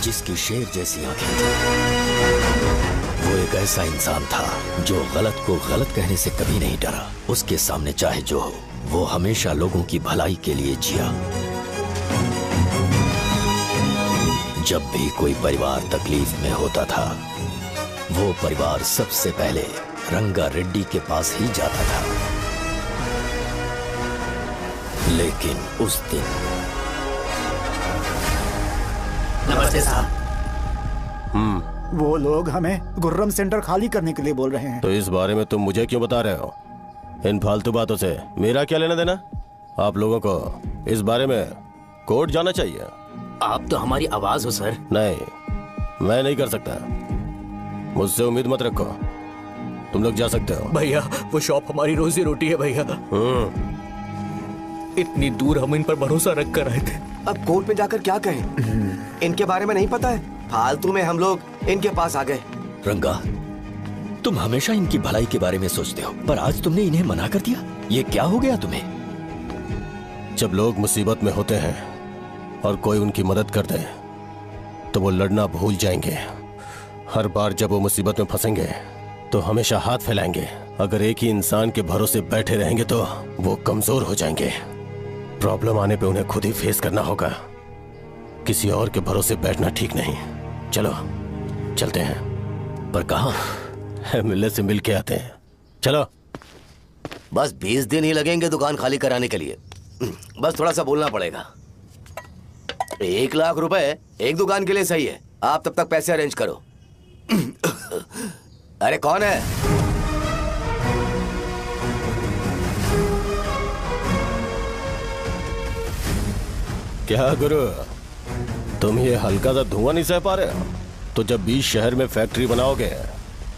जिसकी शेर जैसी आंखें थी। वो एक ऐसा इंसान था जो गलत को गलत कहने से कभी नहीं डरा। उसके सामने चाहे जो हो, वो हमेशा लोगों की भलाई के लिए जिया। जब भी कोई परिवार तकलीफ में होता था, वो परिवार सबसे पहले रंगा रेड्डी के पास ही जाता था। लेकिन उस दिन नमस्ते साहब। वो लोग हमें गुर्रम सेंटर खाली करने के लिए बोल रहे हैं। तो इस बारे में तुम मुझे क्यों बता रहे हो? इन फालतू बातों से मेरा क्या लेना देना? आप लोगों को इस बारे में कोर्ट जाना चाहिए। आप तो हमारी आवाज हो सर। नहीं, मैं नहीं कर सकता। मुझसे उम्मीद मत रखो। तुम लोग जा सकते हो। भैया वो शॉप हमारी रोजी रोटी है भैया। इतनी दूर हम इन पर भरोसा रख कर आए थे। अब कोर्ट में जाकर क्या कहें? इनके बारे में नहीं पता है। फालतू में हम लोग इनके पास आ गए। रंगा, तुम हमेशा इनकी भलाई के बारे में सोचते हो, पर आज तुमने इन्हें मना कर दिया। ये क्या हो गया तुम्हें? जब लोग मुसीबत में होते हैं और कोई उनकी मदद कर दे तो वो लड़ना भूल जाएंगे। हर बार जब वो मुसीबत में फंसेंगे तो हमेशा हाथ फैलाएंगे। अगर एक ही इंसान के भरोसे बैठे रहेंगे तो वो कमजोर हो जाएंगे। प्रॉब्लम आने पे उन्हें खुद ही फेस करना होगा। किसी और के भरोसे बैठना ठीक नहीं। चलो चलते हैं। पर कहाँ? मिलने से मिल के आते हैं। चलो। बस 20 दिन ही लगेंगे दुकान खाली कराने के लिए। बस थोड़ा सा बोलना पड़ेगा। 1 लाख रुपए एक दुकान के लिए सही है। आप तब तक पैसे अरेंज करो। अरे कौन है? क्या गुरु, तुम ये हल्का सा धुआं नहीं सह पा रहे हो? तो जब 20 शहर में फैक्ट्री बनाओगे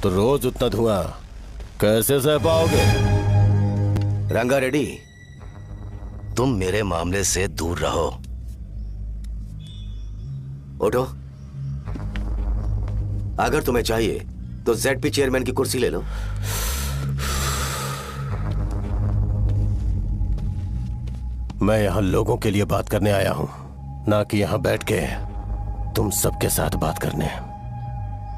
तो रोज उतना धुआं कैसे सह पाओगे? रंगा रेड्डी, तुम मेरे मामले से दूर रहो। उठो। अगर तुम्हें चाहिए तो ZP चेयरमैन की कुर्सी ले लो। मैं यहाँ लोगों के लिए बात करने आया हूँ, ना कि यहाँ बैठ के तुम सबके साथ बात करने।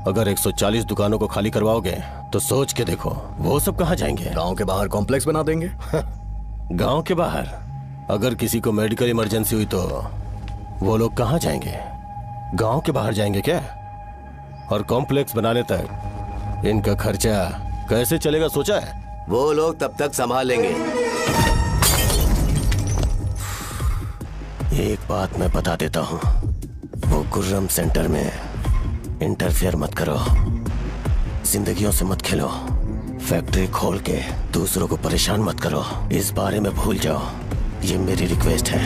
अगर 140 दुकानों को खाली करवाओगे तो सोच के देखो वो सब कहाँ जाएंगे? गांव के बाहर कॉम्प्लेक्स बना देंगे। गांव के बाहर? अगर किसी को मेडिकल इमरजेंसी हुई तो वो लोग कहाँ जाएंगे? गांव के बाहर जाएंगे क्या? और कॉम्प्लेक्स बनाने तक इनका खर्चा कैसे चलेगा सोचा है? वो लोग तब तक संभाल लेंगे। एक बात मैं बता देता हूँ, वो गुर्रम सेंटर में इंटरफेयर मत करो। जिंदगियों से मत खेलो। फैक्ट्री खोल के दूसरों को परेशान मत करो। इस बारे में भूल जाओ। ये मेरी रिक्वेस्ट है।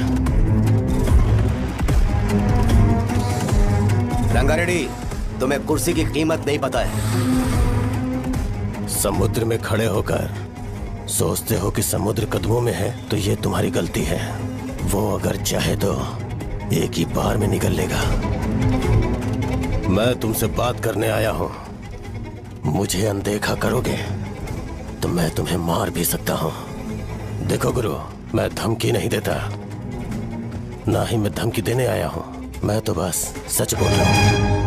रंगा रेड्डी, तुम्हें कुर्सी की कीमत नहीं पता है। समुद्र में खड़े होकर सोचते हो कि समुद्र कदमों में है तो ये तुम्हारी गलती है। वो अगर चाहे तो एक ही बार में निकल लेगा। मैं तुमसे बात करने आया हूं। मुझे अनदेखा करोगे तो मैं तुम्हें मार भी सकता हूं। देखो गुरु, मैं धमकी नहीं देता, ना ही मैं धमकी देने आया हूं। मैं तो बस सच बोल रहा हूं।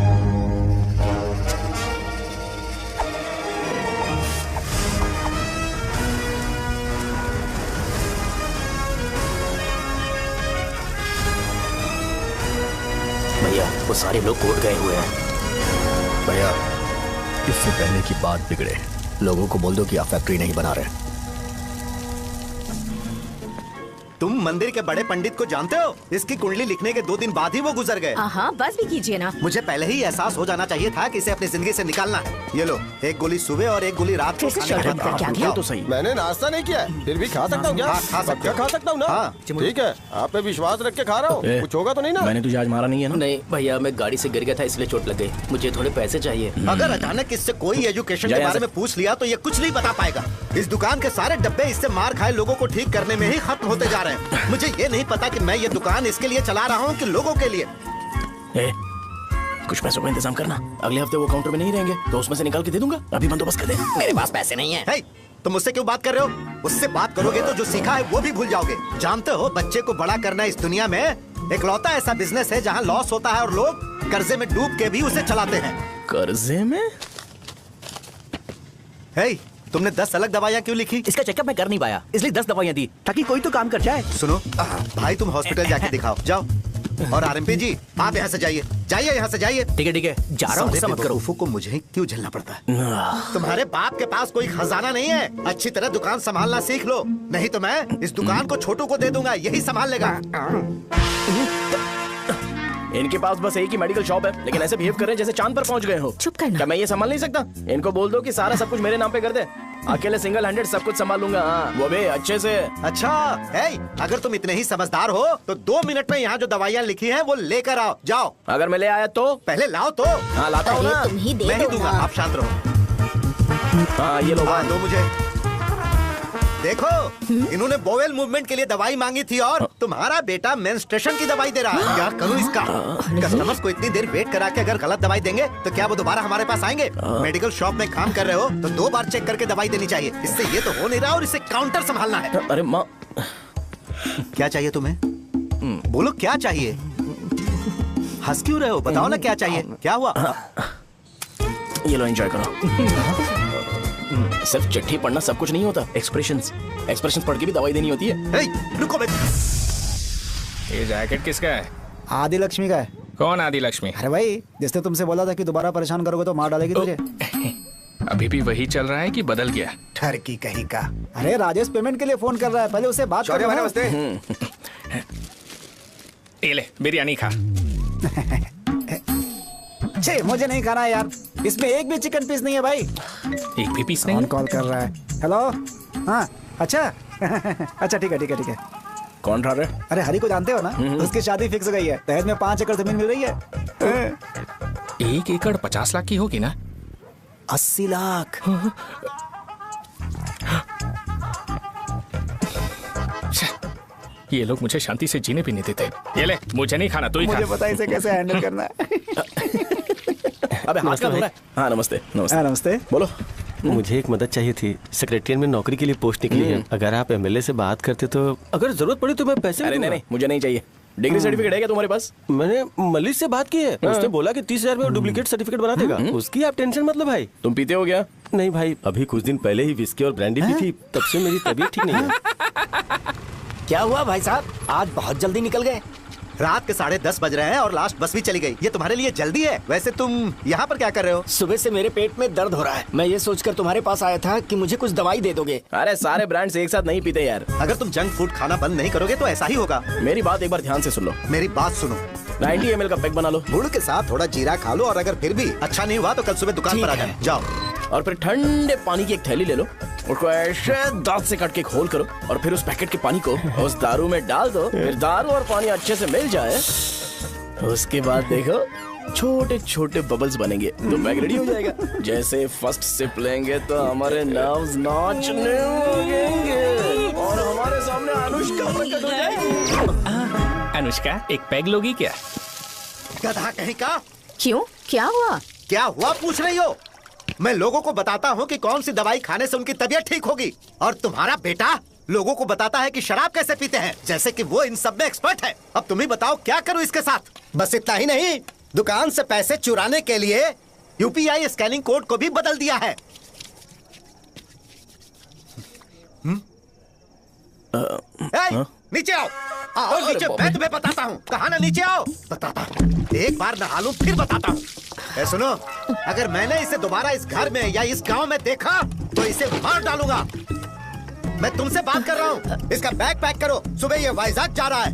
भैया वो सारे लोग कोर्ट गए हुए हैं। भैया, इससे पहले की बात बिगड़े, लोगों को बोल दो कि आप फैक्ट्री नहीं बना रहे। तुम मंदिर के बड़े पंडित को जानते हो? इसकी कुंडली लिखने के 2 दिन बाद ही वो गुजर गए। हाँ, बस भी कीजिए ना। मुझे पहले ही एहसास हो जाना चाहिए था कि इसे अपनी जिंदगी से निकालना है। ये लो, 1 गोली सुबह और 1 गोली रात को खाने का। तो सही। मैंने नाश्ता नहीं किया, फिर भी खा सकता हूँ क्या? खा सकते हो। खा सकता हूँ ना? हाँ। ठीक है, आप पे विश्वास रख के खा रहा हूँ। कुछ होगा तो नहीं ना? मैंने तुझे आज मारा नहीं है ना? नहीं भैया, मैं गाड़ी से गिर गया था इसलिए चोट लग गई। मुझे थोड़े पैसे चाहिए। अगर अचानक इससे कोई एजुकेशन के बारे में पूछ लिया तो ये कुछ नहीं बता पाएगा। इस दुकान के सारे डब्बे इससे मार खाए लोगों को ठीक करने में ही खत्म होते जा रहे हैं। मुझे ये नहीं पता कि मैं ये दुकान इसके लिए चला रहा हूँ कि लोगों के लिए। कुछ पैसों का इंतजाम करना। अगले हफ्ते वो काउंटर में नहीं रहेंगे तो उसमें से निकाल के दे दूंगा। अभी बंदोबस्त कर दे। मेरे पास पैसे नहीं है। तुम मुझसे क्यों बात कर रहे हो? उससे बात करोगे तो जो सीखा है वो भी भूल जाओगे। जानते हो, बच्चे को बड़ा करना इस दुनिया में इकलौता ऐसा बिजनेस है जहाँ लॉस होता है और लोग कर्जे में डूब के भी उसे चलाते हैं। कर्जे में? हे, तुमने 10 अलग दवाइयाँ क्यों लिखी? इसका चेकअप मैं कर नहीं पाया, इसलिए 10 दवाइयाँ दी ताकि कोई तो काम कर जाए। सुनो भाई, तुम हॉस्पिटल जाके दिखाओ, जाओ। और आरएमपी जी, आप यहाँ से जाइए, जाइए यहाँ से जाइए। ठीक है, जा रहा हूँ, गुस्सा मत करो। बेवकूफों को मुझे क्यों झेलना पड़ता है? तुम्हारे बाप के पास कोई खजाना नहीं है। अच्छी तरह दुकान संभालना सीख लो, नहीं तो मैं इस दुकान को छोटू को दे दूंगा, यही संभाल लेगा। इनके पास बस एक ही मेडिकल शॉप है, लेकिन ऐसे बिहेव कर रहे हैं जैसे चांद पर पहुंच गए हो। चुप करना। क्या मैं ये संभाल नहीं सकता? इनको बोल दो कि सारा सब कुछ मेरे नाम पे कर दे। अकेले सिंगल हैंडेड सब कुछ संभालूंगा, वो भी अच्छे से। अच्छा है, अगर तुम इतने ही समझदार हो तो 2 मिनट में यहाँ जो दवाइयाँ लिखी हैं वो लेकर आओ, जाओ। अगर मैं ले आया तो? पहले लाओ तो। हाँ, लाता हूँ ना। तुम ही दे मैं ही दो दूंगा, ना। आप शांत रहो। हाँ, ये लो। दो मुझे। देखो, इन्होंने बोवेल मूवमेंट के लिए दवाई मांगी थी और तुम्हारा बेटा मेंस्ट्रुएशन की दवाई दे रहा है। क्या करूं इसका? कस्टमर्स को इतनी देर वेट करा के अगर गलत दवाई देंगे तो क्या वो दोबारा हमारे पास आएंगे? मेडिकल शॉप में काम कर रहे हो तो 2 बार चेक करके दवाई देनी चाहिए। इससे ये तो हो नहीं रहा और इसे काउंटर संभालना है। अरे माँ, क्या चाहिए तुम्हें? बोलो क्या चाहिए? हंस क्यों रहे हो? बताओ ना क्या चाहिए? क्या हुआ? ये लो, एंजॉय करो। सिर्फ चिट्ठी पढ़ना सब कुछ नहीं होता, एक्सप्रेशंस पढ़ के भी दवाई देनी होती है। रुको बे। ये जैकेट किसका है? आदि लक्ष्मी का है। कौन आदि लक्ष्मी? अरे भाई, जिसने तुमसे बोला था कि दोबारा परेशान करोगे तो मार डालेगी तुझे। अभी भी वही चल रहा है कि बदल गया? ठरकी कहीं का। अरे राजेश पेमेंट के लिए फोन कर रहा है, पहले उससे बात करो। ये ले, बिरयानी खा। छे, मुझे नहीं खाना है यार, इसमें एक भी चिकन पीस नहीं है भाई। एक भी पीस नहीं? कौन कॉल कर रहा है? हेलो। हाँ, अच्छा। अच्छा, ठीक है। कौन रहा है? अरे हरी को जानते हो ना, उसकी शादी फिक्स हो गई है, दहेज में 5 एकड़ जमीन मिल रही है। 1 एकड़ 50 लाख की होगी ना? 80 लाख। ये लोग मुझे शांति से जीने भी नहीं देते। ये ले, मुझे नहीं खाना, तू ही खा। मुझे पता इसे कैसे हैंडल करना है। अबे हाथ का धोना है। हाँ, नमस्ते। नमस्ते। बोलो। मुझे एक मदद चाहिए थी। सेक्रेटरिएट में नौकरी के लिए पोस्ट निकली है। अगर आप एमएलए से बात करते तो अगर जरूरत पड़ी तो मैं पैसे अरे नहीं, मुझे नहीं चाहिए। डिग्री सर्टिफिकेट है क्या तुम्हारे पास? मैंने मलिक से बात की है, उसने बोला कि 30,000 में डुप्लीकेट सर्टिफिकेट बना देगा। उसकी आप टेंशन मत लो भाई। तुम पीते हो क्या? नहीं भाई, अभी कुछ दिन पहले ही विस्की और ब्रांडी पी थी, तब से मेरी तबीयत ठीक नहीं है। क्या हुआ भाई साहब, आज बहुत जल्दी निकल गए? रात के 10:30 बज रहे हैं और लास्ट बस भी चली गई। ये तुम्हारे लिए जल्दी है? वैसे तुम यहाँ पर क्या कर रहे हो? सुबह से मेरे पेट में दर्द हो रहा है, मैं ये सोचकर तुम्हारे पास आया था कि मुझे कुछ दवाई दे दोगे। अरे सारे ब्रांड्स एक साथ नहीं पीते यार। अगर तुम जंक फूड खाना बंद नहीं करोगे तो ऐसा ही होगा। मेरी बात एक बार ध्यान से सुन लो। मेरी बात सुनो। 90 ml का पैक बना लो, गुड़ के साथ थोड़ा जीरा खा लो और अगर फिर भी अच्छा नहीं हुआ तो कल सुबह दुकान पर आ जाना। जाओ। और फिर ठंडे पानी की एक थैली ले लो, उसको ऐसे दांत से काट के खोल करो और फिर उस पैकेट के पानी को उस दारू में डाल दो। फिर दारू और पानी अच्छे से मिल जाए, उसके बाद देखो छोटे छोटे बबल्स बनेंगे तो पैक रेडी हो जाएगा। जैसे फर्स्ट सिप लेंगे तो हमारे नर्व्स नाचने लगेंगे और हमारे सामने अनुष्का प्रकट हो जाएगी। अनुष्का, एक पैग लोगी क्या? गधा कहीं का। क्यों, क्या हुआ? क्या हुआ पूछ रही हो? मैं लोगों को बताता हूँ कि कौन सी दवाई खाने से उनकी तबीयत ठीक होगी और तुम्हारा बेटा लोगों को बताता है कि शराब कैसे पीते हैं, जैसे कि वो इन सब में एक्सपर्ट है। अब तुम ही बताओ क्या करूँ इसके साथ? बस इतना ही नहीं, दुकान से पैसे चुराने के लिए यूपीआई स्कैनिंग कोड को भी बदल दिया है। नीचे आओ। आओ नीचे, मैं तुम्हें बताता हूँ। कहा ना नीचे आओ, बताता हूँ। एक बार नहा लूं फिर बताता हूँ। सुनो, अगर मैंने इसे दोबारा इस घर में या इस गांव में देखा तो इसे मार डालूंगा। मैं तुमसे बात कर रहा हूँ। इसका बैग पैक करो, सुबह ये वाइजाग जा रहा है।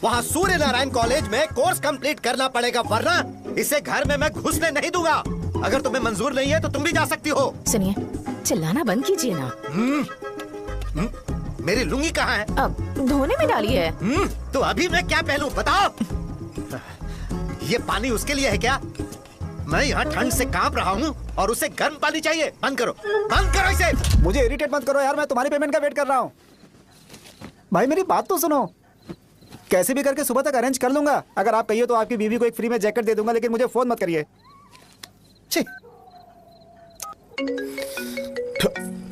वहाँ सूर्य नारायण कॉलेज में कोर्स कंप्लीट करना पड़ेगा, वरना इसे घर में मैं घुसने नहीं दूंगा। अगर तुम्हें मंजूर नहीं है तो तुम भी जा सकती हो। सुनिए, चिल्लाना बंद कीजिए ना। मेरी लुंगी कहाँ है? अब धोने में डाली है। तो अभी मैं क्या पहनूं बताओ? ये पानी उसके लिए है क्या? मैं यहाँ ठंड से कांप रहा हूँ और उसे गर्म पानी चाहिए। बंद करो इसे। मुझे इरिटेट मत करो यार, मैं तुम्हारी पेमेंट का वेट कर रहा हूँ। भाई मेरी बात तो सुनो, कैसे भी करके सुबह तक अरेंज कर लूंगा। अगर आप कहिए तो आपकी बीवी को एक फ्री में जैकेट दे दूंगा, लेकिन मुझे फोन मत करिए।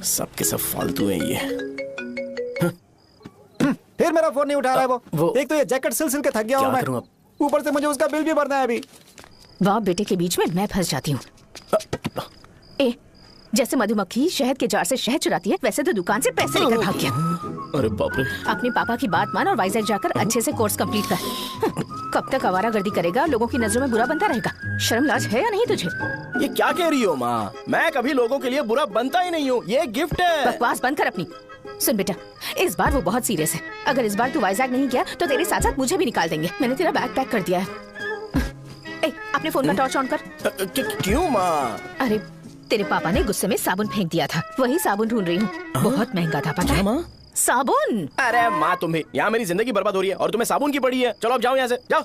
सबके सब फालतू है ये। फिर मेरा फोन नहीं उठा रहा है वो। एक तो ये जैकेट सिल सिल के थक गया हूँ मैं, ऊपर से मुझे उसका बिल भी भरना है अभी। बाप बेटे के बीच में मैं फंस जाती हूँ। ए, जैसे मधुमक्खी शहद के जार से शहद चुराती है, वैसे तो दुकान से पैसे लेकर भाग गया। अरे बाप रे। अपने पापा की बात मान और वाइजैक जाकर अच्छे से कोर्स कंप्लीट कर। कब तक आवारागर्दी करेगा, लोगों की नजरों में बुरा बनता रहेगा? शर्म लाज है या नहीं तुझे? ये क्या कह रही हो माँ? मैं कभी लोगों के लिए बुरा बनता ही नहीं हूँ, ये गिफ्ट है। बकवास बंद कर अपनी। सुन बेटा, इस बार वो बहुत सीरियस है। अगर इस बार तू वाइजैक नहीं गया तो तेरे साथ साथ मुझे भी निकाल देंगे। मैंने तेरा बैग पैक कर दिया है। ए, अपने फोन का टॉर्च ऑन कर। क्यों माँ? अरे तेरे पापा ने गुस्से में साबुन फेंक दिया था, वही साबुन ढूंढ रही हूँ। बहुत महंगा था, पता है? माँ साबुन। अरे माँ तुम भी, यहाँ मेरी जिंदगी बर्बाद हो रही है और तुम्हें साबुन की पड़ी है। चलो अब जाओ यहाँ से, जाओ।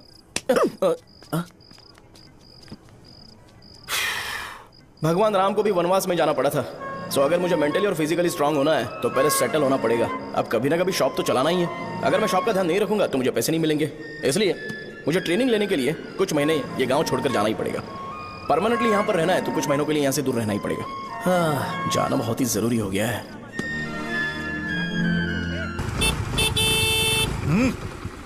भगवान राम को भी वनवास में जाना पड़ा था। सो अगर मुझे मेंटली और फिजिकली स्ट्रांग होना है तो पहले सेटल होना पड़ेगा। अब कभी ना कभी शॉप तो चलाना ही है। अगर मैं शॉप का ध्यान नहीं रखूंगा तो मुझे पैसे नहीं मिलेंगे। इसलिए मुझे ट्रेनिंग लेने के लिए कुछ महीने ये गांव छोड़कर जाना ही पड़ेगा। परमानेंटली यहाँ पर रहना है तो कुछ महीनों के लिए यहाँ से दूर रहना ही पड़ेगा। हाँ, जाना बहुत ही जरूरी हो गया है।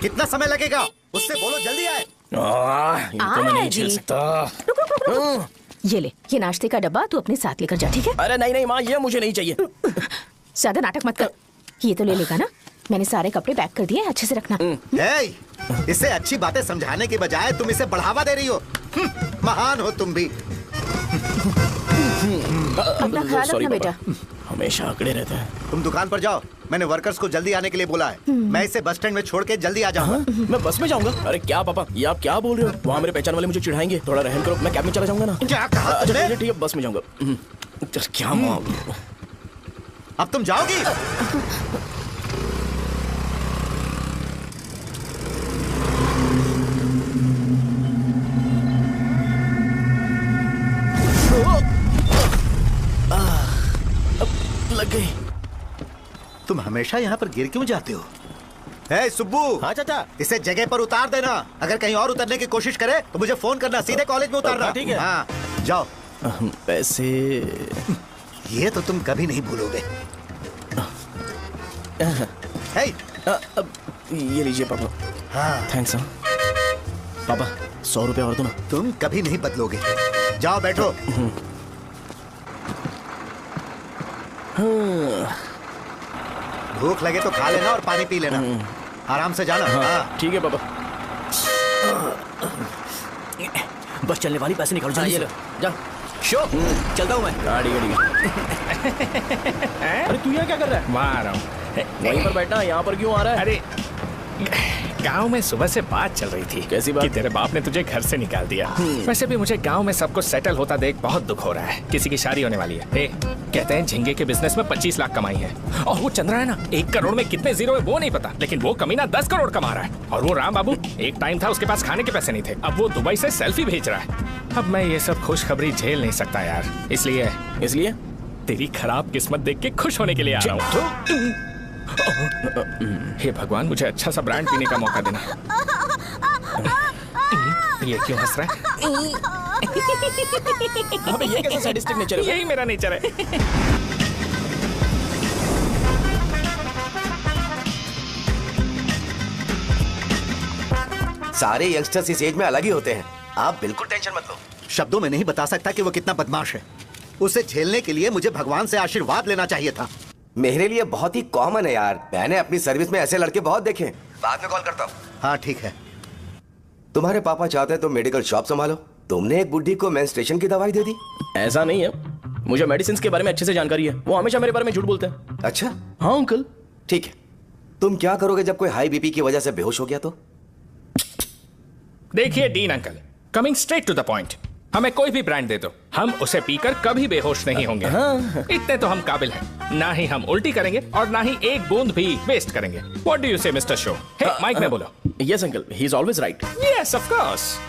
कितना समय लगेगा? उससे बोलो जल्दी आए। ये तो मैं नहीं झेल सकता। ये ले, ये नाश्ते का डब्बा तू अपने साथ लेकर जा, ठीक है? अरे नहीं नहीं माँ, ये मुझे नहीं चाहिए। ज्यादा नाटक मत कर। ये तो ले लेगा ना? मैंने सारे कपड़े पैक कर दिए, अच्छे से रखना। इसे अच्छी बातें समझाने के बजाय तुम इसे बढ़ावा दे रही हो। महान हो तुम भी। अपना ख्याल रखना बेटा। हमेशा अकड़े रहते हैं। तुम दुकान पर जाओ, मैंने वर्कर्स को जल्दी आने के लिए बोला है। मैं इसे बस स्टैंड में छोड़ के जल्दी आ जाऊंगा। मैं बस में जाऊंगा? अरे क्या पापा, ये आप क्या बोल रहे हो? वहाँ मेरे पहचान वाले मुझे चिढ़ाएंगे। थोड़ा रहम करो, मैं कैब में चला जाऊंगा ना। क्या कहा? अच्छा ठीक है, बस में जाऊंगा। क्या माँ, अब तुम जाओगी? लग गई। तुम हमेशा यहाँ पर गिर क्यों जाते हो? हे सुब्बू। हाँ चाचा। इसे जगह पर उतार देना। अगर कहीं और उतरने की कोशिश करे तो मुझे फोन करना, सीधे कॉलेज में उतारना। ठीक है। हाँ, जाओ। पैसे ये तो तुम कभी नहीं भूलोगे। ये लीजिए पापा। हाँ थैंक्स। पापा 100 रुपए और दो ना। तुम कभी नहीं बदलोगे। जाओ बैठो। भूख लगे तो खा लेना और पानी पी लेना। आराम से जाना। हाँ। ठीक है पापा। बस चलने वाली, पैसे निकालो जल्दी से। जा। शो चलता हूँ मैं। गाड़ी गाड़ी। अरे तू यहाँ क्या कर रहा है? मार रहा हूँ। वहीं पर बैठना, यहाँ पर क्यों आ रहा है? अरे गांव में सुबह से बात चल रही थी। कैसी बात? कि तेरे बाप ने तुझे घर से निकाल दिया। वैसे भी मुझे गांव में सब कुछ सेटल होता देख बहुत दुख हो रहा है। किसी की शादी होने वाली है। कहते हैं झींगे के बिजनेस में 25 लाख कमाई है। और वो चंद्रा है ना, 1 करोड़ में कितने जीरो है वो नहीं पता, लेकिन वो कमीना 10 करोड़ कमा रहा है। और वो राम बाबू, एक टाइम था उसके पास खाने के पैसे नहीं थे, अब वो दुबई से सेल्फी भेज रहा है। अब मैं ये सब खुशखबरी झेल नहीं सकता यार। इसलिए तेरी खराब किस्मत देख के खुश होने के लिए आ रहा हूँ। हे भगवान, मुझे अच्छा सा ब्रांड पीने का मौका देना। ये क्यों हंस रहा है? अबे ये कैसा सैडिस्टिक नेचर है? यही मेरा नेचर है। सारे यंगस्टर्स इस एज में अलग ही होते हैं। आप बिल्कुल टेंशन मत लो। शब्दों में नहीं बता सकता कि वो कितना बदमाश है। उसे झेलने के लिए मुझे भगवान से आशीर्वाद लेना चाहिए था। मेरे लिए बहुत ही कॉमन है यार। मैंने अपनी सर्विस में ऐसे लड़के बहुत देखे। बाद में कॉल करता हूँ। हाँ ठीक है। तुम्हारे पापा चाहते हैं तुम मेडिकल शॉप संभालो। तुमने एक बुढ़ी को मेंस्ट्रुएशन की दवाई दे दी। ऐसा नहीं है, मुझे मेडिसिन के बारे में अच्छे से जानकारी है। वो हमेशा मेरे बारे में झूठ बोलते हैं। अच्छा हाँ अंकल। ठीक है, तुम क्या करोगे जब कोई हाई बीपी की वजह से बेहोश हो गया तो? देखिए Dean uncle, coming straight to the point, हमें कोई भी ब्रांड दे दो, हम उसे पीकर कभी बेहोश नहीं होंगे। इतने तो हम काबिल हैं। ना ही हम उल्टी करेंगे और ना ही एक बूंद भी वेस्ट करेंगे। व्हाट डू यू से मिस्टर शो? हे माइक में बोलो। Yes uncle, he is always right. Yes of course.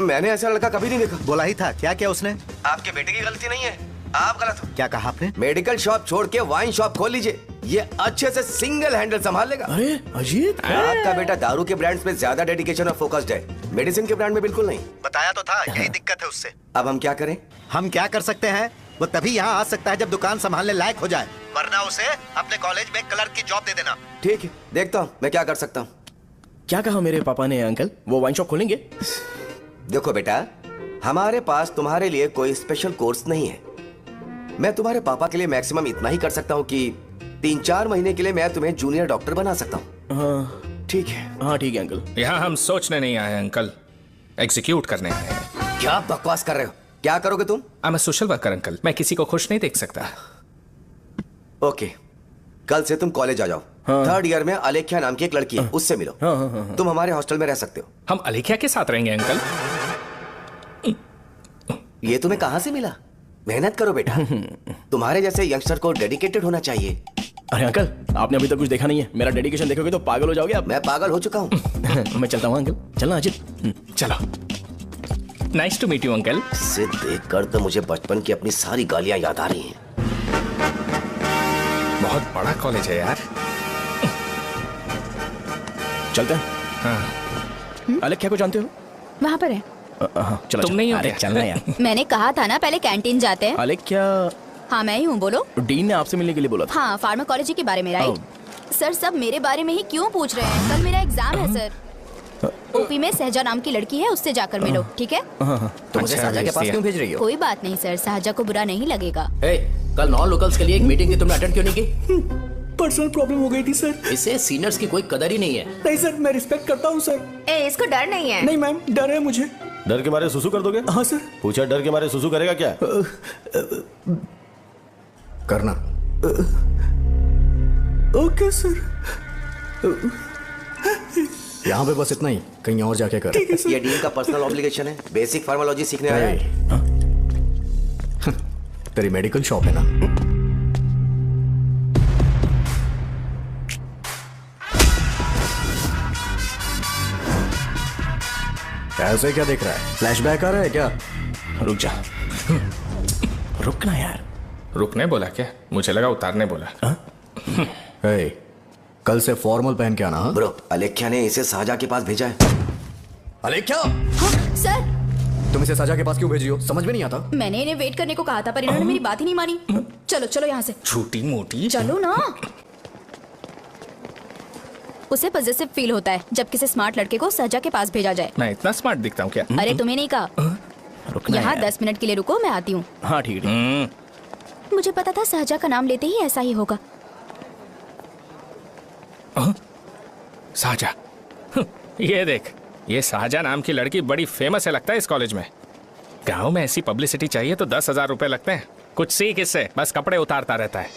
मैंने ऐसा लड़का कभी नहीं देखा। बोला ही था। क्या किया उसने? आपके बेटे की गलती नहीं है, आप गलत हो। क्या कहा आपने? मेडिकल शॉप छोड़ के वाइन शॉप खोल लीजिए, ये अच्छे से सिंगल हैंडल संभाल लेगा। अरे अजीत, आपका बेटा दारू के ब्रांड्स पे ज्यादा डेडिकेशन और फोकस्ड है, मेडिसिन के ब्रांड में बिल्कुल नहीं। बताया तो था, यही दिक्कत है उससे। अब हम क्या करें? हम क्या कर सकते हैं? वो तभी यहाँ आ सकता है जब दुकान संभालने लायक हो जाए, वरना उसे अपने कॉलेज में क्लर्क की जॉब दे देना। ठीक है, देखता हूँ मैं क्या कर सकता हूँ। क्या कहा मेरे पापा ने अंकल? वो वाइन शॉप खोलेंगे? देखो बेटा, हमारे पास तुम्हारे लिए कोई स्पेशल कोर्स नहीं है। मैं तुम्हारे पापा के लिए मैक्सिमम इतना ही कर सकता हूँ कि 3-4 महीने के लिए मैं तुम्हें जूनियर डॉक्टर बना सकता हूँ। हाँ ठीक है। हाँ ठीक है अंकल। यहाँ हम सोचने नहीं आए अंकल, एग्जीक्यूट करने आए हैं। क्या बकवास कर रहे हो? क्या करोगे तुम? I am social worker uncle, मैं किसी को खुश नहीं देख सकता। ओके, कल से तुम कॉलेज आ जाओ। हाँ। 3rd ईयर में अलेख्या नाम की एक लड़की है, उससे मिलो। हाँ। तुम हमारे हॉस्टल में रह सकते हो। हम अलेख्या के साथ रहेंगे अंकल? ये तुम्हें कहां से मिला? मेहनत करो बेटा। तुम्हारे जैसे यंगस्टर को डेडिकेटेड होना चाहिए। अरे अंकल, आपने अभी तक कुछ देखा नहीं है। मेरा डेडिकेशन देखोगे तो पागल हो जाओगे आप। मैं पागल हो चुका हूँ। मैं चलता हूँ अंकल। चलना अजित। चलो। Nice to meet you uncle. इसे देखकर तो मुझे बचपन की अपनी सारी गालियां याद आ रही हैं। बहुत बड़ा कॉलेज है यार। चलते हैं। हाँ। अलेख्या को जानते हो? वहाँ पर है। चलो तुम नहीं हो अरे क्या? चलना यार। मैंने कहा था ना पहले कैंटीन जाते हैं। अलेख्या, हाँ मैं ही हूँ, बोलो। डीन ने आपसे मिलने के लिए बोला था। हाँ, फार्माकोलॉजी के बारे में, राइट? सर सब मेरे बारे में ही क्यों पूछ रहे हैं? कल मेरा एग्जाम है सर। ओपी में सहजा नाम की लड़की है, उससे जाकर मिलो, ठीक है? तो मुझे साजा के पास क्यों भेज रही हो? कोई बात नहीं सर, सहजा को बुरा नहीं लगेगा। कल नॉन लोकल्स के लिए एक मीटिंग थी, तुमने अटेंड क्यों नहीं की? पर्सनल प्रॉब्लम हो गई थी सर। इसे सीनियर्स की कोई कदर ही नहीं है। नहीं सर, मैं रिस्पेक्ट करता हूँ सर। इसको डर नहीं है? नहीं मैम, डर है मुझे। डर के मारे सुसु कर दोगे? हाँ सर। पूछा डर के मारे सुसु करेगा क्या? करना। Okay sir. यहाँ पे बस इतना ही, कहीं और जाके कर। ये डीन का पर्सनल ऑब्लिगेशन है। बेसिक फार्माकोलॉजी सीखने आया है। तेरी मेडिकल शॉप है ना? ऐसे क्या देख रहा है? फ्लैशबैक आ रहा है क्या? रुक जा। रुकना यार। रुकने बोला क्या? मुझे लगा उतारने बोला। हे, कल से फॉर्मल पहन के आना। हाँ? ब्रो, अलेख्या ने इसे साजा के पास भेजा है। अलेख्या! हाँ, सर। तुम इसे साजा के पास क्यों भेजी हो? समझ में नहीं आता। मैंने इन्हें वेट करने को कहा था पर इन्होंने मेरी बात ही नहीं मानी। चलो चलो यहाँ से। छोटी मोटी। चलो ना। उसे पॉजिटिव फील होता है जब किसी स्मार्ट लड़के को सहजा के पास भेजा जाए। मैं इतना स्मार्ट दिखता हूँ क्या? अरे तुम्हें नहीं कहा। रुकना यहाँ यार। 10 मिनट के लिए रुको, मैं आती हूँ। हाँ ठीक है। मुझे पता था सहजा का नाम लेते ही ऐसा ही होगा। साजा। ये देख, ये साजा नाम की लड़की बड़ी फेमस है लगता है इस कॉलेज में। गांव में ऐसी पब्लिसिटी चाहिए तो 10,000 रुपए लगते हैं। कुछ सीख इससे, बस कपड़े उतारता रहता है।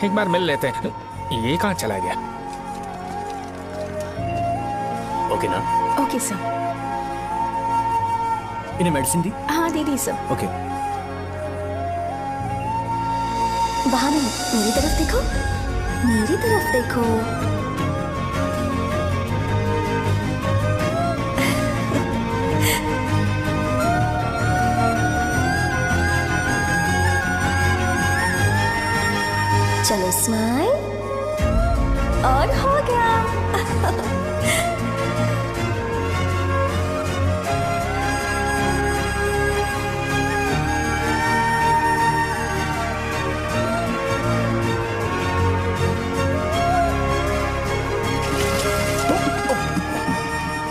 एक बार मिल लेते हैं। ये कहाँ चला गया? ओके ना? Okay sir. इन्हें मेडिसिन दी? हाँ दे दी सर। ओके। वहाँ नहीं, मेरी तरफ देखो, मेरी तरफ देखो। चलो स्माइल, और हो गया।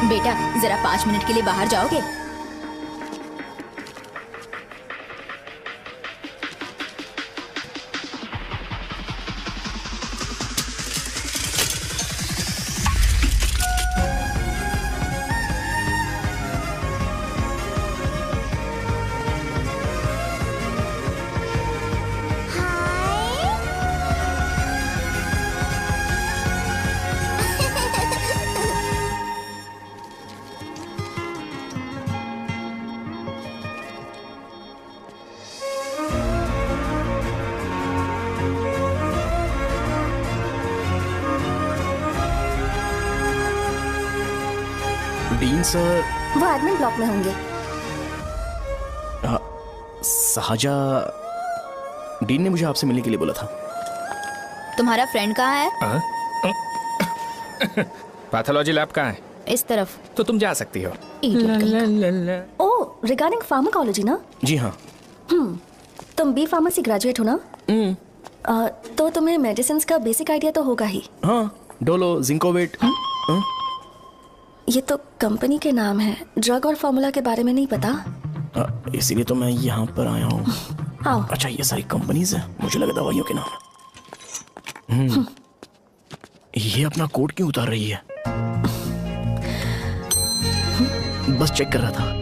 बेटा जरा 5 मिनट के लिए बाहर जाओगे? डीन सर वो एडमिन ब्लॉक में होंगे। साजा, डीन ने मुझे आपसे मिलने के लिए बोला था। तुम्हारा फ्रेंड कहाँ है? पैथोलॉजी लैब कहाँ है? इस तरफ। तो तुम जा सकती हो। ओह, रिगार्डिंग फार्माकोलॉजी ना? जी हाँ। तुम बी फार्मेसी ग्रेजुएट हो ना? तो तुम्हें मेडिसिन का बेसिक आइडिया तो होगा ही। हाँ, डोलो, जिंकोवेट। ये तो कंपनी के नाम है, ड्रग और फॉर्मूला के बारे में नहीं पता। इसीलिए तो मैं यहाँ पर आया हूँ। आओ। अच्छा, ये सारी कंपनीज है, मुझे लगा दवाइयों के नाम। ये अपना कोट क्यों उतार रही है? बस चेक कर रहा था।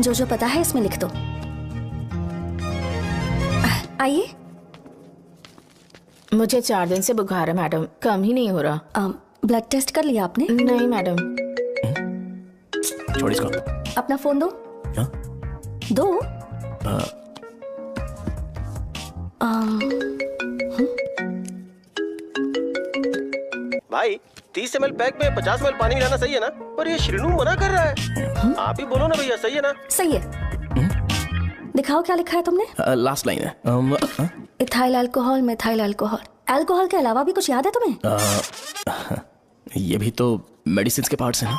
जो पता है इसमें लिख दो। आइए। मुझे 4 दिन से बुखार है मैडम, कम ही नहीं हो रहा। ब्लड टेस्ट कर लिया आपने? नहीं मैडम। छोड़ इसको। अपना फोन दो। क्या? दो। भाई 30 ml पैक में 50 ml पानी मिलाना सही है ना? और ये श्रीनू मना कर रहा है। आप ही बोलो ना भैया, सही है ना? सही है। दिखाओ क्या लिखा है तुमने? लास्ट लाइन है। Ethyl alcohol, methyl alcohol. Alcohol के अलावा भी कुछ याद है तुम्हें? ये भी तो मेडिसिन के पार्ट्स हैं ना।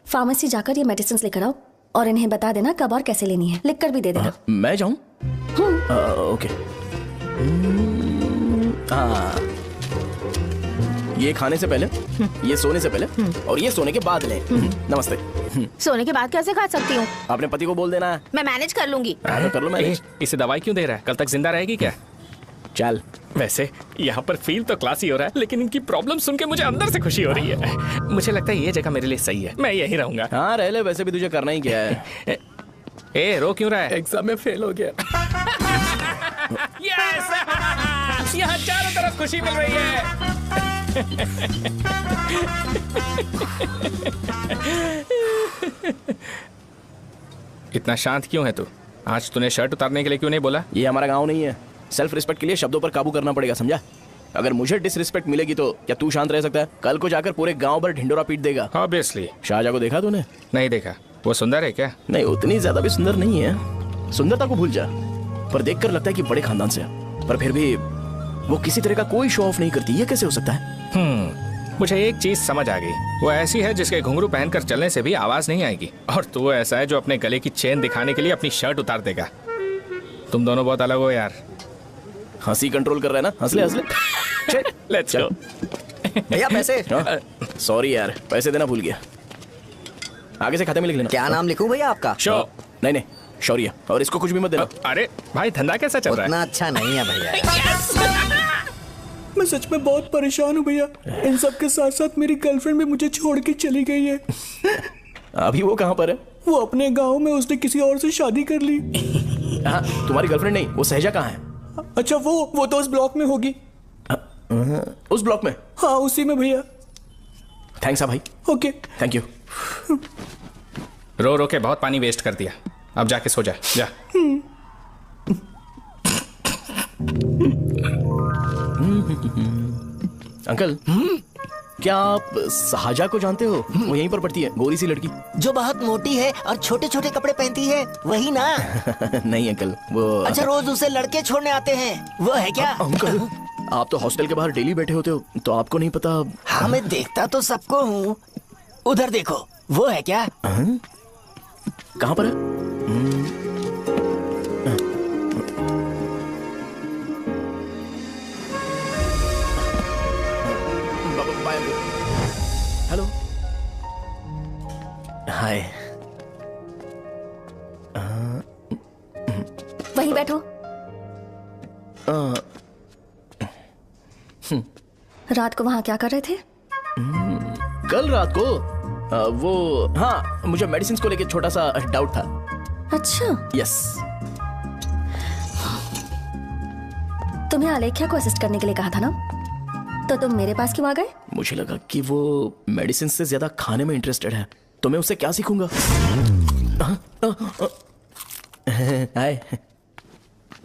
फार्मेसी जाकर ये मेडिसिन लेकर आओ और इन्हें बता देना कब और कैसे लेनी है। लिख कर भी दे देना। मैं जाऊं? ओके। ये खाने से पहले, ये सोने से पहले और ये सोने के बाद ले। नमस्ते। सोने के बाद कैसे खा सकती हूँ? अपने पति को बोल देना है। मैं मैनेज कर लूंगी। कर लो मैनेज। इसे दवाई क्यों दे रहा है? कल तक जिंदा रहेगी क्या? चल। वैसे यहाँ पर फील तो क्लासी हो रहा है, लेकिन इनकी प्रॉब्लम सुन के मुझे अंदर से खुशी हो रही है। मुझे लगता है ये जगह मेरे लिए सही है, मैं यहीं रहूंगा। हाँ रह ले, वैसे भी तुझे करना ही क्या है। ए रो क्यों रहा है? एग्जाम में फेल हो गया। यस! यहाँ चारों तरफ खुशी मिल रही है। इतना शांत क्यों है तू? आज तूने शर्ट उतारने के लिए क्यों नहीं बोला? ये हमारा गांव नहीं है। सेल्फ रिस्पेक्ट के लिए शब्दों पर काबू करना पड़ेगा, समझा? अगर मुझे डिसरिस्पेक्ट मिलेगी तो क्या तू शांत रह सकता है? कल को जाकर पूरे गांव भर ढिंडोरा पीट देगा। ऑब्वियसली। शाहजहां को देखा तूने? नहीं देखा। वो सुंदर है क्या? नहीं, उतनी ज्यादा भी सुंदर नहीं है। सुंदरता को भूल जा, पर देखकर लगता है कि बड़े खानदान से है। पर फिर भी वो किसी तरह का कोई शो ऑफ नहीं करती। ये कैसे हो सकता है? मुझे एक चीज समझ आ गई। वो ऐसी है जिसके घुंघरू पहनकर चलने से भी आवाज नहीं आएगी, और तू ऐसा है जो अपने गले की चेन दिखाने के लिए अपनी शर्ट उतार देगा। तुम दोनों बहुत अलग हो यार। हंसी कंट्रोल कर रहा है ना? हंस ले हंस ले। Let's go. भैया पैसे। सॉरी यार, पैसे देना भूल गया। आगे से खाते में लिख लेना। क्या नाम लिखूं भैया आपका? नहीं, शौर्य। और इसको कुछ भी मत देना। अरे भाई, धंधा कैसा चल रहा है? उतना अच्छा नहीं है भैया। मैं सच में बहुत परेशान हूँ भैया। इन सब के साथ साथ मेरी गर्लफ्रेंड भी मुझे छोड़ के चली गई है। अभी वो कहाँ पर है? वो अपने गांव में, उसने किसी और से शादी कर ली। हाँ, तुम्हारी गर्लफ्रेंड नहीं, वो सहजा कहाँ है? अच्छा, वो तो उस ब्लॉक में होगी। उस ब्लॉक में? हाँ, उसी में भैया। थैंक्स भाई। Okay, thank you. रो रो के बहुत पानी वेस्ट कर दिया, अब जाके सो जा। जा। अंकल, क्या आप शाहजहां को जानते हो? वो यहीं पर पढ़ती है, गोरी सी लड़की जो बहुत मोटी है और छोटे छोटे कपड़े पहनती है, वही ना? नहीं अंकल, वो अच्छा, रोज उसे लड़के छोड़ने आते हैं, वो है क्या? अंकल, आप तो हॉस्टल के बाहर डेली बैठे होते हो, तो आपको नहीं पता? हाँ, मैं देखता तो सबको हूँ। उधर देखो, वो है क्या? कहाँ पर है? हेलो, हाय। वहीं बैठो। रात को वहां क्या कर रहे थे? कल रात को वो, हाँ, मुझे मेडिसिन को लेके छोटा सा डाउट था। अच्छा। यस। तुम्हें आलेख्या को असिस्ट करने के लिए कहा था ना, तो तुम मेरे पास क्यों आ गए? मुझे लगा कि वो मेडिसिन से ज्यादा खाने में इंटरेस्टेड है, तो मैं उससे क्या सीखूंगा। हाय।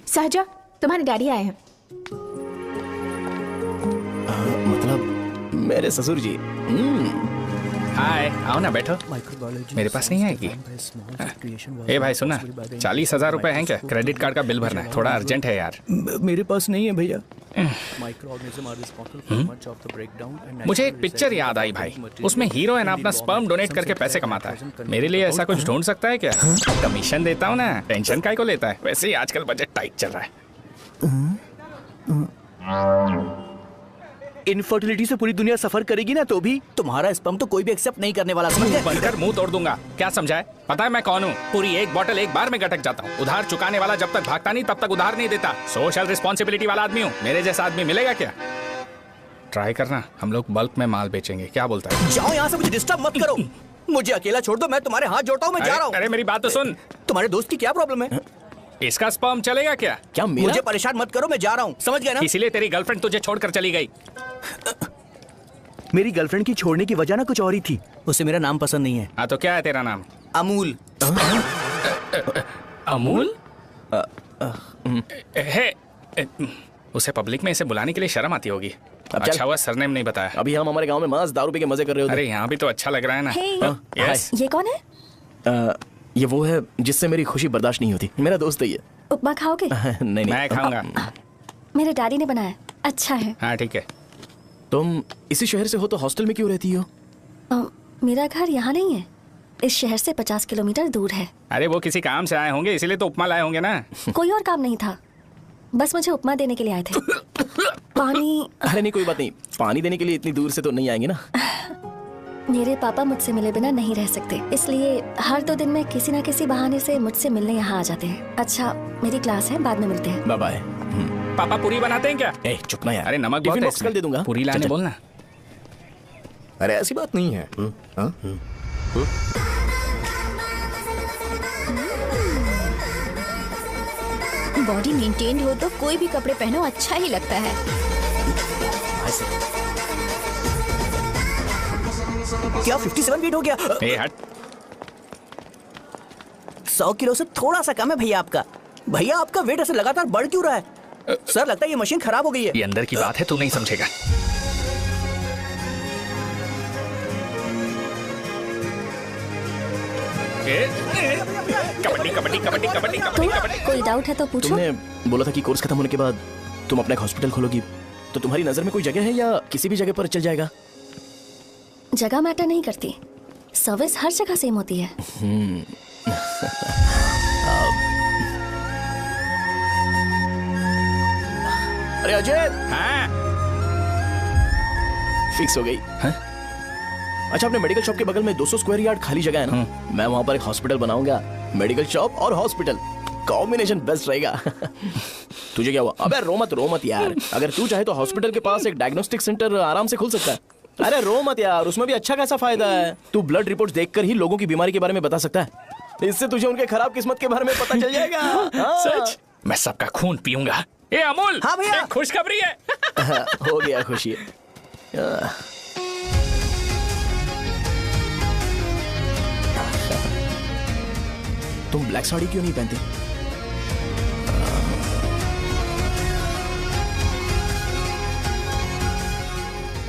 सहजा, तुम्हारे डैडी आए हैं। मतलब मेरे ससुर जी। हाय। हाय, आओ ना बैठो। मेरे पास नहीं आएगी। ए भाई सुना, 40,000 रुपए हैं क्या? क्रेडिट कार्ड का बिल भरना है, थोड़ा अर्जेंट है यार। मेरे पास नहीं है भैया। मुझे एक पिक्चर याद आई भाई, उसमें हीरोइन अपना स्पर्म डोनेट करके पैसे कमाता है। मेरे लिए ऐसा कुछ ढूंढ सकता है क्या? कमीशन देता हूँ ना, टेंशन काय को लेता है। वैसे ही आजकल बजट टाइट चल रहा है। इनफर्टिलिटी से पूरी दुनिया सफर करेगी ना, तो भी तुम्हारा स्पर्म तो कोई भी एक्सेप्ट नहीं करने वाला, समझ गए? बनकर मुंह तोड़ दूंगा। क्या समझा है? पता है मैं कौन हूँ? पूरी एक बोतल एक बार में गटक जाता हूँ। उधार चुकाने वाला जब तक भागता नहीं तब तक उधार नहीं देता। सोशल रिस्पॉन्सिबिलिटी वाला आदमी हूँ। मेरे जैसा आदमी मिलेगा क्या? ट्राई करना, हम लोग बल्क में माल बेचेंगे। क्या बोलता है? जाओ यहाँ से, मुझे डिस्टर्ब मत करो। मुझे अकेला छोड़ दो, मैं तुम्हारे हाथ जोड़ता हूँ, मैं जा रहा हूँ। अरे मेरी बात तो सुन। तुम्हारे दोस्त की क्या प्रॉब्लम है? इसका स्पर्म चलेगा क्या? क्या मेरा? मुझे परेशान मत करो, मैं जा रहा हूँ, समझ गए ना? इसीलिए तेरी गर्लफ्रेंड तुझे छोड़कर चली गई। मेरी गर्लफ्रेंड की छोड़ने की वजह ना कुछ और ही थी। उसे मेरा नाम पसंद नहीं है। हाँ तो क्या है तेरा नाम? अमूल। अमूल? उसे पब्लिक में इसे बुलाने के लिए शर्म आती होगी। अच्छा हुआ सरनेम नहीं बताया। अभी हम हमारे गांव में मस्त दारू पी के मजे कर रहे होते। अरे यहाँ भी तो अच्छा लग रहा है ना। यस। ये कौन है? ये वो है जिससे मेरी खुशी बर्दाश्त नहीं होती। मेरा दोस्त है ये। उपमा खाओगे? नहीं मैं खाऊंगा। मेरे डैडी ने बनाया, अच्छा है। हाँ ठीक है। तुम इसी शहर से हो तो हॉस्टल में क्यों रहती हो? मेरा घर यहाँ नहीं है, इस शहर से 50 किलोमीटर दूर है। अरे वो किसी काम से आए होंगे, इसीलिए तो उपमा लाए होंगे ना। कोई और काम नहीं था, बस मुझे उपमा देने के लिए आए थे। पानी? अरे नहीं कोई बात नहीं, पानी देने के लिए इतनी दूर से तो नहीं आएंगे ना। मेरे पापा मुझसे मिले बिना नहीं रह सकते, इसलिए हर 2 दिन में किसी न किसी बहाने से मुझसे मिलने यहाँ आ जाते हैं। अच्छा मेरी क्लास है, बाद में मिलते हैं। Bye bye. पापा पूरी बनाते हैं क्या? ए चुप ना यार। अरे नमक बहुत है इसमें दे दूंगा। पूरी लाने बोलना। अरे ऐसी बात नहीं है। बॉडी मेंटेन्ड हो तो कोई भी कपड़े पहनो अच्छा ही लगता है। क्या 57 फीट हो गया? ए हट। 100 किलो से थोड़ा सा कम है भैया आपका। भैया आपका वेट ऐसे लगातार बढ़ क्यों रहा है? सर लगता है ये मशीन खराब हो गई है। ये अंदर की बात है, तू नहीं समझेगा। कबड्डी कबड्डी कबड्डी कबड्डी कबड्डी। कोई डाउट है तो पूछो। तुमने बोला था कि कोर्स खत्म होने के बाद तुम अपना एक हॉस्पिटल खोलोगी, तो तुम्हारी नजर में कोई जगह है या किसी भी जगह पर चल जाएगा? जगह मैटर नहीं करती, सर्विस हर जगह सेम होती है। अरे अजय। हाँ? फिक्स हो गई। अच्छा अपने मेडिकल शॉप के बगल में 200 स्क्वायर यार्ड खाली जगह है ना, मैं वहां पर एक हॉस्पिटल बनाऊंगा। मेडिकल शॉप और हॉस्पिटल कॉम्बिनेशन बेस्ट रहेगा। तुझे क्या हुआ? अबे रो मत यार। अगर तू चाहे तो हॉस्पिटल के पास एक डायग्नोस्टिक सेंटर आराम से खुल सकता है। अरे रो मत यार, उसमें भी अच्छा खासा फायदा है। तू ब्लड रिपोर्ट्स देखकर ही लोगों की बीमारी के बारे में बता सकता है। इससे तुझे उनके खराब किस्मत के बारे में पता चल जाएगा। सच? मैं सबका खून पीऊंगा। ए अमूल। हाँ भैया। एक खुशखबरी है। हो गया खुशी। तुम ब्लैक साड़ी क्यों नहीं पहनते?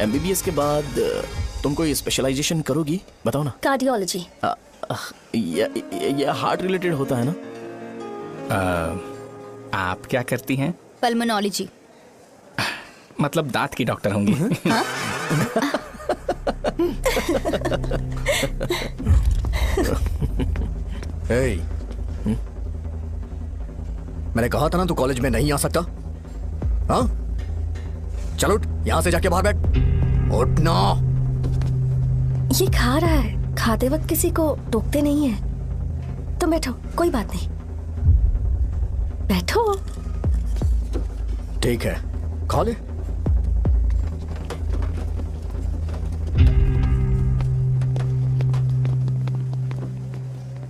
MBBS के बाद तुम कोई स्पेशलाइजेशन करोगी? बताओ ना। कार्डियोलॉजी। ये हार्ट रिलेटेड होता है ना? आप क्या करती हैं? पल्मोनोलॉजी। मतलब दांत की डॉक्टर होंगी। hey, मैंने कहा था ना तू कॉलेज में नहीं आ सकता। हाँ चल उठ, यहां से जाके बाहर बैठ। उठ ना। ये खा रहा है, खाते वक्त किसी को टोकते नहीं है। तुम बैठो, कोई बात नहीं, बैठो। ठीक है खा ले।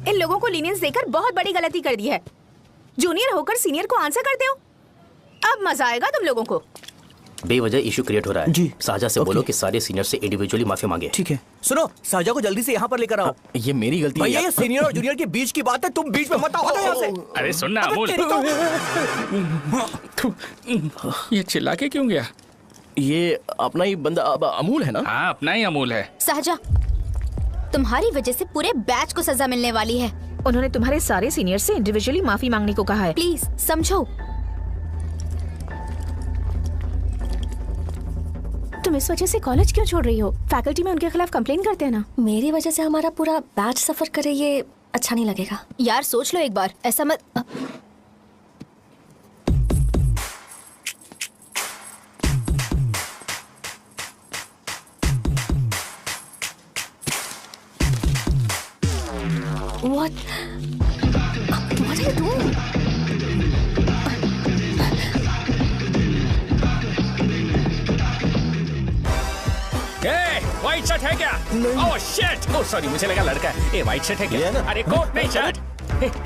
इन लोगों को लीनियंस देकर बहुत बड़ी गलती कर दी है। जूनियर होकर सीनियर को आंसर करते हो। अब मजा आएगा तुम लोगों को। बेवजह इशू क्रिएट हो रहा है जी। साजा से बोलो कि सारे सीनियर से इंडिविजुअली माफी मांगे। ठीक है। सुनो, साजा को जल्दी से यहाँ पर लेकर आओ। ये मेरी गलती है। भैया ये सीनियर और जूनियर के बीच की बात है, तुम बीच में मत आओ यहाँ से। अरे सुन ना अमूल। ये चिल्ला के क्यों गया? ये अपना ही बंदा अमूल है ना? हाँ अपना ही अमूल है। सहजा तुम्हारी वजह से पूरे बैच को सजा मिलने वाली है। उन्होंने तुम्हारे सारे सीनियर से इंडिविजुअली माफी मांगने को कहा है। प्लीज समझो। तुम इस वजह से कॉलेज क्यों छोड़ रही हो? फैकल्टी में उनके खिलाफ कंप्लेन करते हैं ना। मेरी वजह से हमारा पूरा बैच सफर करे, ये अच्छा नहीं लगेगा। यार सोच लो एक बार, ऐसा मत। What are you doing? White shirt है क्या? Oh shit! ओह सॉरी, मुझे लगा लड़का है। व्हाइट शर्ट है क्या? अरे कोट नहीं shirt.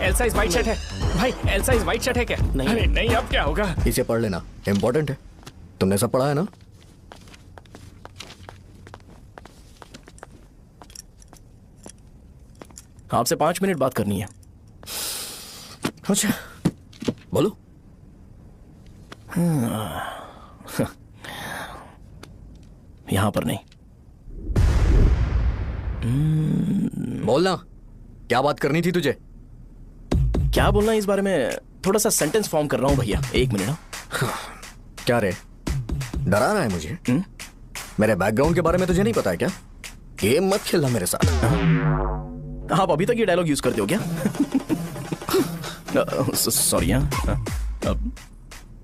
L size white shirt है भाई। एल साइज व्हाइट शर्ट है क्या? अरे नहीं, अब क्या होगा? इसे पढ़ लेना, इम्पोर्टेंट है। तुमने सब पढ़ा है ना? आपसे 5 मिनट बात करनी है। अच्छा बोलो। यहां पर नहीं। बोलना, क्या बात करनी थी तुझे? क्या बोलना है इस बारे में? थोड़ा सा सेंटेंस फॉर्म कर रहा हूं भैया, 1 मिनट। क्या रे, डरा रहा है मुझे? मेरे बैकग्राउंड के बारे में तुझे नहीं पता है क्या? गेम मत खेलना मेरे साथ। आप अभी तक ये डायलॉग यूज करते हो क्या? सॉरी।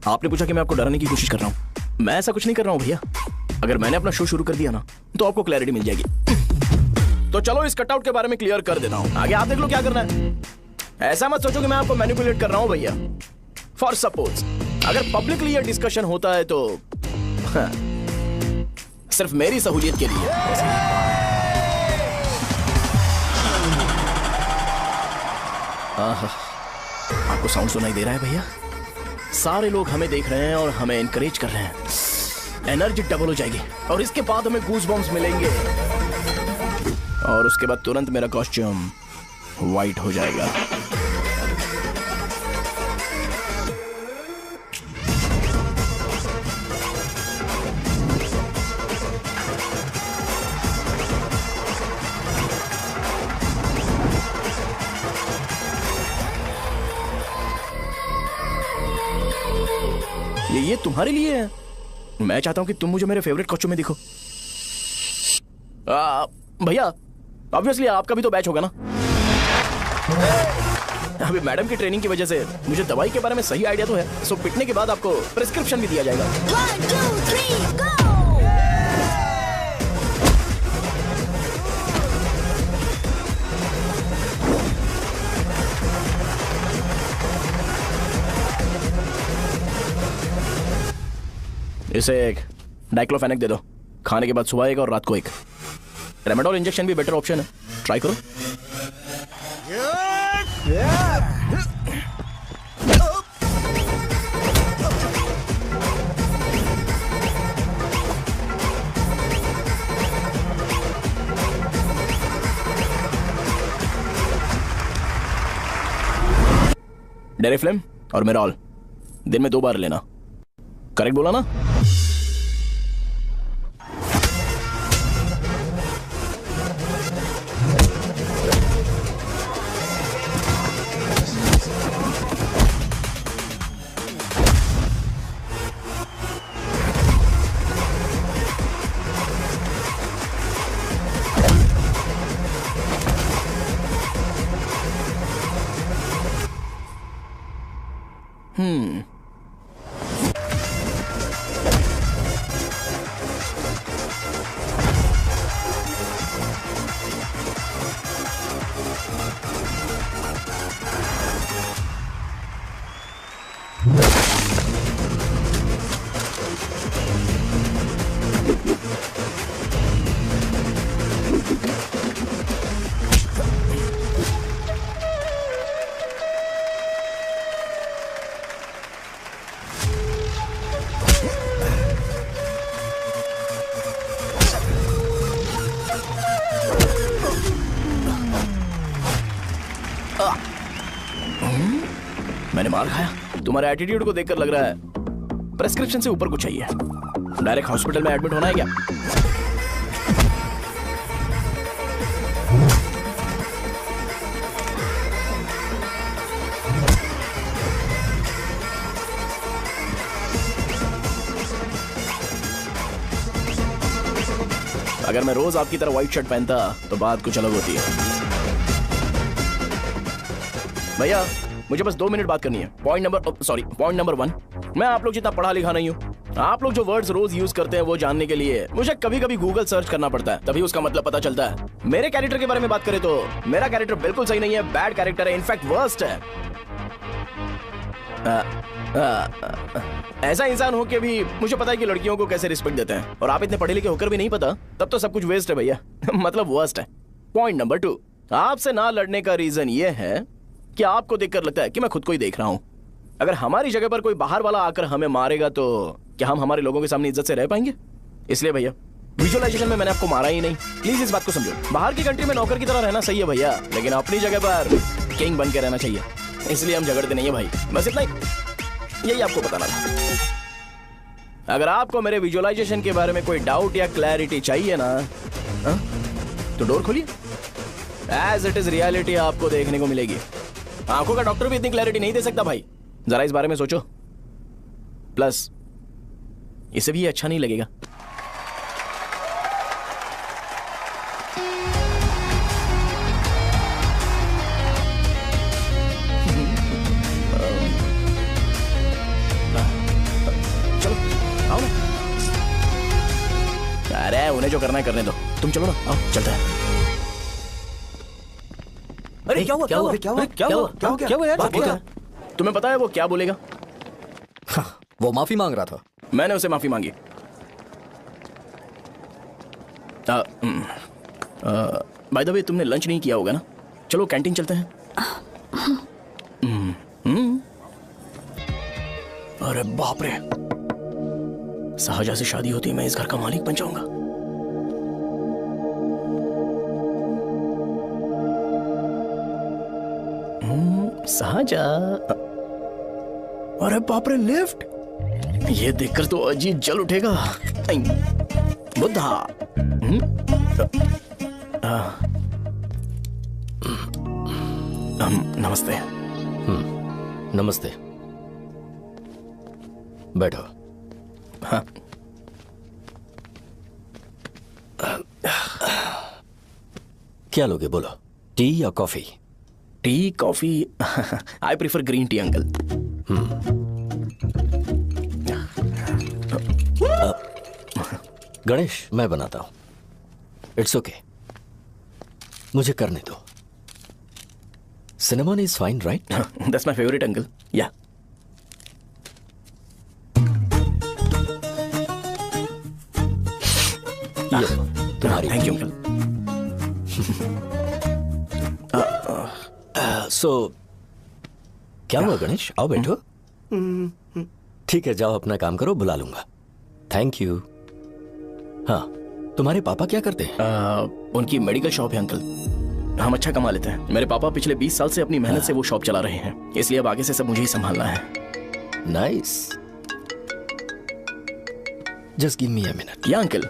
आपने पूछा कि मैं आपको डराने की कोशिश कर रहा हूं। मैं ऐसा कुछ नहीं कर रहा हूं भैया। अगर मैंने अपना शो शुरू कर दिया ना तो आपको क्लैरिटी मिल जाएगी। तो चलो इस कटआउट के बारे में क्लियर कर देता हूं, आगे आप देख लो क्या करना है। ऐसा मत सोचो कि मैं आपको मैनिपुलेट कर रहा हूं भैया। फॉर सपोज अगर पब्लिकली ये डिस्कशन होता है तो सिर्फ मेरी सहूलियत के लिए। आपको साउंड सुनाई दे रहा है भैया? सारे लोग हमें देख रहे हैं और हमें एनकरेज कर रहे हैं। एनर्जी डबल हो जाएगी और इसके बाद हमें गूज बम्स मिलेंगे और उसके बाद तुरंत मेरा कॉस्ट्यूम वाइट हो जाएगा। ये तुम्हारे लिए है। मैं चाहता हूं कि तुम मुझे मेरे फेवरेट कॉस्ट्यूम में दिखो। भैया ऑब्वियसली आपका भी तो बैच होगा ना। अभी मैडम की ट्रेनिंग की वजह से मुझे दवाई के बारे में सही आइडिया तो है। सो पिटने के बाद आपको प्रिस्क्रिप्शन भी दिया जाएगा। 1 2 3 गो। इसे एक डाइक्लोफेनेक दे दो। खाने के बाद सुबह एक और रात को एक। रेमेडोल इंजेक्शन भी बेटर ऑप्शन है, ट्राई करो। डेरिफ्लेम और मेरॉल दिन में 2 बार लेना। करेक्ट बोला ना? मैंने मार खाया। तुम्हारे एटीट्यूड को देखकर लग रहा है प्रेस्क्रिप्शन से ऊपर कुछ चाहिए। डायरेक्ट हॉस्पिटल में एडमिट होना है क्या? अगर मैं रोज आपकी तरह व्हाइट शर्ट पहनता तो बात कुछ अलग होती है। भैया मुझे बस 2 मिनट बात करनी है। पॉइंट नंबर 1, मैं आप लोग जितना पढ़ा लिखा नहीं हूँ। आप लोग जो वर्ड्स रोज यूज करते हैं वो जानने के लिए मुझे कभी कभी गूगल सर्च करना पड़ता है, तभी उसका मतलब पता चलता है। मेरे कैरेक्टर के बारे में बात करें तो मेरा कैरेक्टर बिल्कुल सही नहीं है, बैड कैरेक्टर है, इनफैक्ट वर्स्ट है। ऐसा इंसान हो के भी मुझे पता है कि लड़कियों को कैसे रिस्पेक्ट देते हैं, और आप इतने पढ़े लिखे होकर भी नहीं पता, तब तो सब कुछ वेस्ट है भैया। मतलब वर्स्ट है। पॉइंट नंबर 2, आपसे ना लड़ने का रीजन ये है कि आपको देखकर लगता है कि मैं खुद को ही देख रहा हूं। अगर हमारी जगह पर कोई बाहर वाला आकर हमें मारेगा तो क्या हम हमारे लोगों के सामने इज्जत से रह पाएंगे? इसलिए भैया विजुअलाइजेशन में मैंने आपको मारा ही नहीं, प्लीज इस बात को समझो। बाहर की कंट्री में नौकर की तरह रहना सही है भैया, लेकिन अपनी जगह पर किंग बन के रहना चाहिए। इसलिए हम झगड़ते नहीं है भाई, बस इतना ही, यही आपको बताना था। अगर आपको मेरे विजुअलाइजेशन के बारे में कोई डाउट या क्लैरिटी चाहिए ना, तो डोर खोलिए। एज इट इज रियलिटी आपको देखने को मिलेगी। आंखों का डॉक्टर भी इतनी क्लैरिटी नहीं दे सकता भाई, जरा इस बारे में सोचो। प्लस इसे भी ये अच्छा नहीं लगेगा। चलो आओ ना। अरे उन्हें जो करना है करने दो, तुम चलो ना, आओ चलते हैं। अरे क्या हुआ यार? तुम्हें पता है वो क्या बोलेगा? वो माफी मांग रहा था। मैंने उसे माफी मांगी। बाय द वे तुमने लंच नहीं किया होगा ना? चलो कैंटीन चलते हैं। अरे बाप रे, शाहजहा से शादी होती मैं इस घर का मालिक बन जाऊंगा। शाहजहा, अरे बाप रे, लिफ्ट! ये देखकर तो अजीत जल उठेगा। बुद्धा। नमस्ते। नमस्ते, बैठो। हाँ। क्या लोगे बोलो, टी या coffee? Tea coffee? I prefer green tea uncle. Ganesh, मैं बनाता हूं। इट्स ओके, मुझे करने दो। Cinnamon is fine right? That's my favourite uncle. या तुम्हारी। Thank you uncle. सो क्या हुआ गणेश? आओ बैठो। ठीक है, जाओ अपना काम करो, बुला लूंगा। Thank you. हाँ, तुम्हारे पापा क्या करते हैं? उनकी मेडिकल शॉप है अंकल। हम अच्छा कमा लेते हैं। मेरे पापा पिछले 20 साल से अपनी मेहनत से वो शॉप चला रहे हैं, इसलिए अब आगे से सब मुझे ही संभालना है। Nice. Just give me a minute. या अंकल।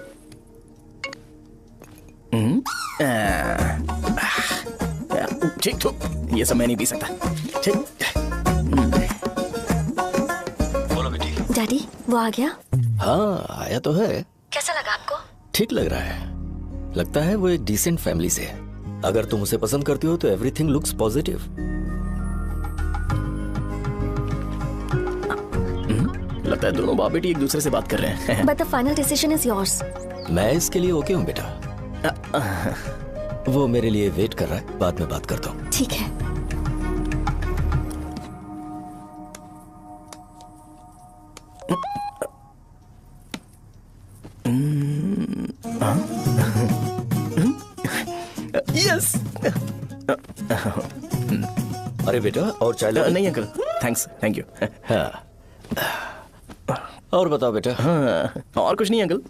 ठीक तो ये सब मैं नहीं पी सकता। ठीक। बोलो बेटी। डैडी, वो आ गया? हाँ, आया तो है। कैसा लगा आपको? ठीक लग रहा है। लगता है वो एक डिसेंट फैमिली से है। अगर तुम उसे पसंद करती हो तो एवरीथिंग लुक्स पॉजिटिव। लगता है दोनों बाप बेटी एक दूसरे से बात कर रहे हैं। But the final decision is yours. मैं इसके लिए ओके हूँ बेटा। वो मेरे लिए वेट कर रहा है, बाद में बात करता हूँ। ठीक है। यस। अरे बेटा, और चाय ला? नहीं अंकल, थैंक्स, थैंक यू। हाँ। और बताओ बेटा। हाँ, और कुछ नहीं अंकल।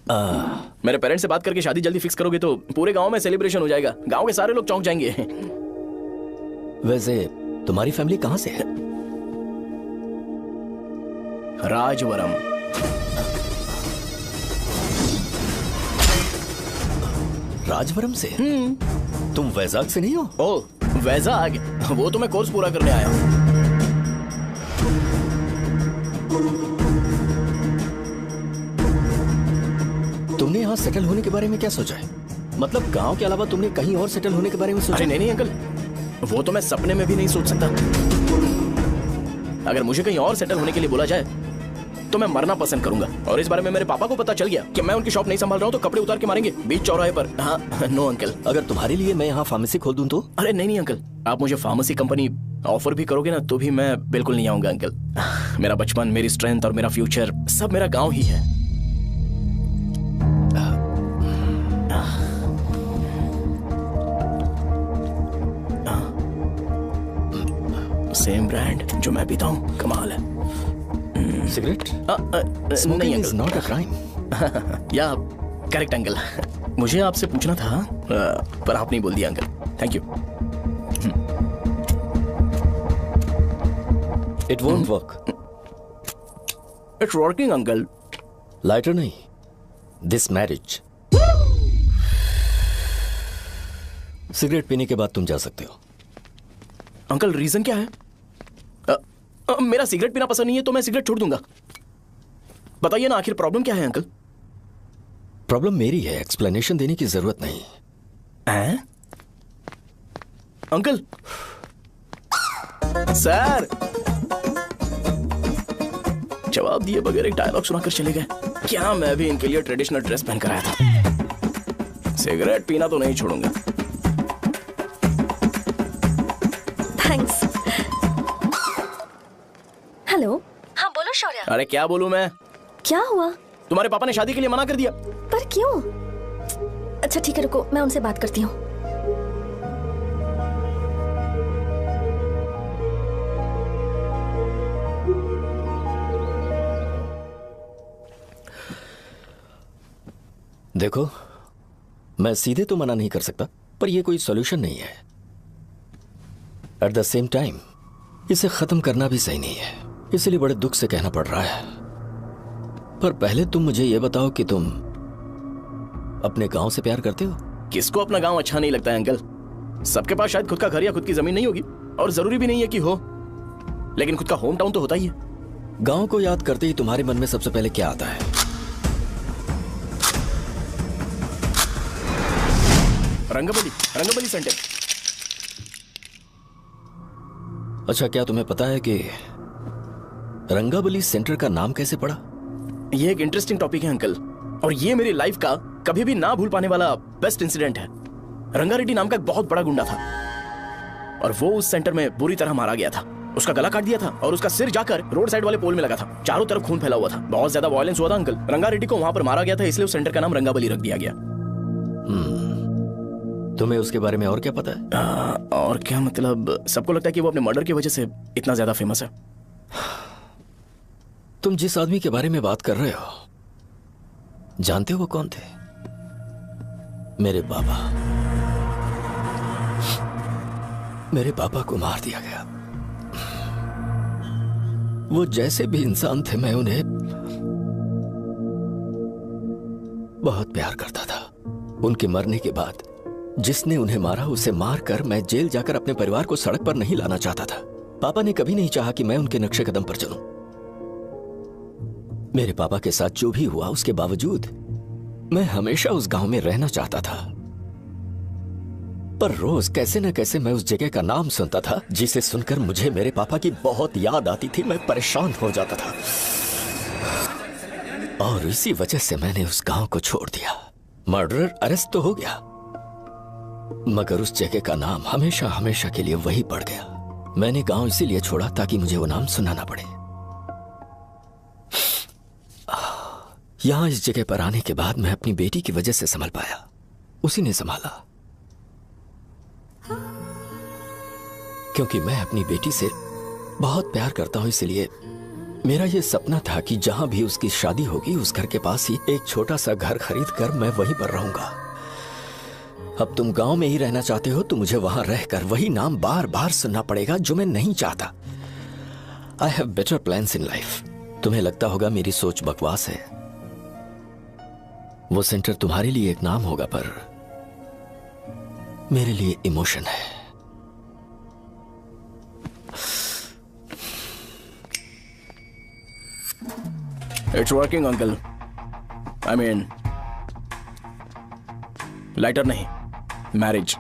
मेरे पेरेंट्स से बात करके शादी जल्दी फिक्स करोगे तो पूरे गांव में सेलिब्रेशन हो जाएगा। गांव के सारे लोग चौंक जाएंगे। वैसे तुम्हारी फैमिली कहाँ से है? राजवरम। राजवरम से? तुम वैजाग से नहीं हो? ओ, वैजाग? वो तो मैं कोर्स पूरा करने आया हूँ। तुमने यहाँ सेटल होने के बारे में क्या सोचा है? मतलब गांव के अलावा तुमने कहीं और सेटल होने के बारे में सोचा? अरे नहीं अंकल, वो तो मैं सपने में भी नहीं सोच सकता। अगर मुझे कहीं और सेटल होने के लिए बोला जाए तो मैं मरना पसंद करूंगा। और इस बारे में मेरे पापा को पता चल गया कि मैं उनकी शॉप नहीं संभाल रहा हूँ तो कपड़े उतार के मारेंगे बीच चौराहे पर। हाँ, नो अंकल। अगर तुम्हारे लिए मैं यहाँ फार्मेसी खोल दूं तो? अरे नहीं अंकल, आप मुझे फार्मेसी कंपनी ऑफर भी करोगे ना तो भी मैं बिल्कुल नहीं आऊंगा अंकल। मेरा बचपन, मेरी स्ट्रेंथ और मेरा फ्यूचर सब मेरा गाँव ही है। सेम ब्रांड जो मैं पीता हूँ, कमाल है। सिगरेट? नहीं इज नॉट अ क्राइम। या करेक्ट अंकल। मुझे आपसे पूछना था पर आप नहीं बोल दिया uncle. Thank you. It won't work. It's working uncle. Lighter नहीं, दिस मैरिज। सिगरेट पीने के बाद तुम जा सकते हो। अंकल रीजन क्या है? मेरा सिगरेट पीना पसंद नहीं है तो मैं सिगरेट छोड़ दूंगा। बताइए ना आखिर प्रॉब्लम क्या है अंकल? प्रॉब्लम मेरी है, एक्सप्लेनेशन देने की जरूरत नहीं है। अंकल सर जवाब दिए बगैर एक डायलॉग सुनाकर चले गए। क्या मैं भी इनके लिए ट्रेडिशनल ड्रेस पहन कर आया था। सिगरेट पीना तो नहीं छोड़ूंगा। थैंक्स। हेलो। हाँ बोलो शौर्य। अरे क्या बोलूं मैं? क्या हुआ? तुम्हारे पापा ने शादी के लिए मना कर दिया। पर क्यों? अच्छा ठीक है, रुको मैं उनसे बात करती हूँ। देखो, मैं सीधे तो मना नहीं कर सकता, पर यह कोई सॉल्यूशन नहीं है। एट द सेम टाइम इसे खत्म करना भी सही नहीं है, इसलिए बड़े दुख से कहना पड़ रहा है। पर पहले तुम मुझे यह बताओ कि तुम अपने गांव से प्यार करते हो? किसको अपना गांव अच्छा नहीं लगता है अंकल? सबके पास शायद खुद का घर या खुद की जमीन नहीं होगी, और जरूरी भी नहीं है कि हो, लेकिन खुद का होम टाउन तो होता ही है। गांव को याद करते ही तुम्हारे मन में सबसे पहले क्या आता है? रंगबली सेंटर। अच्छा, क्या तुम्हें पता है कि रंगाबली सेंटर का नाम कैसे पड़ा? ये एक इंटरेस्टिंग टॉपिक है अंकल, और ये मेरी लाइफ का कभी भी ना भूल पाने वाला बेस्ट इंसिडेंट है। रंगारेड्डी नाम का एक बहुत बड़ा गुंडा था और वो उस सेंटर में बुरी तरह मारा गया था। उसका गला काट दिया था और उसका सिर जाकर रोड साइड वाले पोल में लगा था। चारों तरफ खून फैला हुआ था, बहुत ज्यादा वायलेंस हुआ था अंकल। रंगारेड्डी को वहां पर मारा गया था, इसलिए उस सेंटर का नाम रंगाबली रख दिया गया। तुम्हें उसके बारे में और क्या पता है? और क्या मतलब, सबको लगता है कि वो अपने मर्डर की वजह से इतना ज्यादा फेमस है। तुम जिस आदमी के बारे में बात कर रहे हो, जानते हो वो कौन थे? मेरे पापा। मेरे पापा को मार दिया गया। वो जैसे भी इंसान थे, मैं उन्हें बहुत प्यार करता था। उनके मरने के बाद जिसने उन्हें मारा उसे मारकर मैं जेल जाकर अपने परिवार को सड़क पर नहीं लाना चाहता था। पापा ने कभी नहीं चाहा कि मैं उनके नक्शे कदम पर चलूं। मेरे पापा के साथ जो भी हुआ उसके बावजूद मैं हमेशा उस गांव में रहना चाहता था। पर रोज कैसे न कैसे मैं उस जगह का नाम सुनता था जिसे सुनकर मुझे मेरे पापा की बहुत याद आती थी। मैं परेशान हो जाता था और इसी वजह से मैंने उस गांव को छोड़ दिया। मर्डरर अरेस्ट तो हो गया, मगर उस जगह का नाम हमेशा हमेशा के लिए वही पड़ गया। मैंने गांव इसीलिए छोड़ा ताकि मुझे वो नाम सुनाना पड़े। यहां इस जगह पर आने के बाद मैं अपनी बेटी की वजह से संभल पाया, उसी ने संभाला। क्योंकि मैं अपनी बेटी से बहुत प्यार करता हूं, इसलिए मेरा यह सपना था कि जहां भी उसकी शादी होगी उस घर के पास ही एक छोटा सा घर खरीद कर मैं वहीं पर रहूंगा। अब तुम गांव में ही रहना चाहते हो तो मुझे वहां रहकर वही नाम बार बार सुनना पड़ेगा जो मैं नहीं चाहता। I have better plans in life. तुम्हें लगता होगा मेरी सोच बकवास है। वो सेंटर तुम्हारे लिए एक नाम होगा, पर मेरे लिए इमोशन है। It's working, uncle. I mean, lighter नहीं, मैरिज।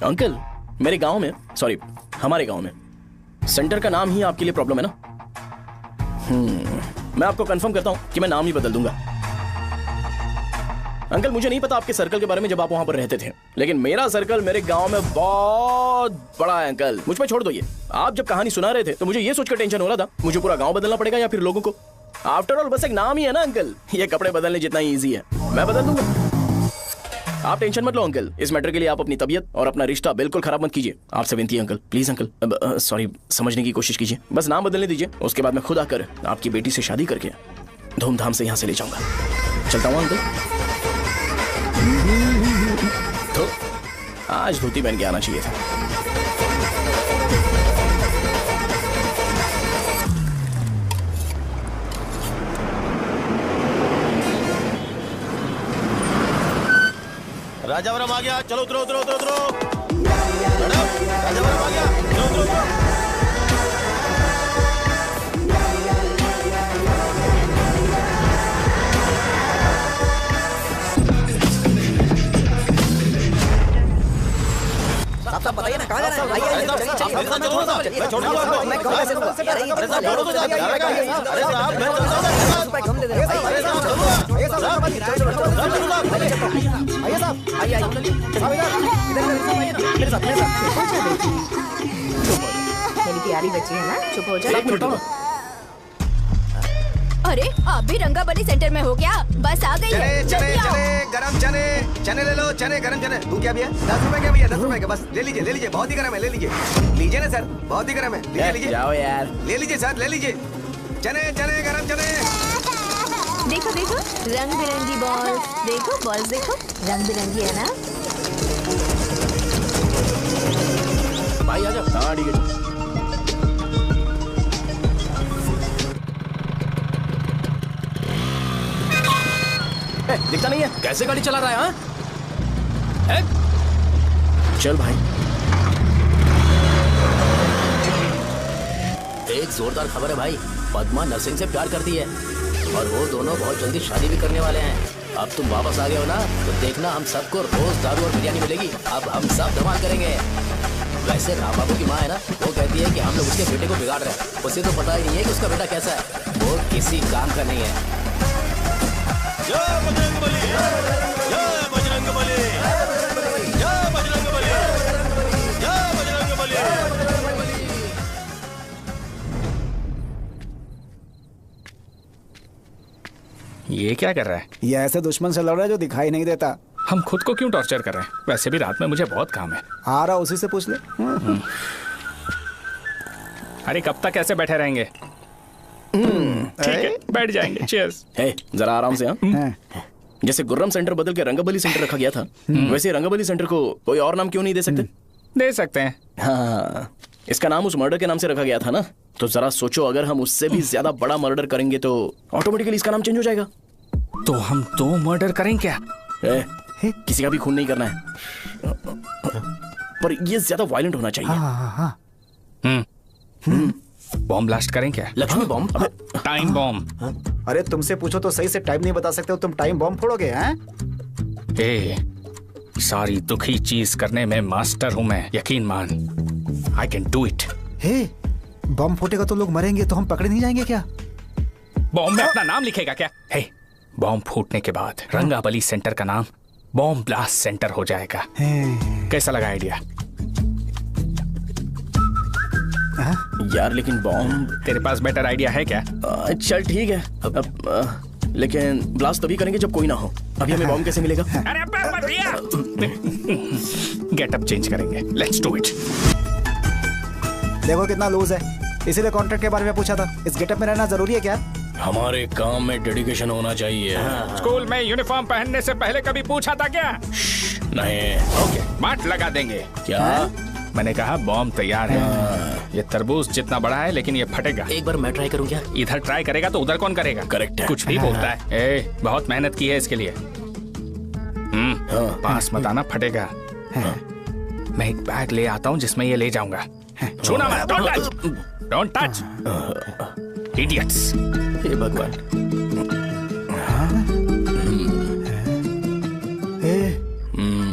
अंकल मेरे गांव में, सॉरी हमारे गांव में सेंटर का नाम ही आपके लिए प्रॉब्लम है ना? मैं आपको कंफर्म करता हूं कि मैं नाम ही बदल दूंगा। अंकल मुझे नहीं पता आपके सर्कल के बारे में जब आप वहां पर रहते थे, लेकिन मेरा सर्कल मेरे गांव में बहुत बड़ा है अंकल। मुझ पे छोड़ दो ये। आप जब कहानी सुना रहे थे तो मुझे ये सोचकर टेंशन हो रहा था मुझे पूरा गांव बदलना पड़ेगा या फिर लोगों को। आफ्टर ऑल बस एक नाम ही है ना अंकल, ये कपड़े बदलने जितना ही ईजी है, मैं बदल दूंगा। आप टेंशन मत लो अंकल, इस मैटर के लिए आप अपनी तबीयत और अपना रिश्ता बिल्कुल खराब मत कीजिए। आपसे विनती है अंकल, प्लीज अंकल, सॉरी समझने की कोशिश कीजिए। बस नाम बदलने दीजिए, उसके बाद मैं खुद आकर आपकी बेटी से शादी करके धूमधाम से यहाँ से ले जाऊंगा। चलता हूँ अंकल। तो आज धोती पहन के आना चाहिए था। राजावरम आ गया, चलो उतरो उतरो उतरो उतरो। राजावरम आ गया, चलो उतरो उतरो। साहब बताइए ना कहाँ जाना है? आइए चलिए चलिए। मैं छोड़ दूंगा आपको। मैं कम पैसे दूंगा। अरे साहब छोड़ो तो जाके। अरे साहब मैं चलता हूँ। ₹50 कम दे दे। अरे साहब चलो। आइए साहब आइए साहब आइए आइए मेरे साथ मेरी प्यारी बच्ची है ना, चुप हो जा। अरे आप भी रंगाबली सेंटर में हो क्या? बस आ गई है। चने गरम चने, चने ले लो, चने गरम चने। तू क्या भैया? 10 रुपए क्या भैया? 10 रुपए का बस ले लीजिए, बहुत ही गरम है, ले लीजिए ना सर, बहुत ही गरम है, लीजिए जाओ यार, ले लीजिए सर, ले लीजिए। चने गरम चने। देखो देखो रंग बिरंगी बॉल्स, देखो बॉल्स देखो रंग बिरंगी है ना। भाई आजा। हाँ ठीक है। दिखता नहीं है, कैसे गाड़ी चला रहा है? हाँ चल भाई। एक जोरदार खबर है भाई, पद्मा नरसिंह से प्यार करती है और वो दोनों बहुत जल्दी शादी भी करने वाले हैं। अब तुम वापस आ गए हो ना, तो देखना हम सबको रोज दारू और बिरयानी मिलेगी। अब हम सब धमाल करेंगे। वैसे राम बाबू की माँ है ना, वो कहती है कि हम लोग उसके बेटे को बिगाड़ रहे हैं। उसे तो पता ही नहीं है कि उसका बेटा कैसा है, वो किसी काम का नहीं है। जय बजरंगबली, जय बजरंगबली, जय बजरंगबली, जय बजरंगबली। ये क्या कर रहा है? ये ऐसे दुश्मन से लड़ रहा है जो दिखाई नहीं देता। हम खुद को क्यों टॉर्चर कर रहे हैं? वैसे भी रात में मुझे बहुत काम है। आ रहा उसी से पूछ ले। अरे कब तक ऐसे बैठे रहेंगे? ठीक है बैठ जाएंगे। चीयर्स। जरा आराम से। हाँ जैसे गुर्रम सेंटर बदल के रंगाबली सेंटर रखा गया था, वैसे रंगाबली सेंटर को कोई और नाम क्यों नहीं दे सकते? दे सकते हैं। हाँ इसका नाम उस मर्डर के नाम से रखा गया था ना, तो जरा सोचो अगर हम उससे भी ज्यादा बड़ा मर्डर करेंगे तो ऑटोमेटिकली इसका नाम चेंज हो जाएगा। तो हम 2 मर्डर करें क्या? किसी का भी खून नहीं करना है, पर ये ज्यादा वायलेंट होना चाहिए। बॉम्ब ब्लास्ट करें क्या? लक्ष्मी बॉम्ब? Time bomb. अरे तुमसे पूछो तो सही से टाइम नहीं बता सकते हो, तुम टाइम बॉम्ब फोड़ोगे? हैं सारी दुखी चीज करने में मास्टर हूं मैं, यकीन मान। I can do it. Bomb फूटेगा तो लोग मरेंगे, तो हम पकड़े नहीं जाएंगे क्या? बॉम्ब में अपना नाम लिखेगा क्या? बॉम्ब फूटने के बाद रंगाबली सेंटर का नाम बॉम्ब ब्लास्ट सेंटर हो जाएगा। कैसा लगा आइडिया? यार लेकिन बॉम्ब, तेरे पास बेटर आइडिया है क्या? चल ठीक है, लेकिन ब्लास्ट तभी करेंगे जब कोई ना हो। अभी हमें बॉम्ब कैसे मिलेगा? अरे भैया गेटअप चेंज करेंगे। Let's do it. देखो कितना लूज है, इसीलिए कॉन्ट्रैक्ट के बारे में पूछा था। इस गेटअप में रहना जरूरी है क्या? हमारे काम में डेडिकेशन होना चाहिए। स्कूल में यूनिफॉर्म पहनने से पहले कभी पूछा था क्या? नहीं। ओके मार्ट लगा देंगे। क्या? मैंने कहा बॉम्ब तैयार है। ये तरबूज जितना बड़ा है लेकिन ये फटेगा। एक बार मैं ट्राई करूं क्या? इधर ट्राई करेगा तो उधर कौन करेगा? करेक्ट है। कुछ भी बोलता है। बहुत मेहनत की है इसके लिए। पास मत आना, फटेगा। मैं एक बैग ले आता हूँ जिसमें ये ले जाऊंगा। छूना मत, don't touch, don't touch, idiots. हे भगवान।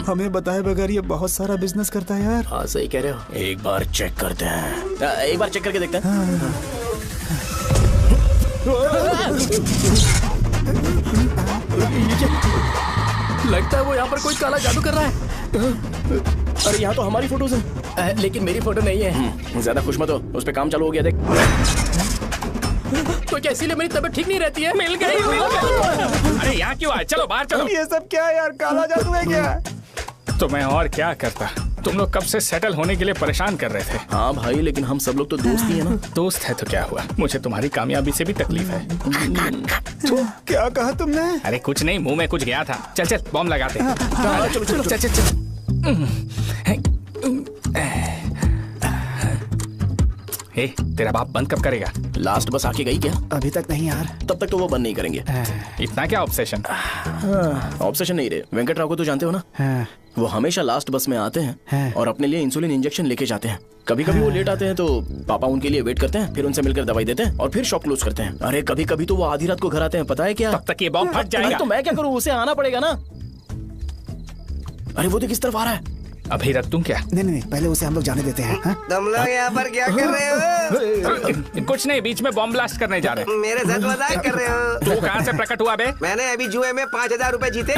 हमें बताए बगैर ये बहुत सारा बिजनेस करता है यार। हाँ सही कह रहे हो, एक बार चेक करते हैं। एक बार चेक करके देखते हैं। लगता है वो यहाँ पर कोई काला जादू कर रहा है। अरे यहाँ तो हमारी फोटोज हैं, लेकिन मेरी फोटो नहीं है। ज्यादा खुश मत हो, उस पे काम चालू हो गया देख। तो क्या इसीलिए मेरी तबीयत ठीक नहीं रहती है? मिल गई। अरे यहाँ क्यों आए? चलो बाहर चलो। ये सब क्या है यार, काला जादू है क्या? तो मैं और क्या करता? तुम लोग कब से सेटल होने के लिए परेशान कर रहे थे। हाँ भाई, लेकिन हम सब लोग तो दोस्त ही है ना। दोस्त है तो क्या हुआ, मुझे तुम्हारी कामयाबी से भी तकलीफ है। तो क्या कहा तुमने? अरे कुछ नहीं, मुंह में कुछ गया था। चल चल बॉम्ब लगाते हैं। चलो चलो चल चल चल। तेरा बाप बंद कब करेगा? लास्ट बस आके गई क्या? अभी तक नहीं यार। तब तक तो वो बंद नहीं करेंगे। इतना क्या ऑब्सेशन? ऑब्सेशन नहीं रे, वेंकट राव को तो जानते हो ना। वो हमेशा लास्ट बस में आते हैं और अपने लिए इंसुलिन इंजेक्शन लेके जाते हैं। कभी कभी वो लेट आते हैं तो पापा उनके लिए वेट करते हैं, फिर उनसे मिलकर दवाई देते हैं और फिर शॉप क्लोज करते हैं। अरे कभी कभी तो वो आधी रात को घर आते हैं, पता है क्या? तब तक ये बॉम्ब फट जाएगा। तो मैं क्या करूँ, उसे आना पड़ेगा ना। अरे वो देख किस तरफ आ रहा है। अभी रख तुम क्या? नहीं, पहले उसे हम लोग जाने देते हैं। तुम लोग यहाँ पर क्या कर रहे हो? कुछ नहीं, बीच में बॉम्ब ब्लास्ट करने जा रहे हैं। मेरे साथ मजाक कर रहे हो? तू कहाँ से प्रकट हुआ बे? मैंने अभी जुए में 5,000 रुपए जीते।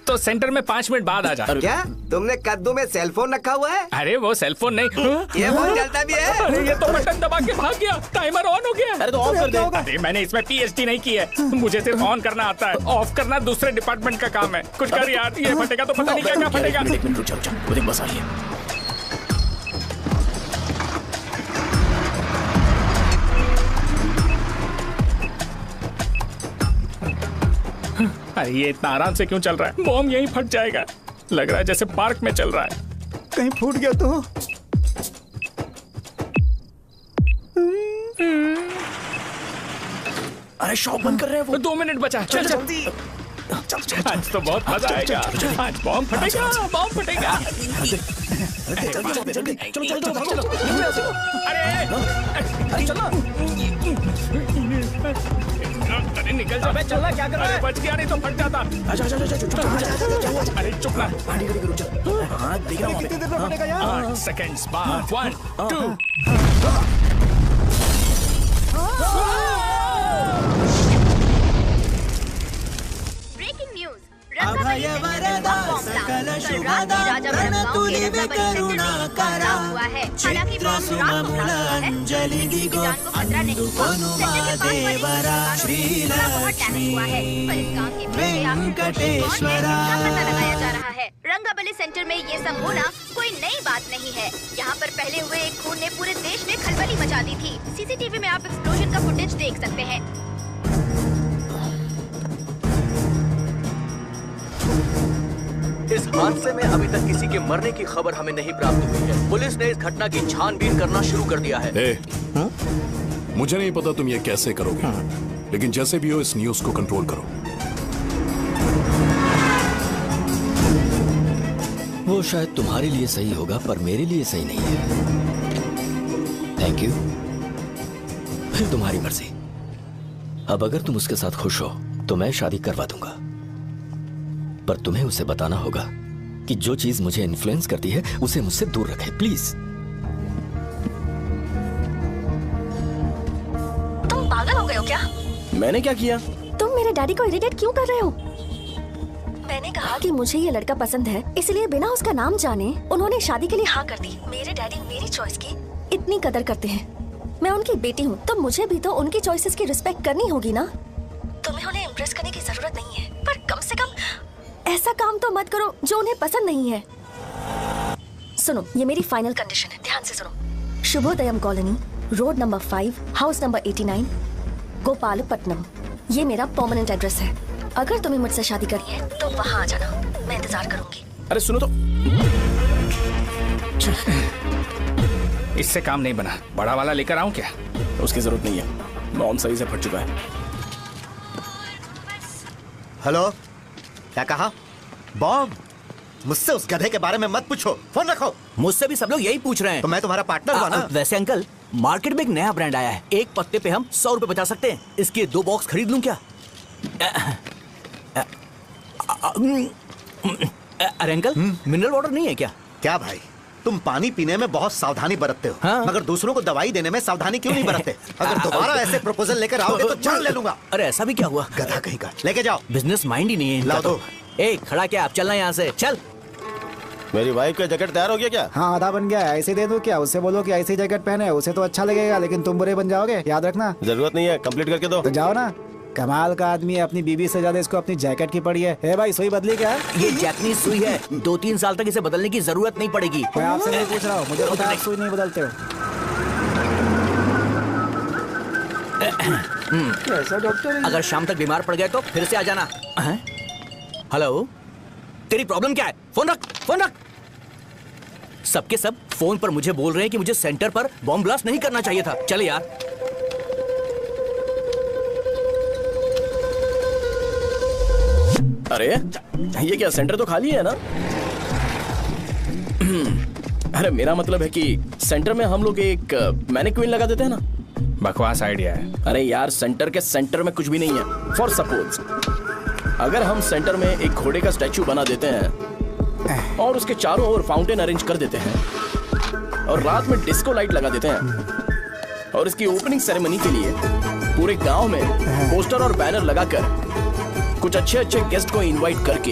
तो सेंटर में 5 मिनट बाद आ जा। क्या तुमने कद्दू में सेलफोन रखा हुआ है? अरे वो सेलफोन नहीं, ये फोन चलता भी है। अरे ये तो बटन दबा के भाग गया, टाइमर ऑन हो गया। अरे तो ऑफ कर दे। अरे मैंने इसमें PhD नहीं की है, मुझे सिर्फ ऑन करना आता है। ऑफ करना दूसरे डिपार्टमेंट का काम है। कुछ कर यार, ये फटेगा तो पता नहीं क्या क्या फटेगा। एक मिनट रुक जा, वो देख बस आ रही है। अरे ये इतना आराम से क्यों चल रहा है? बॉम्ब यहीं फट जाएगा। लग रहा है जैसे पार्क में चल रहा है। कहीं फूट गया तो? अरे शॉप बंद कर रहे हैं वो। 2 मिनट बचा, चल जल्दी। आज तो बहुत मजा आएगा। आज बॉम्ब फटेगा, बॉम्ब फटेगा। चलो। अरे चलो। अरे निकल जा। चलना क्या कर रहा है? बच गया, नहीं तो फट जाता। अरे चुप ना। हाँ देख रहा हूँ। कितनी देर में फटेगा यार? 8 सेकंड्स बाद 1 2। Breaking news. अभयवरदा सकल शुभदा प्रणतुलिवे करुणाकरा चित्रसुममुलाञ्जलि दिगो अनुपनुमादेवरा श्रीलक्ष्मी वेंकटेश्वरा। लगाया जा रहा है। रंगाबली सेंटर में ये सब होना कोई नई बात नहीं है। यहाँ पर पहले हुए एक खून ने पूरे देश में खलबली मचा दी थी। CCTV में आप एक्सप्लोजन का फुटेज देख सकते हैं। इस हादसे में अभी तक किसी के मरने की खबर हमें नहीं प्राप्त हुई है। पुलिस ने इस घटना की छानबीन करना शुरू कर दिया है। मुझे नहीं पता तुम ये कैसे करोगे, लेकिन जैसे भी हो इस न्यूज को कंट्रोल करो। वो शायद तुम्हारे लिए सही होगा पर मेरे लिए सही नहीं है। Thank you. फिर तुम्हारी मर्जी। अब अगर तुम उसके साथ खुश हो तो मैं शादी करवा दूंगा, पर तुम्हें उसे बताना होगा कि जो चीज मुझे इन्फ्लुएंस करती है उसे मुझसे दूर रखे, प्लीज। तुम पागल हो गए हो क्या? मैंने क्या किया? तुम मेरे डैडी को इरिटेट क्यों कर रहे हो? मैंने कहा कि मुझे ये लड़का पसंद है, इसलिए बिना उसका नाम जाने उन्होंने शादी के लिए हाँ कर दी। मेरे डैडी मेरी चॉइस की इतनी कदर करते हैं। मैं उनकी बेटी हूँ तो मुझे भी तो उनकी चॉइसेस की रिस्पेक्ट करनी होगी ना। तुम्हें उन्हें इम्प्रेस करने की जरूरत नहीं है, पर कम से कम ऐसा काम तो मत करो जो उन्हें पसंद नहीं है। सुनो, ये मेरी फाइनल कंडीशन है, ध्यान से सुनो। Shubhodayam colony, road number 5, house number 89, Gopalapatnam. ये मेरा परमानेंट एड्रेस है। अगर तुम्हें मुझसे शादी करनी है तो वहाँ आ जाना, मैं इंतजार करूंगी। अरे सुनो तो। इससे काम नहीं बना, बड़ा वाला लेकर आऊं क्या? उसकी जरूरत नहीं है, बॉम्ब सही से फट चुका है। हेलो, क्या कहा? बॉम्ब? मुझसे उस गधे के बारे में मत पूछो, फोन रखो। मुझसे भी सब लोग यही पूछ रहे हैं। तो मैं तुम्हारा पार्टनर हुआ ना। वैसे अंकल, मार्केट में एक नया ब्रांड आया है, एक पत्ते पे हम 100 रुपए बचा सकते हैं। इसके 2 बॉक्स खरीद लूं क्या? अरे अंकल, मिनरल वाटर नहीं है क्या? क्या भाई, तुम पानी पीने में बहुत सावधानी बरतते हो, हाँ? मगर दूसरों को दवाई देने में सावधानी क्यों नहीं बरतते? अगर दोबारा ऐसे प्रपोजल लेकर आओगे तो जान ले लूंगा। अरे ऐसा भी क्या हुआ? गधा कहीं का, लेके जाओ। बिजनेस माइंड ही नहीं है। लाओ दो। ए खड़ा क्या, आप चलना यहाँ से, चल। मेरी वाइफ का जैकेट तैयार हो गया क्या? हाँ आधा बन गया है, ऐसे दे दो क्या? उससे बोलो कि ऐसी जैकेट पहने, उसे तो अच्छा लगेगा, लेकिन तुम बुरे बन जाओगे, याद रखना। जरूरत नहीं है, कंप्लीट करके दो। तो जाओ ना। कमाल का आदमी है, अपनी बीवी से ज्यादा इसको अपनी जैकेट की पड़ी है। ए भाई सुई बदली क्या? ये जैपनीज सुई है, 2-3 साल तक इसे बदलने की जरूरत नहीं पड़ेगी। मैं आपसे नहीं पूछ रहा हूँ, मुझे पता है आप सुई नहीं बदलते हो। ऐसा डॉक्टर, अगर शाम तक बीमार पड़ गए तो फिर से आ जाना। हेलो, तेरी प्रॉब्लम क्या है? फोन रख, फोन रख। सबके सब फोन पर मुझे बोल रहे हैं कि मुझे सेंटर पर बॉम्ब ब्लास्ट नहीं करना चाहिए था। चल यार। अरे ये क्या, सेंटर तो खाली है ना? अरे मेरा मतलब है कि सेंटर में हम लोग एक मैनिक्विन लगा देते हैं ना। बकवास आइडिया है। अरे यार, सेंटर के सेंटर में कुछ भी नहीं है। फॉर सपोज अगर हम सेंटर में एक घोड़े का स्टैचू बना देते हैं और उसके चारों ओर फाउंटेन अरेंज कर देते हैं और रात में डिस्को लाइट लगा देते हैं और इसकी ओपनिंग सेरेमनी के लिए पूरे गांव में पोस्टर और बैनर लगाकर कुछ अच्छे अच्छे गेस्ट को इनवाइट करके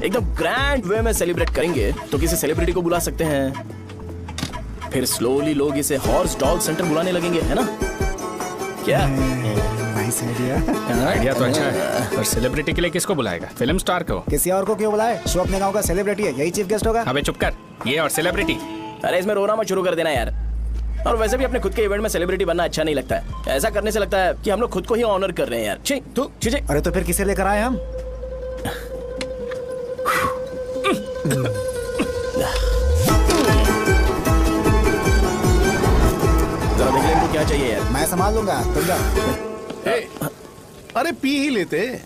एकदम ग्रैंड वे में सेलिब्रेट करेंगे, तो किसी सेलिब्रिटी को बुला सकते हैं। फिर स्लोली लोग इसे हॉर्स डॉग सेंटर बुलाने लगेंगे, है ना? क्या नाइस आइडिया। आइडिया तो अच्छा है, पर सेलिब्रिटी के लिए किसको बुलाएगा? फिल्म स्टार को। किसी और को क्यों बुलाए? शो अपने गांव का सेलिब्रिटी है, यही चीफ गेस्ट होगा। अबे चुप कर, ये और सेलिब्रिटी। अरे इसमें रोना मत शुरू कर देना यार। और वैसे भी अपने खुद के इवेंट में सेलिब्रिटी बनना अच्छा नहीं लगता है। ऐसा करने से लगता है कि हम लोग खुद को ही ऑनर कर रहे हैं यार। छी तू छी। अरे तो फिर किसे लेकर आए हम? जरा देख ले इनको क्या चाहिए यार। मैं संभाल लूंगा, तुम जाओ। अरे पी ही लेते।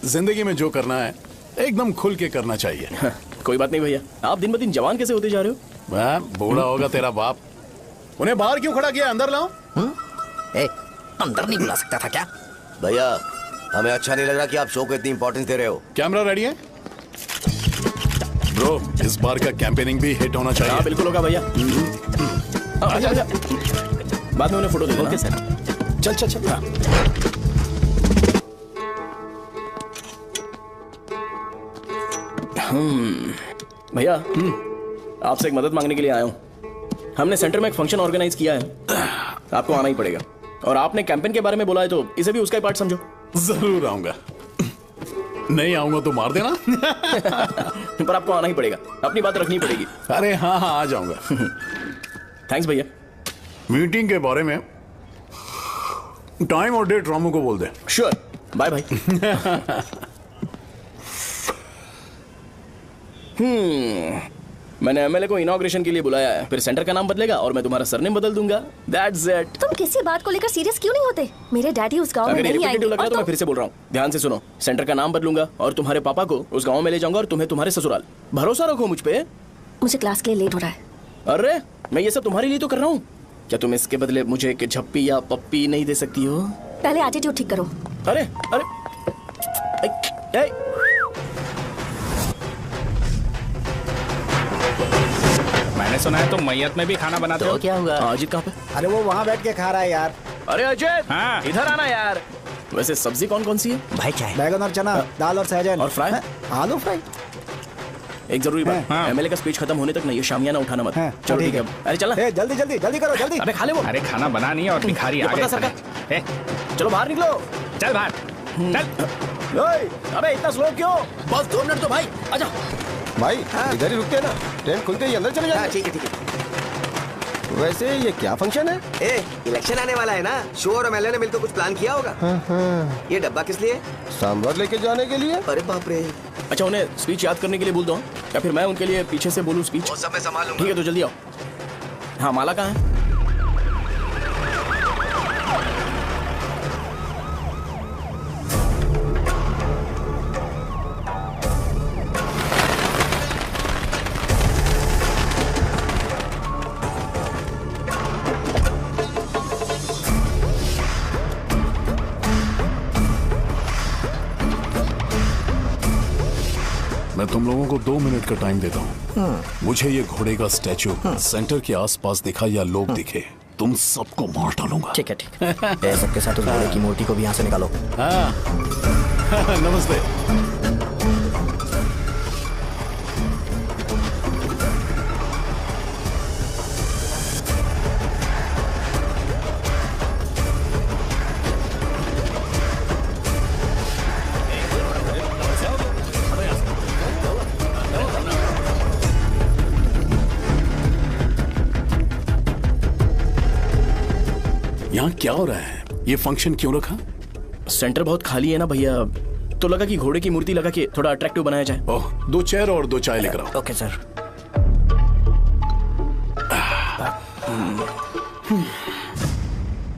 जिंदगी में जो करना है एकदम खुल के करना चाहिए। कोई बात नहीं भैया, आप दिन ब दिन जवान कैसे होते जा रहे हो? मैं बूढ़ा होगा तेरा बाप। उन्हें बाहर क्यों खड़ा किया? अंदर लाओ। अंदर नहीं बुला सकता था क्या? भैया हमें अच्छा नहीं लग रहा कि आप शो को इतनी इंपॉर्टेंस दे रहे हो। कैमरा रेडी है ब्रो? इस बार का कैंपेनिंग भी हिट होना चाहिए। हाँ बिल्कुल होगा भैया। आजा आजा, बाद में उन्हें फोटो दे देना। Okay sir. चल चल चल। हाँ। भैया आपसे एक मदद मांगने के लिए आया हूँ। हमने सेंटर में एक फंक्शन ऑर्गेनाइज किया है, आपको आना ही पड़ेगा। और आपने कैंपेन के बारे में बोला है तो इसे भी उसका ही पार्ट समझो। जरूर आऊंगा। नहीं आऊंगा तो मार देना। पर आपको आना ही पड़ेगा, अपनी बात रखनी पड़ेगी। अरे हाँ हाँ आ जाऊंगा। थैंक्स भैया। मीटिंग के बारे में टाइम और डेट रामू को बोल दे। Sure, bye bye. मैंने एमएलए को इनॉग्रेशन के लिए बुलाया है, फिर सेंटर का नाम बदलेगा और मैं तुम्हारा सरनेम बदल दूंगा। That's it. तुम किसी बात को लेकर सीरियस क्यों नहीं होते? मेरे डैडी उस गांव में नहीं आएंगे। लग रहा है तो मैं फिर से बोल रहा हूँ, ध्यान से सुनो। सेंटर का नाम बदलूंगा और तुम्हारे पापा को उस गांव में ले जाऊंगा और तुम्हें तुम्हारे ससुराल। भरोसा रखो मुझ पे। मुझे क्लास के लिए लेट हो रहा है। अरे मैं ये सब तुम्हारे लिए तो कर रहा हूँ। क्या तुम इसके बदले मुझे एक झप्पी या पप्पी नहीं दे सकती हो? पहले एटीट्यूड ठीक करो। अरे अरे मैंने सुना है तुम मैयत में भी खाना बनाते हो। क्या हुआ? अजीत कहाँ पे? अरे वो वहाँ बैठ के खा रहा है यार। अरे अजीत, हाँ। इधर आना यार। वैसे सब्जी कौन कौन सी है? भाई चाय। बैगन और चना, दाल और सहजन और फ्राई, आलू फ्राई। एक जरूरी बात, एमएलए का स्पीच खत्म होने तक ना ये शामियाना उठाना मत। चलो ठीक है। अरे चलना। जल्दी जल्दी जल्दी करो, जल्दी। अबे खा ले वो। अरे खाना बना नहीं है और भिखारी आ गए। चलो बाहर निकलो। चल बाहर चल। अबे इतना स्लो क्यों? बस 2 मिनट तो भाई। आजा भाई इधर ही रुकते हैं ना, ट्रेन खुलते ही अंदर चले जाए। ठीक है ठीक है। वैसे ये क्या फंक्शन है? इलेक्शन आने वाला है ना, शो और एमएलए ने मिलकर कुछ प्लान किया होगा। ये डब्बा किस लिए? सांभर लेके जाने के लिए। अरे बाप रे। अच्छा उन्हें स्पीच याद करने के लिए बोल दो या फिर मैं उनके लिए पीछे से बोलूं स्पीच? वो सब मैं संभाल लूंगा। ठीक है तो जल्दी आओ। हाँ माला कहाँ है? मैं तुम लोगों को 2 मिनट का टाइम देता हूँ। मुझे ये घोड़े का स्टैचू सेंटर के आसपास दिखा या लोग दिखे, तुम सबको मार डालूंगा। ठीक है ठीक है। सबके साथ उस घोड़े की मूर्ति को भी यहाँ से निकालो। हाँ। नमस्ते। यहाँ क्या हो रहा है? ये फंक्शन क्यों रखा? सेंटर बहुत खाली है ना भैया, तो लगा कि घोड़े की मूर्ति लगा के थोड़ा अट्रैक्टिव बनाया जाए। ओह, 2 चेयर और 2 चाय लेकर आओ। Okay sir.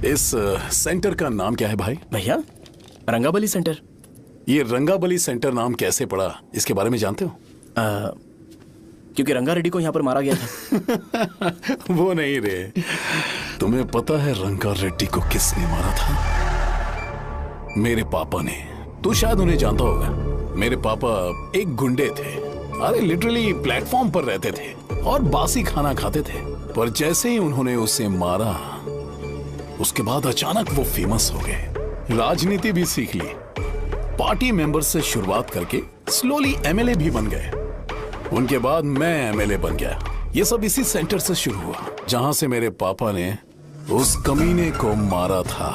इस सेंटर का नाम क्या है भाई? भैया रंगाबली सेंटर। ये रंगाबली सेंटर नाम कैसे पड़ा, इसके बारे में जानते हो? क्योंकि रंगा रेड्डी को यहाँ पर मारा गया था। वो नहीं रे, तुम्हें पता है रंगा रेड्डी को किसने मारा था? मेरे पापा ने। तू शायद उन्हें जानता होगा। मेरे पापा एक गुंडे थे। अरे लिटरली प्लेटफॉर्म पर रहते थे और बासी खाना खाते थे। पर जैसे ही उन्होंने उसे मारा, उसके बाद अचानक वो फेमस हो गए। राजनीति भी सीख ली, पार्टी मेंबर से शुरुआत करके स्लोली एमएलए भी बन गए। उनके बाद मैं एमएलए बन गया। ये सब इसी सेंटर से शुरू हुआ, जहां से मेरे पापा ने उस कमीने को मारा था।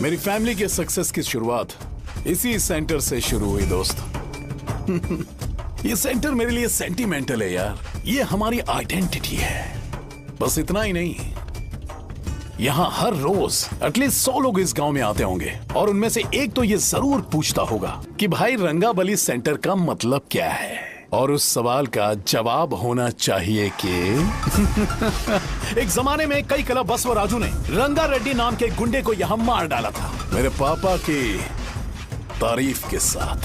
मेरी फैमिली के सक्सेस की शुरुआत इसी सेंटर से शुरू हुई दोस्त। ये सेंटर मेरे लिए सेंटिमेंटल है यार। ये हमारी आइडेंटिटी है। बस इतना ही नहीं, यहाँ हर रोज एटलीस्ट 100 लोग इस गांव में आते होंगे और उनमें से एक तो ये जरूर पूछता होगा कि भाई रंगाबली सेंटर का मतलब क्या है। और उस सवाल का जवाब होना चाहिए कि एक जमाने में कई कला बस व राजू ने रंगा रेड्डी नाम के गुंडे को यहाँ मार डाला था, मेरे पापा की तारीफ के साथ।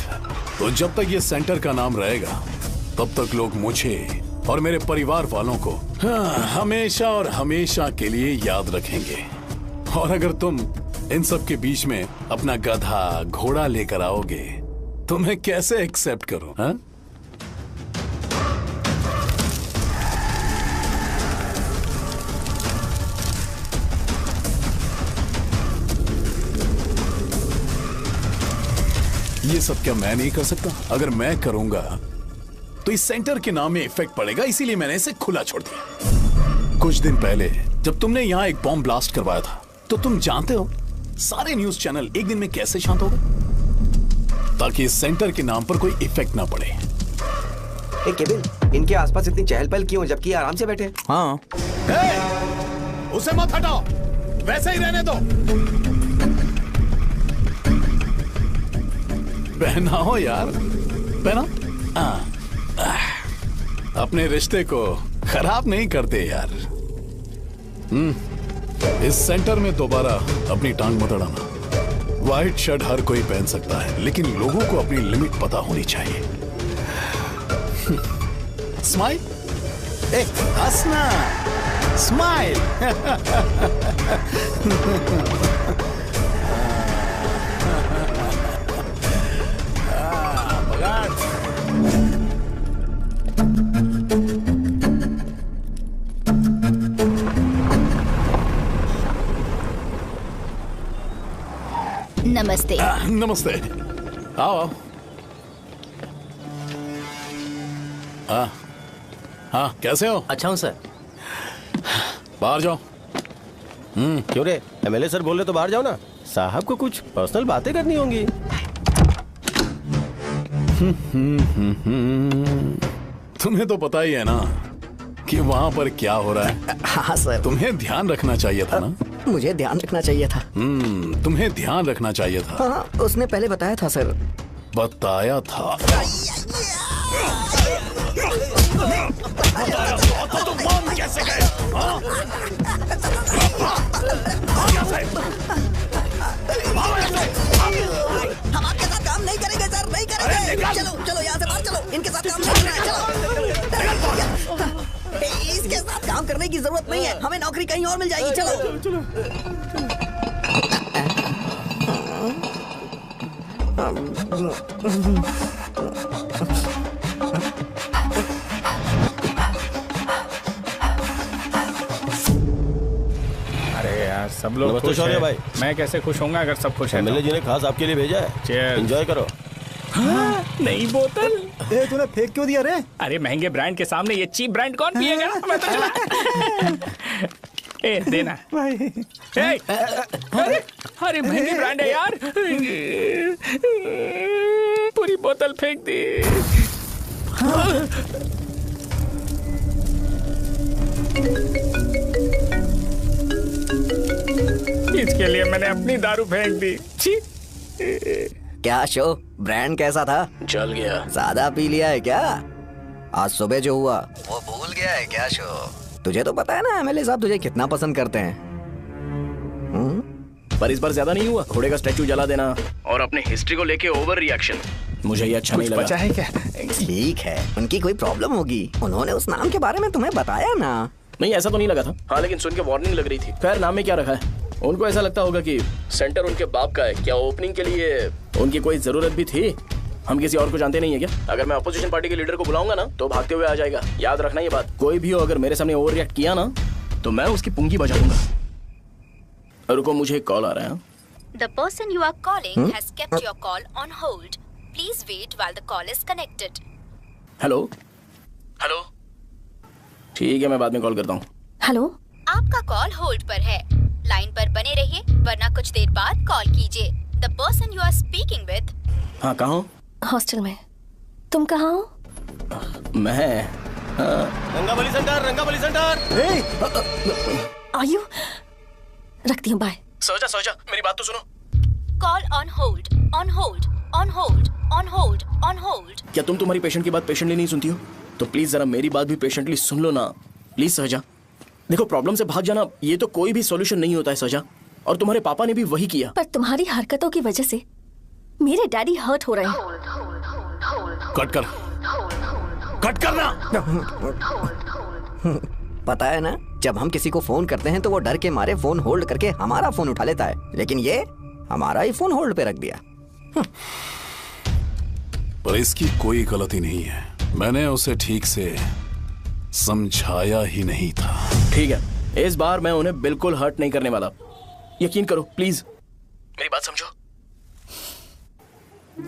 तो जब तक ये सेंटर का नाम रहेगा, तब तक लोग मुझे और मेरे परिवार वालों को हमेशा और हमेशा के लिए याद रखेंगे। और अगर तुम इन सब के बीच में अपना गधा घोड़ा लेकर आओगे, तो मैं कैसे एक्सेप्ट करूं? हाँ? ये सब क्या मैं नहीं कर सकता? अगर मैं करूंगा तो इस सेंटर के नाम में इफेक्ट पड़ेगा, इसीलिए मैंने इसे खुला छोड़ दिया। कुछ दिन पहले जब तुमने यहाँ एक बॉम्ब ब्लास्ट करवाया था, तो तुम जानते हो सारे न्यूज चैनल एक दिन में कैसे शांत हो गए, ताकि इस सेंटर के नाम पर कोई इफेक्ट ना पड़े। केविन, इनके आसपास इतनी चहल पहल क्यों, जबकि आराम से बैठे? हाँ। उसे मत हटाओ, वैसे ही रहने दो। पहनाओ यार, पहना। अपने रिश्ते को खराब नहीं करते यार। इस सेंटर में दोबारा अपनी टांग मत अड़ाना। व्हाइट शर्ट हर कोई पहन सकता है, लेकिन लोगों को अपनी लिमिट पता होनी चाहिए। स्माइल, हंसना, स्माइल। नमस्ते। नमस्ते, आओ। हाँ, कैसे हो? अच्छा हूँ सर। बाहर जाओ। क्यों रे, एमएलए सर बोल रहे तो बाहर जाओ ना। साहब को कुछ पर्सनल बातें करनी होंगी। तुम्हें तो पता ही है ना कि वहाँ पर क्या हो रहा है। हाँ सर। तुम्हें ध्यान रखना चाहिए था ना। मुझे ध्यान रखना चाहिए था। तुम्हें ध्यान रखना चाहिए था। हाँ, उसने पहले बताया था सर। बताया था? तो मान कैसे गए? हम आपके साथ काम नहीं करेंगे सर, नहीं करेंगे। चलो चलो यहाँ से बाहर चलो, इनके साथ काम नहीं करना है। चलो, इसके साथ काम करने की जरूरत नहीं है, हमें नौकरी कहीं और मिल जाएगी। चलो अरे यार सब लोग नमस्ते खुश शौर्य हैं। भाई। मैं कैसे खुश होऊंगा अगर सब खुश हैं एमएलए तो? जी ने खास आपके लिए भेजा है, Cheers। एंजॉय करो। हाँ, नई बोतल। तूने फेंक क्यों दिया रे? अरे महंगे ब्रांड के सामने ये चीप ब्रांड कौन पिएगा? मैं तो चला। ए देना। ए, अरे महंगी ब्रांड है यार। पूरी बोतल फेंक दी। इसके लिए मैंने अपनी दारू फेंक दी। छी। क्या शो, ब्रांड कैसा था? चल गया। ज्यादा पी लिया है क्या? आज सुबह जो हुआ वो भूल गया है क्या शो? तुझे तो पता है ना एमएलए साहब तुझे कितना पसंद करते हैं। पर इस बार ज्यादा नहीं हुआ। घोड़े का स्टैचू जला देना और अपने हिस्ट्री को लेके ओवर रिएक्शन, मुझे ये अच्छा नहीं लगा। बचा है क्या? ठीक है, उनकी कोई प्रॉब्लम होगी, उन्होंने उस नाम के बारे में तुम्हें बताया ना? नहीं ऐसा तो नहीं लगा था। हाँ लेकिन सुन के वार्निंग लग रही थी। खैर नाम में क्या रखा है, उनको ऐसा लगता होगा कि सेंटर उनके बाप का है। क्या ओपनिंग के लिए उनकी कोई जरूरत भी थी? हम किसी और को जानते नहीं है क्या? अगर मैं अपोजिशन पार्टी के लीडर को बुलाऊंगा ना तो भागते हुए आ जाएगा। याद रखना ये बात। कोई भी हो अगर मेरे सामने ओवर रिएक्ट किया ना तो मैं उसकी पुंगी बजा दूंगा। रुको मुझे एक कॉल आ रहा है। The person you are calling has kept your call on hold. Please wait while the call is connected. Hello hello, ठीक है मैं बाद में कॉल करता हूँ। हेलो, आपका कॉल होल्ड पर है, लाइन पर बने रहिए वरना कुछ देर बाद कॉल कीजिए। The person you are speaking with। हाँ कहाँ हो? हॉस्टल में। तुम कहाँ हो? मैं रंगाबली सेंटर, रंगाबली सेंटर। आयु, रखती हूँ, बाय। सोचा सोचा मेरी बात तो सुनो। Call on hold, on hold, on hold, on hold, on hold। क्या तुम तुम्हारी पेशेंट की बात पेशेंटली नहीं सुनती हो? तो प्लीज जरा मेरी बात भी पेशेंटली सुन लो ना प्लीज सहजा। देखो प्रॉब्लम से भाग जाना ये तो कोई भी सॉल्यूशन नहीं होता है सहजा, और तुम्हारे पापा ने भी वही किया। पर तुम्हारी हरकतों की वजह से मेरे डैडी हर्ट हो रहे हैं। कट कर, कट करना। पता है ना, जब हम किसी को फोन करते हैं तो वो डर के मारे फोन होल्ड करके हमारा फोन उठा लेता है, लेकिन ये हमारा ही फोन होल्ड पे रख दिया। पर इसकी कोई गलती नहीं है, मैंने उसे ठीक से समझाया ही नहीं था। ठीक है, इस बार मैं उन्हें बिल्कुल हर्ट नहीं करने वाला, यकीन करो प्लीज, मेरी बात समझो।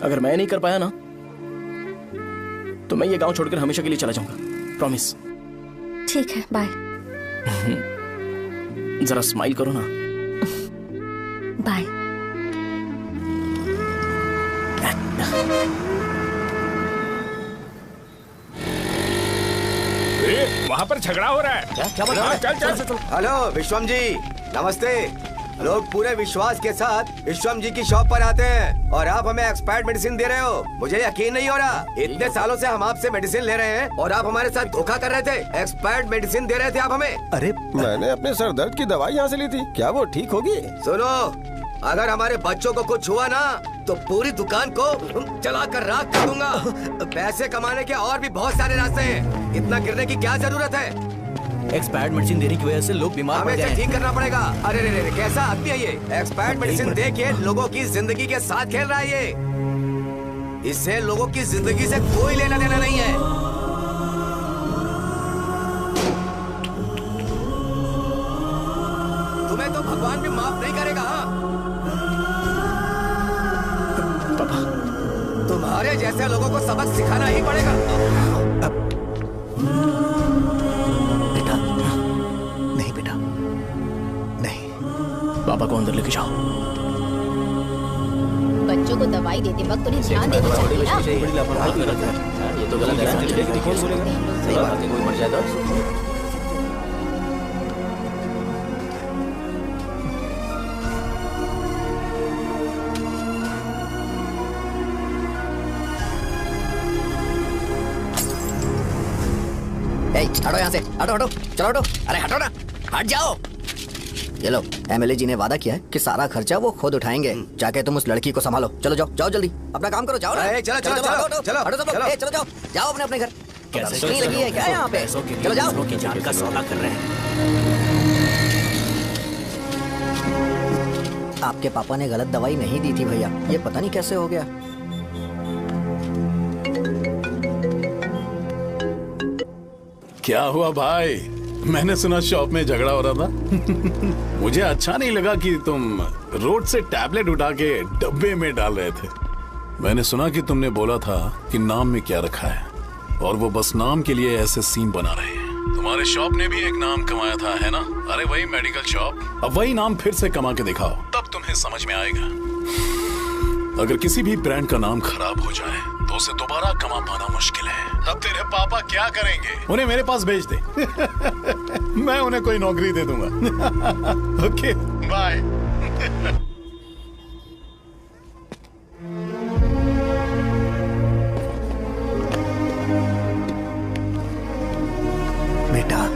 अगर मैं नहीं कर पाया ना तो मैं ये गांव छोड़कर हमेशा के लिए चला जाऊंगा, प्रॉमिस। ठीक है, बाय। जरा स्माइल करो ना। बाय। वहाँ पर झगड़ा हो रहा है। क्या बोल रहा है? चल चल। हेलो विश्वम जी, नमस्ते। लोग पूरे विश्वास के साथ विश्वम जी की शॉप पर आते हैं और आप हमें एक्सपायर्ड मेडिसिन दे रहे हो। मुझे यकीन नहीं हो रहा, इतने सालों से हम आपसे मेडिसिन ले रहे हैं और आप हमारे साथ धोखा कर रहे थे। एक्सपायर्ड मेडिसिन दे रहे थे आप हमें। अरे मैंने अपने सर दर्द की दवाई यहाँ से ली थी, क्या वो ठीक होगी? सुनो, अगर हमारे बच्चों को कुछ हुआ ना तो पूरी दुकान को जला कर राख कर दूंगा। पैसे कमाने के और भी बहुत सारे रास्ते हैं, इतना गिरने की क्या जरूरत है? एक्सपायर्ड मेडिसिन देने की वजह से लोग बीमार पड़ हमें गए इसे हैं। ठीक करना पड़ेगा। अरे रे रे, कैसा आदमी है ये? एक्सपायर्ड मेडिसिन दे के लोगों की जिंदगी के साथ खेल रहा है ये। इससे लोगों की जिंदगी से कोई लेना देना नहीं है। तुम्हें तो भगवान भी माफ नहीं करेगा। पापा, तुम्हारे जैसे लोगों को सबक सिखाना ही पड़ेगा। पापा को अंदर लेके जाओ। बच्चों को दवाई देते वक्त उन्हें ध्यान देना चाहिए ना। ये तो गलत है। कौन बोलेगा? सही बात है, कोई मर जाए तो। हटो यहाँ से, हटो हटो, चलो हटो। अरे हटो ना, हट जाओ। ये लो, एमएलए जी ने वादा किया है कि सारा खर्चा वो खुद उठाएंगे। जाके तुम उस लड़की को संभालो। चलो जाओ, जाओ जल्दी, अपना काम करो, जाओ ना। चलो चलो चलो हटो सब लोग, चलो जाओ, जाओ अपने अपने घर। कैसे नहीं लगी है क्या यहाँ पे? पैसों के लिए चलो जाओ। दूसरों की जान का सौदा कर रहे हैं। आपके पापा ने गलत दवाई नहीं दी थी भैया, ये पता नहीं कैसे हो गया। क्या हुआ भाई? मैंने सुना शॉप में झगड़ा हो रहा था। मुझे अच्छा नहीं लगा कि तुम रोड से टैबलेट उठा के डब्बे में डाल रहे थे। मैंने सुना कि तुमने बोला था कि नाम में क्या रखा है, और वो बस नाम के लिए ऐसे सीन बना रहे हैं। तुम्हारे शॉप ने भी एक नाम कमाया था, है ना? अरे वही मेडिकल शॉप। अब वही नाम फिर से कमा के दिखाओ, तब तुम्हें समझ में आएगा। अगर किसी भी ब्रांड का नाम खराब हो जाए तो उसे दोबारा कमा पाना मुश्किल है। अब तेरे पापा क्या करेंगे? उन्हें मेरे पास भेज दे। मैं उन्हें कोई नौकरी दे दूंगा। Okay bye. बेटा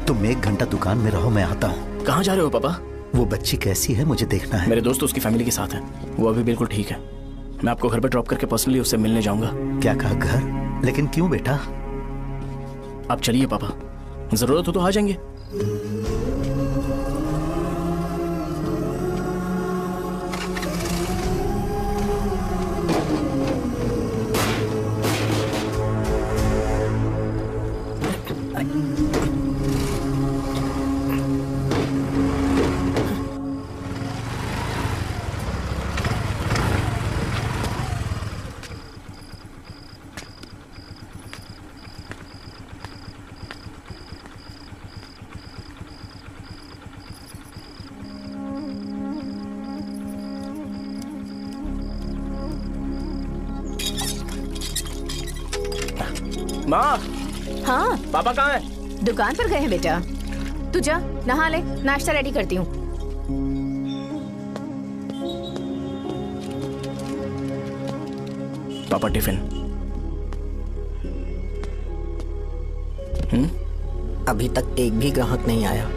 तुम 1 घंटा दुकान में रहो, मैं आता हूँ। कहाँ जा रहे हो पापा? वो बच्ची कैसी है मुझे देखना है। मेरे दोस्त उसकी फैमिली के साथ है, वो अभी बिल्कुल ठीक है। मैं आपको घर पे ड्रॉप करके पर्सनली उससे मिलने जाऊंगा। क्या कहा घर? लेकिन क्यों बेटा? आप चलिए पापा, जरूरत हो तो आ जाएंगे। माँ। हाँ पापा कहाँ हैं? दुकान पर गए हैं बेटा। तू जा नहा ले, नाश्ता रेडी करती हूँ। पापा टिफिन। अभी तक एक भी ग्राहक नहीं आया।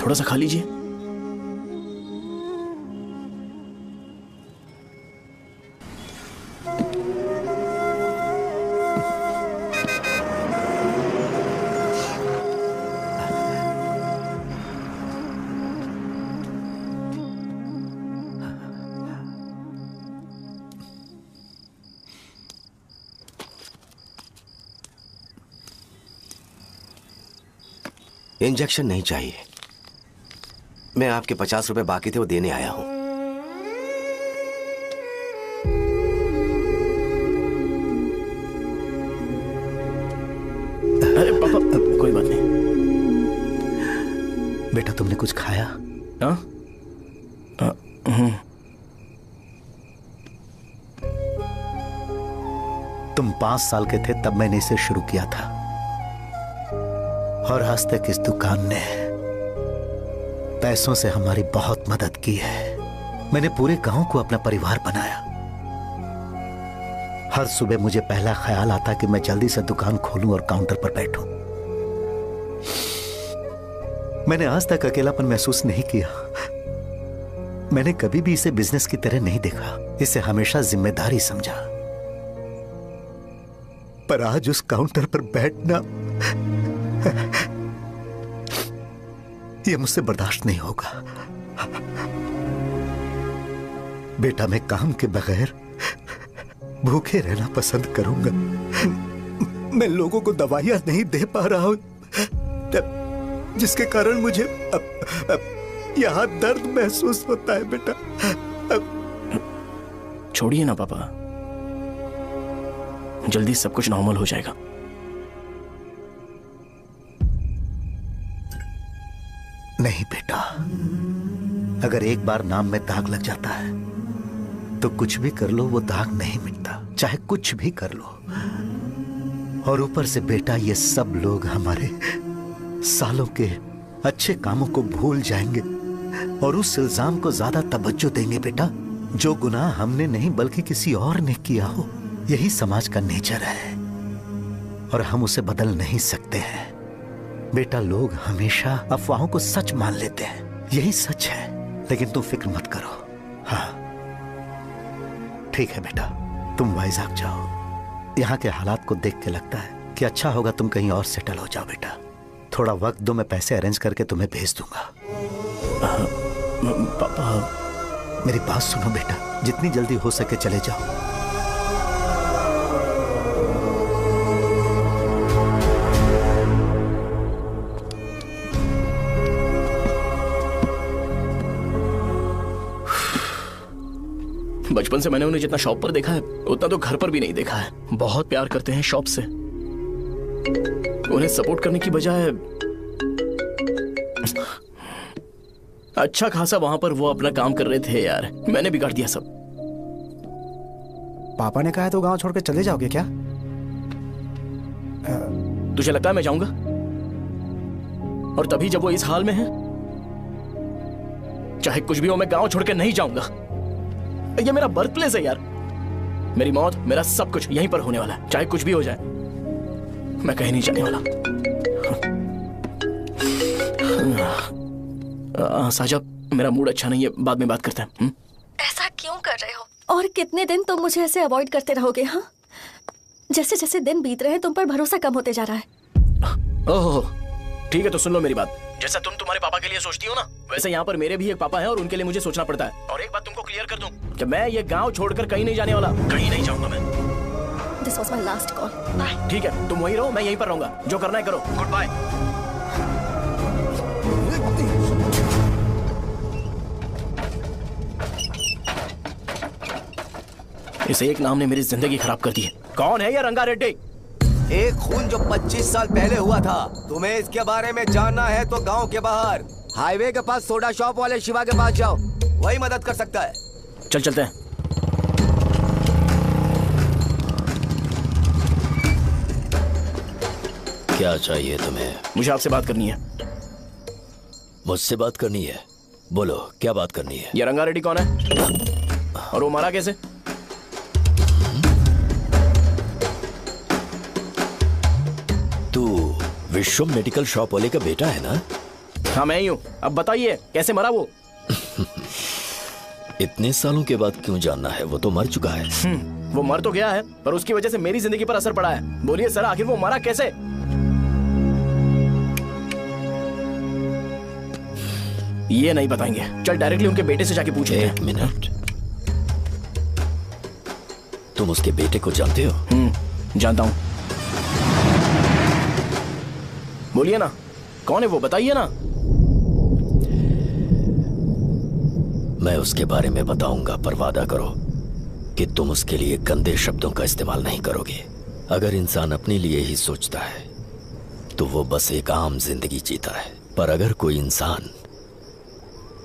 थोड़ा सा खा लीजिए। इंजेक्शन नहीं चाहिए। मैं आपके 50 रुपए बाकी थे, वो देने आया हूं। अरे पापा कोई बात नहीं। बेटा तुमने कुछ खाया? हाँ? तुम 5 साल के थे तब मैंने इसे शुरू किया था, और आज तक इस दुकान ने पैसों से हमारी बहुत मदद की है। मैंने पूरे गांव को अपना परिवार बनाया। हर सुबह मुझे पहला ख्याल आता कि मैं जल्दी से दुकान खोलूं और काउंटर पर बैठूं। मैंने आज तक अकेलापन महसूस नहीं किया। मैंने कभी भी इसे बिजनेस की तरह नहीं देखा, इसे हमेशा जिम्मेदारी समझा। पर आज उस काउंटर पर बैठना यह मुझसे बर्दाश्त नहीं होगा। बेटा मैं काम के बगैर भूखे रहना पसंद करूंगा। मैं लोगों को दवाइयां नहीं दे पा रहा हूं, जिसके कारण मुझे यहां दर्द महसूस होता है। बेटा छोड़िए ना पापा, जल्दी सब कुछ नॉर्मल हो जाएगा। नहीं बेटा, अगर एक बार नाम में दाग लग जाता है तो कुछ भी कर लो वो दाग नहीं मिटता, चाहे कुछ भी कर लो। और ऊपर से बेटा ये सब लोग हमारे सालों के अच्छे कामों को भूल जाएंगे और उस इल्जाम को ज्यादा तवज्जो देंगे बेटा जो गुनाह हमने नहीं बल्कि किसी और ने किया हो। यही समाज का नेचर है और हम उसे बदल नहीं सकते हैं बेटा। लोग हमेशा अफवाहों को सच मान लेते हैं, यही सच है। लेकिन तुम फिक्र मत करो। हाँ ठीक है बेटा, तुम वाइजाग जाओ। यहाँ के हालात को देख के लगता है कि अच्छा होगा तुम कहीं और सेटल हो जाओ बेटा। थोड़ा वक्त दो, मैं पैसे अरेंज करके तुम्हें भेज दूंगा। पापा मेरी बात सुनो बेटा, जितनी जल्दी हो सके चले जाओ। बचपन से मैंने उन्हें जितना शॉप पर देखा है उतना तो घर पर भी नहीं देखा है। बहुत प्यार करते हैं शॉप से। उन्हें सपोर्ट करने की बजाय अच्छा खासा वहां पर वो अपना काम कर रहे थे यार। मैंने बिगाड़ दिया सब। पापा ने कहा तो गांव छोड़कर चले जाओगे क्या? तुझे लगता है मैं जाऊंगा? और तभी जब वो इस हाल में है, चाहे कुछ भी हो मैं गांव छोड़कर नहीं जाऊंगा। ये मेरा बर्थ प्लेस है यार। मेरी मौत, मेरा सब कुछ यहीं पर होने वाला है। चाहे कुछ भी हो जाए मैं कहीं नहीं जाने वाला। साजा, मेरा मूड अच्छा नहीं है, बाद में बात करते हैं। ऐसा क्यों कर रहे हो? और कितने दिन तुम मुझे ऐसे अवॉइड करते रहोगे? हाँ, जैसे जैसे दिन बीत रहे हैं तुम पर भरोसा कम होते जा रहा है। ओह ठीक है, तो सुन लो मेरी बात। जैसा तुम तुम्हारे पापा के लिए सोचती हो ना, वैसे यहाँ पर मेरे भी एक पापा हैं और उनके लिए मुझे सोचना पड़ता है। और एक बात तुमको क्लियर कर दूं कि मैं ये गांव छोड़कर कहीं नहीं जाने वाला। कहीं नहीं जाऊंगा मैं। This was my last call. Bye. ठीक है, तुम वहीं रहो, मैं यहीं पर रहूंगा। जो करना है करो। Goodbye. इस एक नाम ने मेरी जिंदगी खराब कर दी है। कौन है ये रंगा रेड्डी? एक खून जो 25 साल पहले हुआ था। तुम्हें इसके बारे में जानना है तो गांव के बाहर हाईवे के पास सोडा शॉप वाले शिवा के पास जाओ, वही मदद कर सकता है। चल चलते हैं। क्या चाहिए तुम्हें? मुझे आपसे बात करनी है। मुझसे बात करनी है? बोलो क्या बात करनी है? ये रंगा रेड्डी कौन है और वो मारा कैसे? तू विश्व मेडिकल शॉप वाले का बेटा है ना? हाँ मैं ही हूँ। अब बताइए कैसे मरा वो? इतने सालों के बाद क्यों जानना है? वो तो मर चुका है। वो मर तो गया है पर उसकी वजह से मेरी जिंदगी पर असर पड़ा है। बोलिए सर, आखिर वो मरा कैसे? ये नहीं बताएंगे। चल डायरेक्टली उनके बेटे से जाके पूछे। एक मिनट, तुम उसके बेटे को जानते हो? जानता हूं। बोलिए ना, कौन है वो? बताइए ना। मैं उसके बारे में बताऊंगा, पर वादा करो कि तुम उसके लिए गंदे शब्दों का इस्तेमाल नहीं करोगे। अगर इंसान अपने लिए ही सोचता है तो वो बस एक आम जिंदगी जीता है, पर अगर कोई इंसान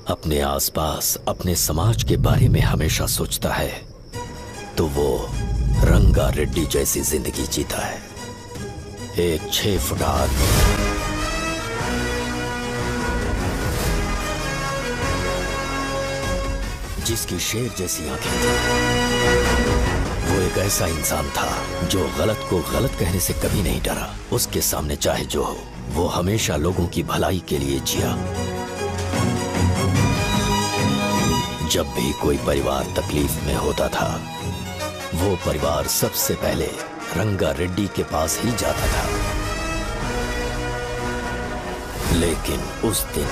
अपने आसपास, अपने समाज के बारे में हमेशा सोचता है तो वो रंगा रेड्डी जैसी जिंदगी जीता है। एक 6 फुट आदमी जिसकी शेर जैसी आंखें थी। वो एक ऐसा इंसान था जो गलत को गलत कहने से कभी नहीं डरा। उसके सामने चाहे जो हो, वो हमेशा लोगों की भलाई के लिए जिया। जब भी कोई परिवार तकलीफ में होता था, वो परिवार सबसे पहले रंगा रेड्डी के पास ही जाता था। लेकिन उस दिन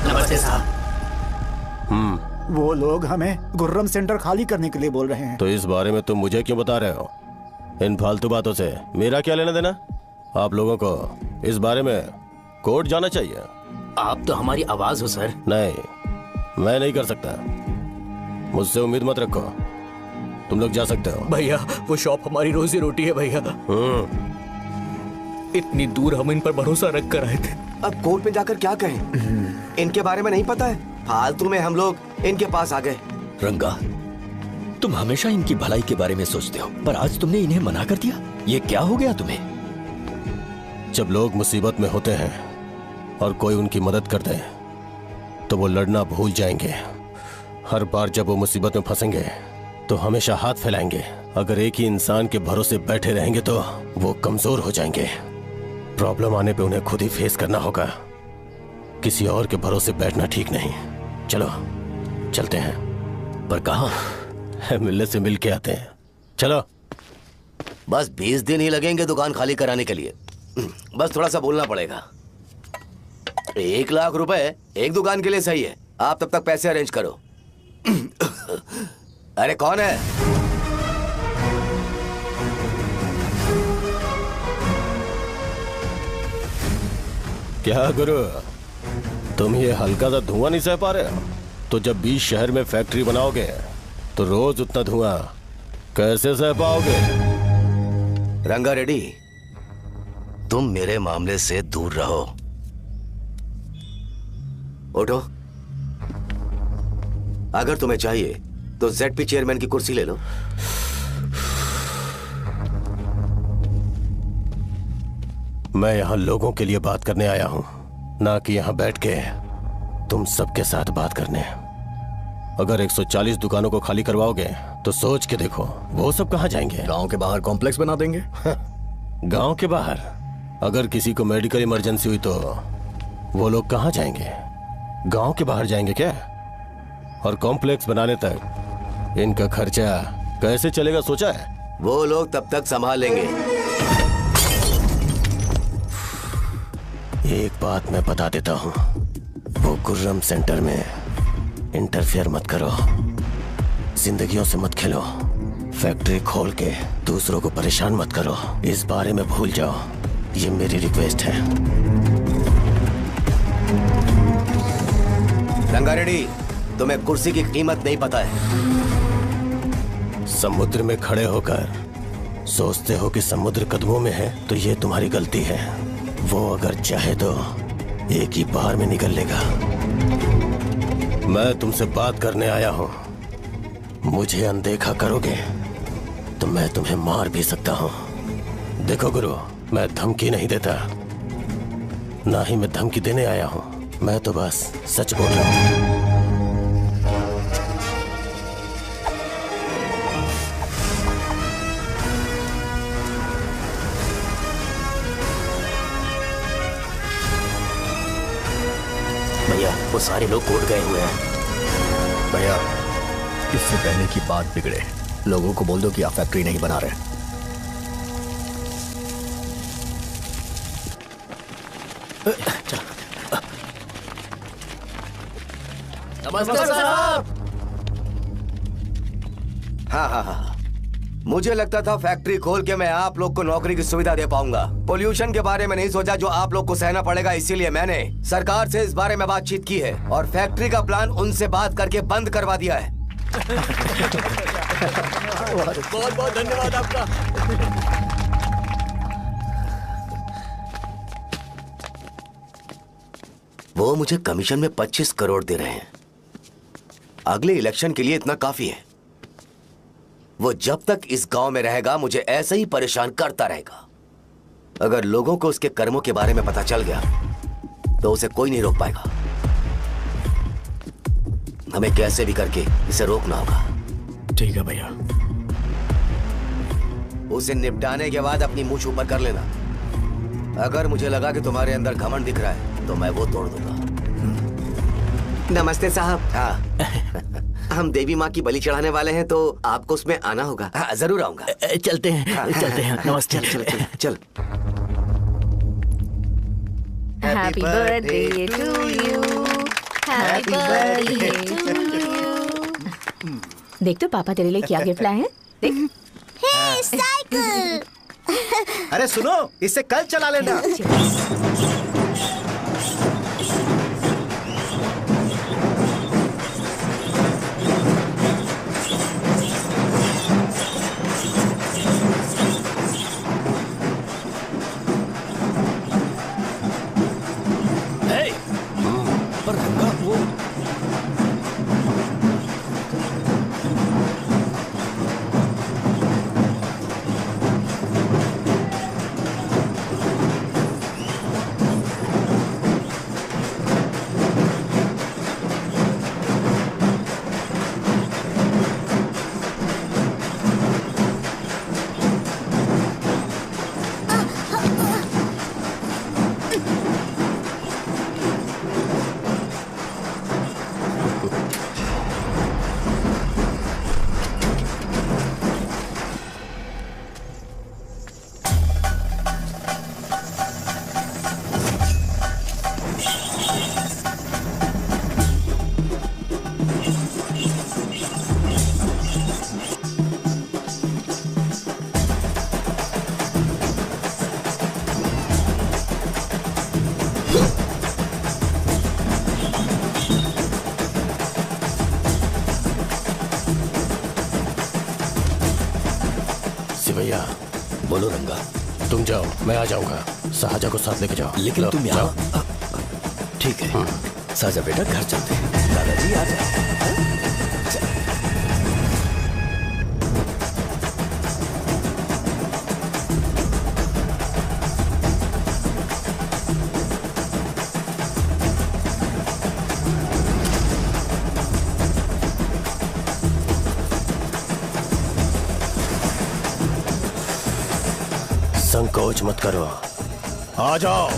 नमस्ते साहब। वो लोग हमें गुर्रम सेंटर खाली करने के लिए बोल रहे हैं। तो इस बारे में तुम मुझे क्यों बता रहे हो? इन फालतू बातों से मेरा क्या लेना देना? आप लोगों को इस बारे में कोर्ट जाना चाहिए। आप तो हमारी आवाज हो सर। नहीं, मैं नहीं कर सकता। मुझसे उम्मीद मत रखो। तुम लोग जा सकते हो। भैया वो शॉप हमारी रोजी रोटी है भैया। इतनी दूर हम इन पर भरोसा रख कर आए थे। अब कोर्ट में जाकर क्या कहें? इनके बारे में नहीं पता है। फालतू में हम लोग इनके पास आ गए। रंगा, तुम हमेशा इनकी भलाई के बारे में सोचते हो, पर आज तुमने इन्हें मना कर दिया। ये क्या हो गया तुम्हें? जब लोग मुसीबत में होते हैं और कोई उनकी मदद कर दे तो वो लड़ना भूल जाएंगे। हर बार जब वो मुसीबत में फंसेंगे तो हमेशा हाथ फैलाएंगे। अगर एक ही इंसान के भरोसे बैठे रहेंगे तो वो कमजोर हो जाएंगे। प्रॉब्लम आने पे उन्हें खुद ही फेस करना होगा। किसी और के भरोसे बैठना ठीक नहीं। चलो चलते हैं। पर कहाँ? मिलने से मिल के आते हैं। चलो। बस 20 दिन ही लगेंगे दुकान खाली कराने के लिए। बस थोड़ा सा बोलना पड़ेगा। 1 लाख रुपए एक दुकान के लिए सही है। आप तब तक पैसे अरेंज करो। अरे कौन है? क्या गुरु, तुम ये हल्का सा धुआं नहीं सह पा रहे हो? तो जब 20 शहर में फैक्ट्री बनाओगे तो रोज उतना धुआं कैसे सह पाओगे? रंगा रेड्डी, तुम मेरे मामले से दूर रहो। उठो। अगर तुम्हें चाहिए तो जेडपी चेयरमैन की कुर्सी ले लो। मैं यहां लोगों के लिए बात करने आया हूं, ना कि यहां बैठ के तुम सबके साथ बात करने। अगर 140 दुकानों को खाली करवाओगे तो सोच के देखो वो सब कहां जाएंगे? गांव के बाहर कॉम्प्लेक्स बना देंगे। गांव के बाहर? अगर किसी को मेडिकल इमरजेंसी हुई तो वो लोग कहां जाएंगे? गांव के बाहर जाएंगे क्या? और कॉम्प्लेक्स बनाने तक इनका खर्चा कैसे चलेगा सोचा है? वो लोग तब तक संभाल लेंगे। एक बात मैं बता देता हूं, वो गुर्रम सेंटर में इंटरफेयर मत करो। जिंदगियों से मत खेलो। फैक्ट्री खोल के दूसरों को परेशान मत करो। इस बारे में भूल जाओ। ये मेरी रिक्वेस्ट है। रंगा रेड्डी, तुम्हें कुर्सी की कीमत नहीं पता है। समुद्र में खड़े होकर सोचते हो कि समुद्र कदमों में है तो ये तुम्हारी गलती है। वो अगर चाहे तो एक ही बार में निकल लेगा। मैं तुमसे बात करने आया हूं। मुझे अनदेखा करोगे तो मैं तुम्हें मार भी सकता हूं। देखो गुरु, मैं धमकी नहीं देता, ना ही मैं धमकी देने आया हूं। मैं तो बस सच बोल रहा हूं। भैया, वो सारे लोग कोर्ट गए हुए हैं। भैया, इससे पहले की बात बिगड़े, लोगों को बोल दो कि आप फैक्ट्री नहीं बना रहे। नमस्कार साहब। हाँ, मुझे लगता था फैक्ट्री खोल के मैं आप लोग को नौकरी की सुविधा दे पाऊंगा। पोल्यूशन के बारे में नहीं सोचा जो आप लोग को सहना पड़ेगा, इसीलिए मैंने सरकार से इस बारे में बातचीत की है और फैक्ट्री का प्लान उनसे बात करके बंद करवा दिया है। बहुत बहुत धन्यवाद आपका। वो मुझे कमीशन में 25 करोड़ दे रहे हैं। अगले इलेक्शन के लिए इतना काफी है। वो जब तक इस गांव में रहेगा मुझे ऐसे ही परेशान करता रहेगा। अगर लोगों को उसके कर्मों के बारे में पता चल गया तो उसे कोई नहीं रोक पाएगा। हमें कैसे भी करके इसे रोकना होगा। ठीक है भैया। उसे निपटाने के बाद अपनी मूंछ ऊपर कर लेना। अगर मुझे लगा कि तुम्हारे अंदर घमंड दिख रहा है तो मैं वो तोड़ दूंगा। नमस्ते साहब। हाँ। हम देवी माँ की बलि चढ़ाने वाले हैं तो आपको उसमें आना होगा। हाँ, जरूर आऊंगा। चलते हैं। हाँ, चलते हैं। नमस्ते। चल। Happy birthday to you. Happy birthday to you. देख तो पापा तेरे लिए क्या गिफ्ट लाए हैं। देख। हे साइकिल। अरे सुनो, इसे कल चला लेना। पर रंगा वो बोलो रंगा। तुम जाओ, मैं आ जाऊंगा। साजा को साथ लेके जाओ। लेकिन तुम यहाँ। ठीक है साजा बेटा, घर चलते हैं। दादाजी आ जाओ। संकोच मत करो, आ जाओ।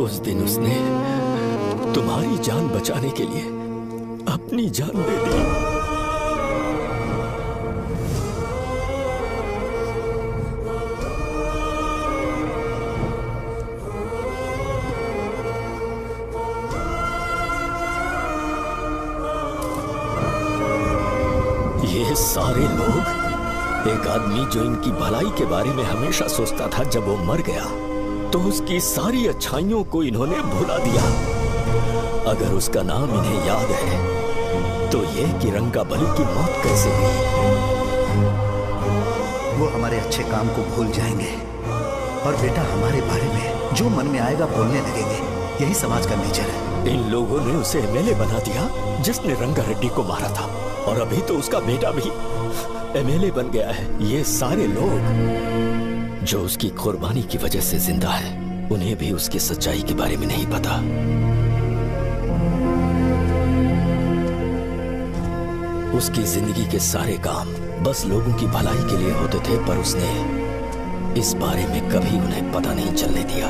उस दिन उसने तुम्हारी जान बचाने के लिए अपनी जान दे दी। ये सारे लोग, एक आदमी जो इनकी भलाई के बारे में हमेशा सोचता था, जब वो मर गया तो उसकी सारी अच्छाइयों को इन्होंने भुला दिया। अगर उसका नाम इन्हें याद है तो ये कि रंगाबली की मौत कैसे हुई। वो हमारे अच्छे काम को भूल जाएंगे और बेटा हमारे बारे में जो मन में आएगा बोलने लगेंगे। यही समाज का नेचर है। इन लोगों ने उसे एमएलए बना दिया जिसने रंगा रेड्डी को मारा था, और अभी तो उसका बेटा भी एमएलए बन गया है। ये सारे लोग जो उसकी कुर्बानी की वजह से जिंदा है, उन्हें भी उसकी सच्चाई के बारे में नहीं पता। उसकी जिंदगी के सारे काम बस लोगों की भलाई के लिए होते थे, पर उसने इस बारे में कभी उन्हें पता नहीं चलने दिया।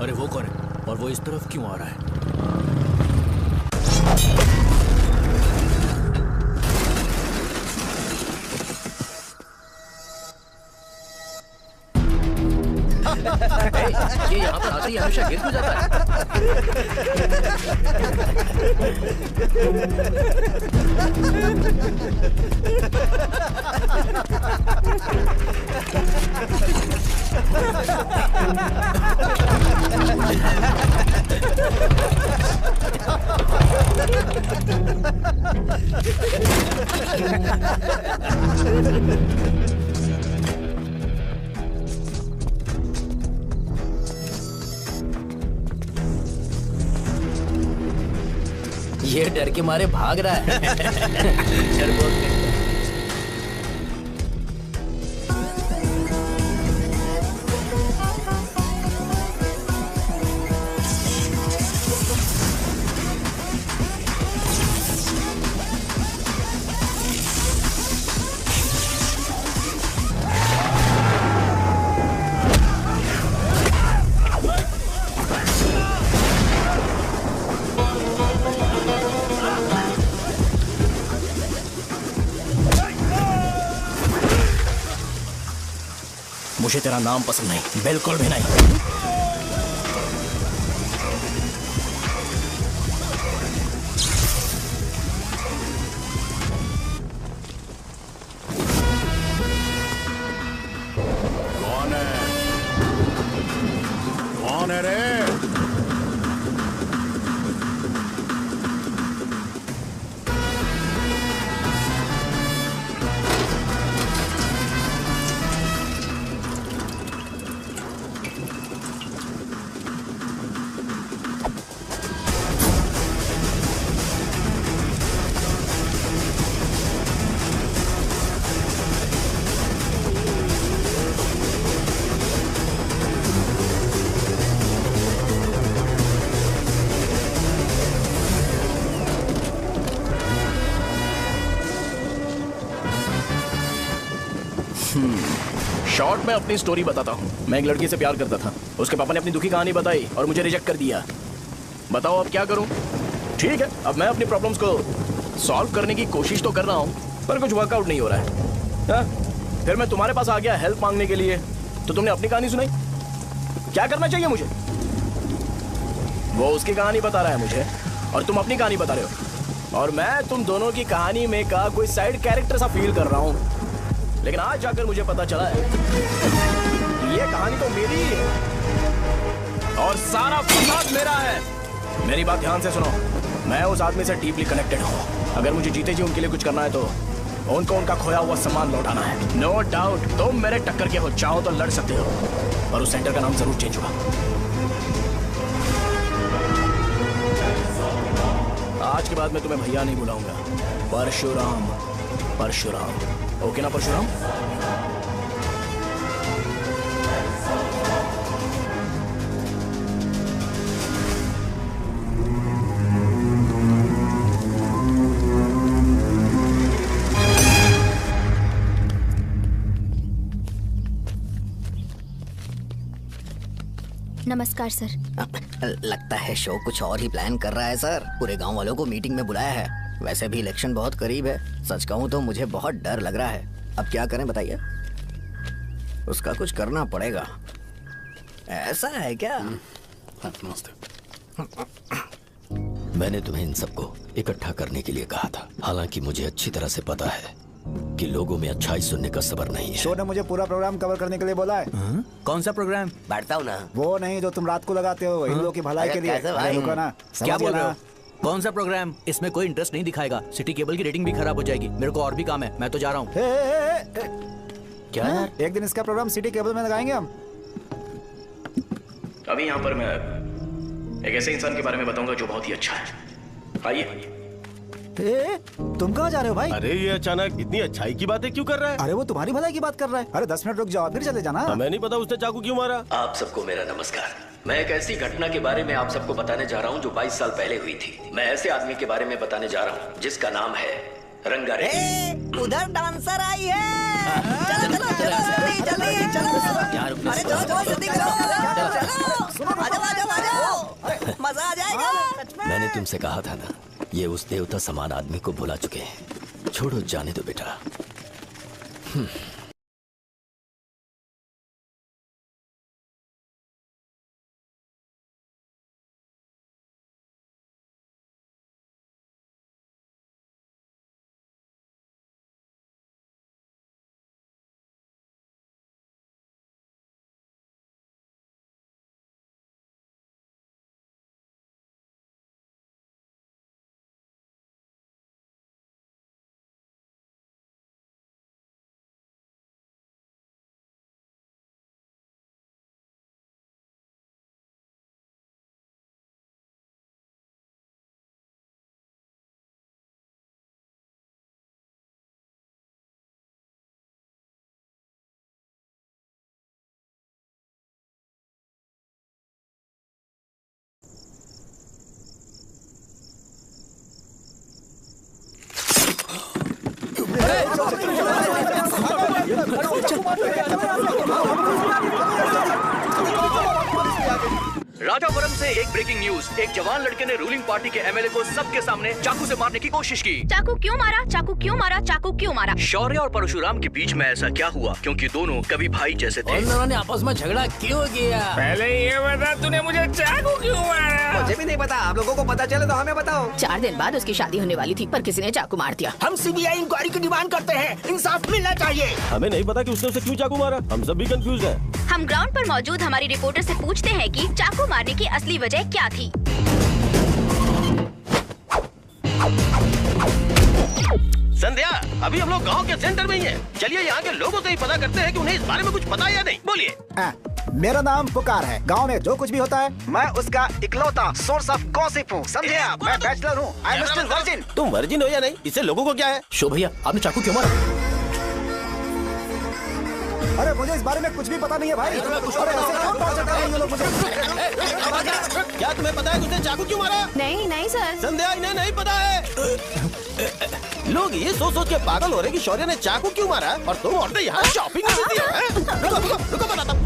अरे वो कौन है और वो इस तरफ क्यों आ रहा है? ये यहाँ पर आते ही हमेशा गिर क्यों जाता है? ये डर के मारे भाग रहा है। डरपोक है। मुझे तेरा नाम पसंद नहीं, बिल्कुल भी नहीं। कौन है? कौन है रे? शॉर्ट में अपनी स्टोरी बताता हूँ। मैं एक लड़की से प्यार करता था। उसके पापा ने अपनी दुखी कहानी बताई और मुझे रिजेक्ट कर दिया। बताओ अब क्या करूँ? ठीक है, अब मैं अपनी प्रॉब्लम्स को सॉल्व करने की कोशिश तो कर रहा हूँ, पर कुछ वर्कआउट नहीं हो रहा है। हाँ? फिर मैं तुम्हारे पास आ गया हेल्प मांगने के लिए, तो तुमने अपनी कहानी सुनाई। क्या करना चाहिए मुझे? वो उसकी कहानी बता रहा है मुझे और तुम अपनी कहानी बता रहे हो, और मैं तुम दोनों की कहानी में का कोई साइड कैरेक्टर सा फील कर रहा हूँ। लेकिन आज जाकर मुझे पता चला है ये कहानी तो मेरी ही है और सारा फसाद मेरा है। मेरी बात ध्यान से सुनो, मैं उस आदमी से डीपली कनेक्टेड हूँ। अगर मुझे जीते जी उनके लिए कुछ करना है तो उनको उनका खोया हुआ सम्मान लौटाना है। नो डाउट तुम मेरे टक्कर के हो, चाहो तो लड़ सकते हो, पर उस सेंटर का नाम जरूर चेंज होगा। आज के बाद मैं तुम्हें भैया नहीं बुलाऊंगा, परशुराम। परशुराम, ओके ना परशुराम? नमस्कार सर। लगता है शो कुछ और ही प्लान कर रहा है सर। पूरे गांव वालों को मीटिंग में बुलाया है। वैसे भी इलेक्शन बहुत करीब है। सच कहूँ तो मुझे बहुत डर लग रहा है। अब क्या करें बताइए? उसका कुछ करना पड़ेगा। ऐसा है क्या? मैंने तुम्हें इन सबको इकट्ठा करने के लिए कहा था। हालांकि मुझे अच्छी तरह से पता है कि लोगों में अच्छाई सुनने का सब्र नहीं है। शो ने मुझे पूरा प्रोग्राम कवर करने के लिए बोला है। कौन सा प्रोग्राम? बैठता हूँ ना। वो नहीं जो तुम रात को लगाते हो इन लोगों की भलाई के लिए। अरे रुको ना, क्या समझ बोल गया रहे हो? ना? कौन सा प्रोग्राम? इसमें कोई इंटरेस्ट नहीं दिखाएगा। सिटी केबल की रेटिंग भी खराब हो जाएगी। मेरे को और भी काम है, मैं तो जा रहा हूँ। क्या यार? एक दिन इसका प्रोग्राम सिटी केबल में लगाएंगे हम। अभी यहाँ पर मैं एक ऐसे इंसान के बारे में बताऊंगा जो बहुत ही अच्छा है। आइए। तुम कहाँ जा रहे हो भाई? अरे ये अचानक इतनी अच्छाई की बातें क्यों कर रहा है? अरे वो तुम्हारी भलाई की बात कर रहा है। अरे 10 मिनट रुक जाओ फिर चले जाना। हमें नहीं पता उसने चाकू क्यों मारा। आप सबको मेरा नमस्कार। मैं एक ऐसी घटना के बारे में आप सबको बताने जा रहा हूँ जो 22 साल पहले हुई थी। मैं ऐसे आदमी के बारे में बताने जा रहा हूँ जिसका नाम है रंगारेड्डी। उधर डांसर आई है। चलो चलो चलो जल्दी जल्दी चलो। अरे चलो चलो जल्दी करो। चलो आ जाओ आ जाओ आ जाओ, मजा आ जाएगा। मैंने तुमसे कहा था ना, ये उस देवता समान आदमी को भुला चुके हैं। छोड़ो, जाने दो बेटा। राजावरम से एक ब्रेकिंग न्यूज। एक जवान लड़के ने रूलिंग पार्टी के एमएलए को सबके सामने चाकू से मारने की कोशिश की। चाकू क्यों मारा? चाकू क्यों मारा? चाकू क्यों मारा? शौर्य और परशुराम के बीच में ऐसा क्या हुआ? क्योंकि दोनों कभी भाई जैसे थे। उन्होंने आपस में झगड़ा क्यों किया? पहले ये बता, तूने मुझे चाकू क्यों मारा? मुझे भी नहीं पता, आप लोगों को पता चले तो हमें बताओ। 4 दिन बाद उसकी शादी होने वाली थी, पर किसी ने चाकू मार दिया। हम सीबीआई इंक्वायरी की डिमांड करते हैं, इंसाफ मिलना चाहिए। हमें नहीं पता कि उसने उसे क्यों चाकू मारा, हम सब भी कंफ्यूज हैं। हम ग्राउंड पर मौजूद हमारी रिपोर्टर से पूछते हैं कि चाकू मारने की असली वजह क्या थी। संध्या, अभी हम लोग गांव के सेंटर में ही हैं। चलिए यहाँ के लोगों से ही पता करते हैं कि उन्हें इस बारे में कुछ पता है या नहीं। बोलिए। मेरा नाम पुकार है। गांव में जो कुछ भी होता है मैं उसका इकलौता सोर्स ऑफ गॉसिप हूँ, समझे आप? मैं बैचलर हूँ, आई एम स्टिल वर्जिन। तुम वर्जिन हो या नहीं, इससे लोगों को क्या है? शो भैया, आपने चाकू क्यों मारा? अरे मुझे इस बारे में कुछ भी पता नहीं है भाई। अरे ऐसे क्यों टॉर्चर कर रहे हैं ये लोग मुझे? क्या तुम्हें पता है कि उसने चाकू क्यों मारा? नहीं नहीं सर। संध्या, इन्हें नहीं पता है। लोग ये सोच के पागल हो रहे कि शौर्य ने चाकू क्यों मारा और तुम औरतें यहाँ शॉपिंग में बिजी हो। रुको बताता हूँ।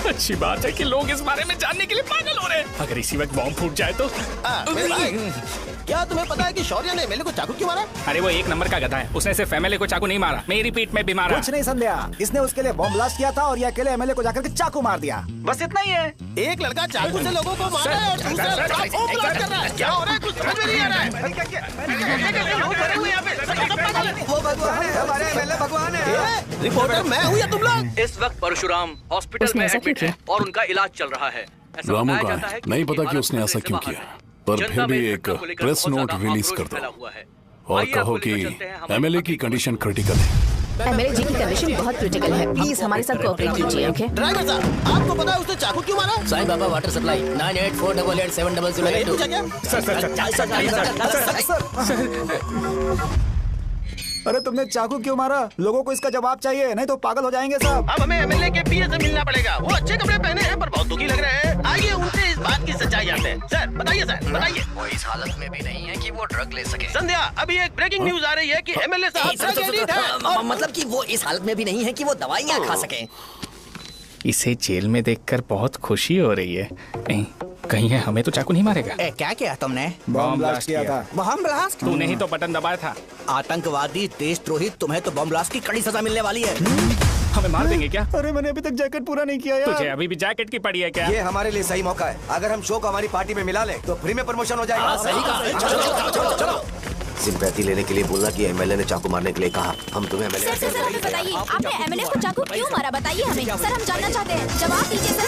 अच्छी बात है कि लोग इस बारे में जानने के लिए पागल हो रहे हैं। अगर इसी वक्त बॉम्ब फूट जाए तो। मेरे भाई, क्या तुम्हें पता है कि शौर्य ने एमएलए को चाकू क्यों मारा? अरे वो एक नंबर का गधा है, उसने सिर्फ एमएलए को चाकू नहीं मारा, मेरी पीठ में भी मारा। कुछ नहीं संध्या, इसने उसके लिए बॉम्ब ब्लास्ट किया था और ये अकेले एमएलए को जाकर के चाकू मार दिया। बस इतना ही है। एक लड़का चाकू से लोगों को मारा है और दूसरा लड़का बॉम्ब ब्लास्ट कर रहा है। क्या हो रहा है? कुछ समझ में नहीं आ रहा है। वो भगवान है, हमारे एमएलए भगवान है। रिपोर्टर मैं हूँ या तुम लोग? इस वक्त परशुराम हॉस्पिटल में एडमिट है और उनका इलाज चल रहा है। रामू का है, नहीं पता कि उसने ऐसा क्यों किया, पर फिर भी एक प्रेस नोट रिलीज कर दो और कहो कि एमएलए की कंडीशन क्रिटिकल है। एमएलए जी की कंडीशन बहुत क्रिटिकल है, प्लीज हमारे साथ कोऑपरेट कीजिए। ओके ड्राइवर साहब, आपको पता है उसने चाकू क्यों मारा? Sai Baba water supply 9848780082। अरे तुमने चाकू क्यों मारा? लोगों को इसका जवाब चाहिए, नहीं तो पागल हो जाएंगे सब। अब हमें एमएलए के पीए से मिलना पड़ेगा। वो अच्छे कपड़े पहने हैं पर बहुत दुखी लग रहे हैं। आइए उनसे इस बात की सच्चाई जानते हैं। सर बताइए, सर बताइए। वो इस हालत में भी नहीं है कि वो ड्रग ले सके। संध्या, अभी एक ब्रेकिंग न्यूज आ रही है कि एमएलए साहब ड्रग एडिक्ट हैं। मतलब कि वो इस हालत में भी नहीं है कि वो दवाइयाँ खा सके। इसे जेल में देखकर बहुत खुशी हो रही है। कहीं है हमें तो चाकू नहीं मारेगा। क्या किया तुमने? बॉम्ब ब्लास्ट किया था। Bomb blast? तूने ही तो बटन दबाया था। आतंकवादी, देशद्रोही, तुम्हें तो बॉम्ब ब्लास्ट की कड़ी सजा मिलने वाली है। हमें मार देंगे क्या? अरे मैंने अभी तक जैकेट पूरा नहीं किया यार। तुझे अभी भी जैकेट की पड़ी है क्या? ये हमारे लिए सही मौका है। अगर हम शो को हमारी पार्टी में मिला लें तो फ्री में प्रमोशन हो जाएगा। सही कहा। चलो। सिंपैथी लेने के लिए बोला कि एमएलए ने चाकू मारने के लिए कहा। हम तुम्हें एमएलए सर हमें बताइए, आपने एमएलए को चाकू क्यों मारा? बताइए हमें सर, हम जानना चाहते हैं। जवाब दीजिए सर,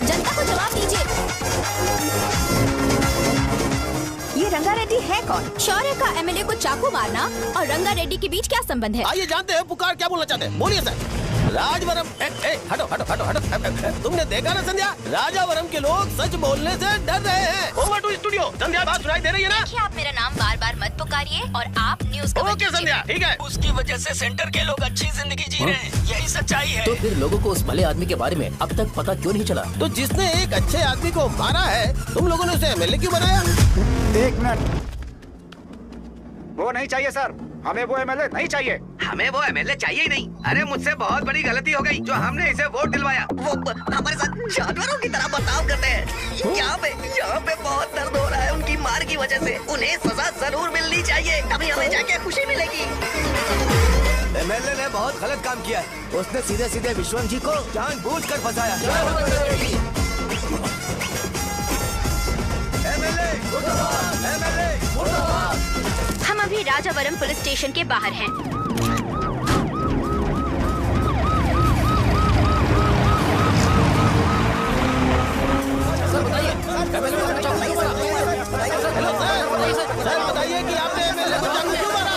जनता को जवाब दीजिए। ये रंगा रेड्डी है कौन? शौर्य का एमएलए को चाकू मारना और रंगा रेड्डी के बीच क्या संबंध है? आइए जानते हैं पुकार क्या बोलना चाहते हैं। बोलिए सर। राजवरम, हटो हटो हटो हटो। तुमने देखा ना संध्या, राजावरम के लोग सच बोलने से डर रहे हैं। Over to studio. संध्या, बात सुनाई दे रही है ना? देखिए, आप मेरा नाम बार बार मत पुकारिए और आप न्यूज कवर ओके संध्या, ठीक है। उसकी वजह से सेंटर के लोग अच्छी जिंदगी जी रहे हैं, यही सच्चाई है। तो फिर लोगों को उस भले आदमी के बारे में अब तक पता क्यों नहीं चला? तो जिसने एक अच्छे आदमी को मारा है, तुम लोगों ने उसे एमएलए क्यों बनाया? 1 मिनट, वो नहीं चाहिए सर, हमें वो एमएलए नहीं चाहिए। हमें वो एमएलए चाहिए ही नहीं। अरे मुझसे बहुत बड़ी गलती हो गई जो हमने इसे वोट दिलवाया। वो हमारे साथ जानवरों की तरह बर्ताव करते हैं। यहाँ पे बहुत दर्द हो रहा है उनकी मार की वजह से। उन्हें सजा जरूर मिलनी चाहिए, तभी हमें जाके खुशी मिलेगी। एमएलए ने बहुत गलत काम किया है। उसने सीधे सीधे विश्वम जी को जानबूझकर फंसाया। हम अभी राजावरम पुलिस स्टेशन के बाहर हैं। बताइए कि आपने एमएलए को चाकू क्यों मारा?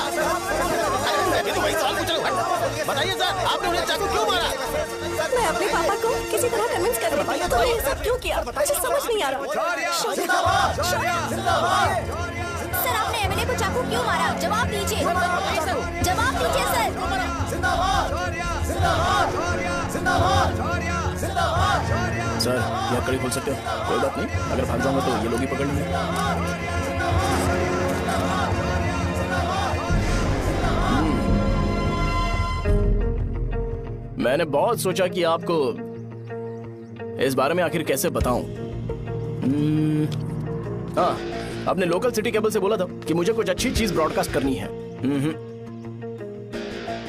बताइए सर, आपने उन्हें चाकू क्यों मारा? मैं अपने पापा को किसी तरह कन्विंस कर रही थी। तो ये सब क्यों किया मुझे समझ नहीं आ रहा। सर, आपने एमएलए को चाकू क्यों मारा? जवाब दीजिए, जवाब दीजिए सर। सर, यह कड़ी खोल सकते हो? कोई बात नहीं, अगर भाग जाऊंगा तो ये लोग ही पकड़ लेंगे। मैंने बहुत सोचा कि आपको इस बारे में आखिर कैसे बताऊं। हाँ, आपने लोकल सिटी केबल से बोला था कि मुझे कुछ अच्छी चीज ब्रॉडकास्ट करनी है।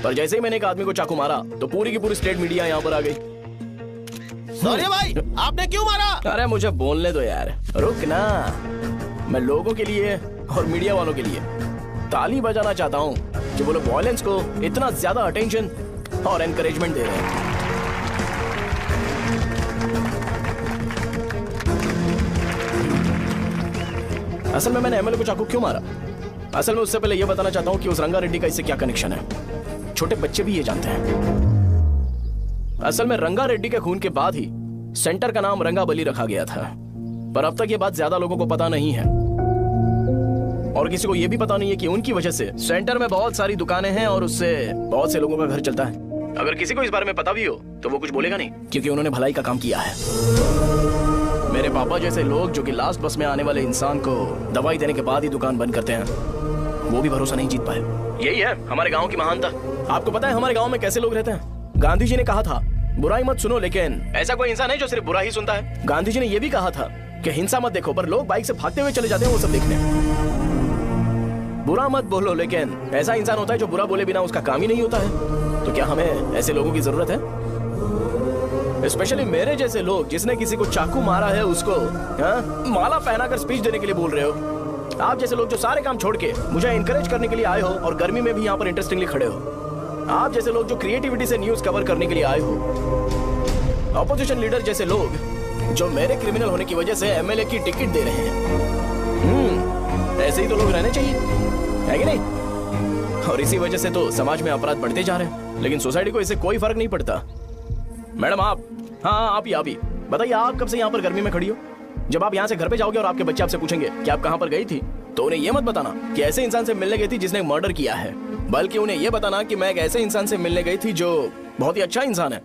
पर जैसे ही मैंने एक आदमी को चाकू मारा तो पूरी की पूरी स्टेट मीडिया यहाँ पर आ गई। सॉरी भाई, आपने क्यों मारा? अरे मुझे बोलने दो यार, रुक ना। मैं लोगों के लिए और मीडिया वालों के लिए ताली बजाना चाहता हूँ जो वो लोग वायलेंस को इतना ज्यादा अटेंशन और एनकरेजमेंट दे रहे हैं। असल में मैंने एमएलए को चाकू क्यों मारा? असल में उससे पहले यह बताना चाहता हूँ कि उस रंगा रेड्डी का इससे क्या कनेक्शन है। छोटे बच्चे भी ये जानते हैं। असल में रंगा रेड्डी के खून के बाद ही सेंटर का नाम रंगाबली रखा गया था, पर अब तक ये बात ज्यादा लोगों को पता नहीं है और किसी को ये भी पता नहीं है कि उनकी वजह से सेंटर में बहुत सारी दुकानें हैं और उससे बहुत से लोगों का घर चलता है। अगर किसी को इस बारे में पता भी हो तो वो कुछ बोलेगा नहीं, क्योंकि उन्होंने भलाई का काम किया है। मेरे पापा जैसे लोग जो कि लास्ट बस में आने वाले इंसान को दवाई देने के बाद ही दुकान बंद करते हैं, वो भी भरोसा नहीं जीत पाए। यही है हमारे गांव की महानता। आपको पता है हमारे गांव में कैसे लोग रहते हैं? गांधी जी ने कहा था बुराई मत सुनो, लेकिन ऐसा कोई इंसान है जो सिर्फ बुरा ही सुनता है। गांधी जी ने यह भी कहा था कि हिंसा मत देखो, पर लोग बाइक से भागते हुए चले जाते हैं वो सब देखने। बुरा मत बोलो, लेकिन ऐसा इंसान होता है जो बुरा बोले बिना उसका काम ही नहीं होता है। तो क्या हमें ऐसे लोगों की जरूरत है? स्पेशली मेरे जैसे लोग जिसने किसी को चाकू मारा है उसको माला पहनाकर स्पीच देने के लिए बोल रहे हो। आप जैसे लोग जो सारे काम छोड़ के मुझे इंकरेज करने के लिए आए हो और गर्मी में भी यहाँ पर इंटरेस्टिंगली खड़े हो। आप जैसे लोग जो क्रिएटिविटी से न्यूज कवर करने के लिए आए हो। ऑपोजिशन लीडर जैसे लोग जो मेरे क्रिमिनल होने की वजह से एमएलए की टिकट दे रहे हैं। ऐसे ही तो लोग रहने चाहिए, है कि नहीं? और इसी वजह से तो समाज में अपराध बढ़ते जा रहे हैं, लेकिन सोसाइटी को इससे कोई फर्क नहीं पड़ता। मैडम आप, हाँ आप ही बताइए, आप कब से यहाँ पर गर्मी में खड़ी हो? जब आप यहाँ से घर पे जाओगे और आपके बच्चे आपसे पूछेंगे कि आप कहाँ पर गई थी, तो उन्हें यह मत बताना कि ऐसे इंसान से मिलने गई थी जिसने मर्डर किया है, बल्कि उन्हें यह बताना कि मैं एक ऐसे इंसान से मिलने गई थी जो बहुत ही अच्छा इंसान है।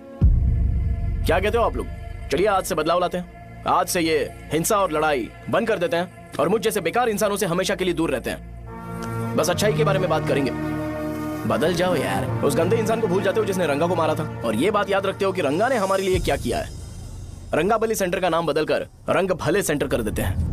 क्या कहते हो आप लोग? चलिए आज से बदलाव लाते हैं। आज से ये हिंसा और लड़ाई बंद कर देते हैं और मुझ जैसे बेकार इंसानों से हमेशा के लिए दूर रहते हैं। बस अच्छाई के बारे में बात करेंगे। बदल जाओ यार, उस गंदे इंसान को भूल जाते हो जिसने रंगा को मारा था, और ये बात याद रखते हो कि रंगा ने हमारे लिए क्या किया है। रंगाबली सेंटर का नाम बदलकर रंग भले सेंटर कर देते हैं।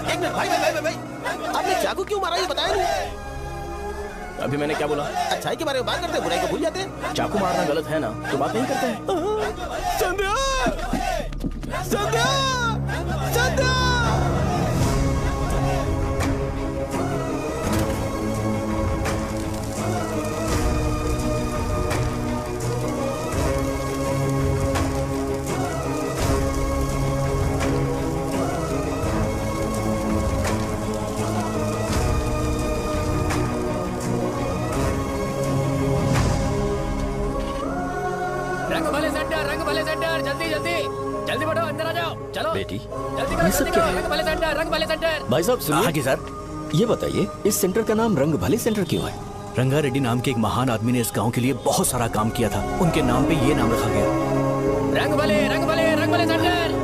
एक मिनट भाई, आपने चाकू क्यों मारा ये बताया नहीं? अभी मैंने क्या बोला? अच्छाई के बारे में बात करते हैं, बुराई को भूल जाते हैं। चाकू मारना गलत है ना, तो बात नहीं करते हैं। संध्या! संध्या! संध्या! रंग भले सेंटर, जल्दी जल्दी जल्दी बढ़ो, अंदर आ जाओ। चलो बेटी, जल्दी करो, जल्दी करो। रंग भले सेंटर, रंग भले सेंटर। भाई साहब सुनिए। हाँ जी सर। ये बताइए इस सेंटर का नाम रंग भले सेंटर क्यों है? रंगा रेड्डी नाम के एक महान आदमी ने इस गांव के लिए बहुत सारा काम किया था, उनके नाम पे ये नाम रखा गया। रंग भले, रंग भले, रंग भले सेंटर।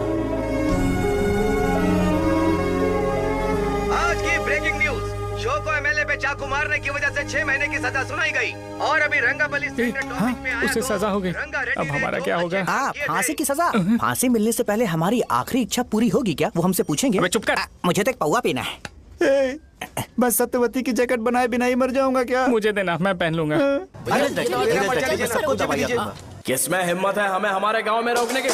आज की ब्रेकिंग न्यूज, शो को एमएलए पे चाकू मारने की वजह से 6 महीने की सजा सुनाई गई और अभी रंगाबली सेंटर टॉपिक में आया। उसे सजा हो गई, अब हमारा क्या होगा? फांसी की सजा? फांसी मिलने से पहले हमारी आखिरी इच्छा पूरी होगी क्या? वो हमसे पूछेंगे। चुप कर। मुझे तो एक पौवा पीना है। मैं सत्यवती की जैकेट बनाए बिना ही मर जाऊंगा क्या? मुझे देना, मैं पहन लूंगा। किसमें हिम्मत है हमें हमारे गांव में रोकने की?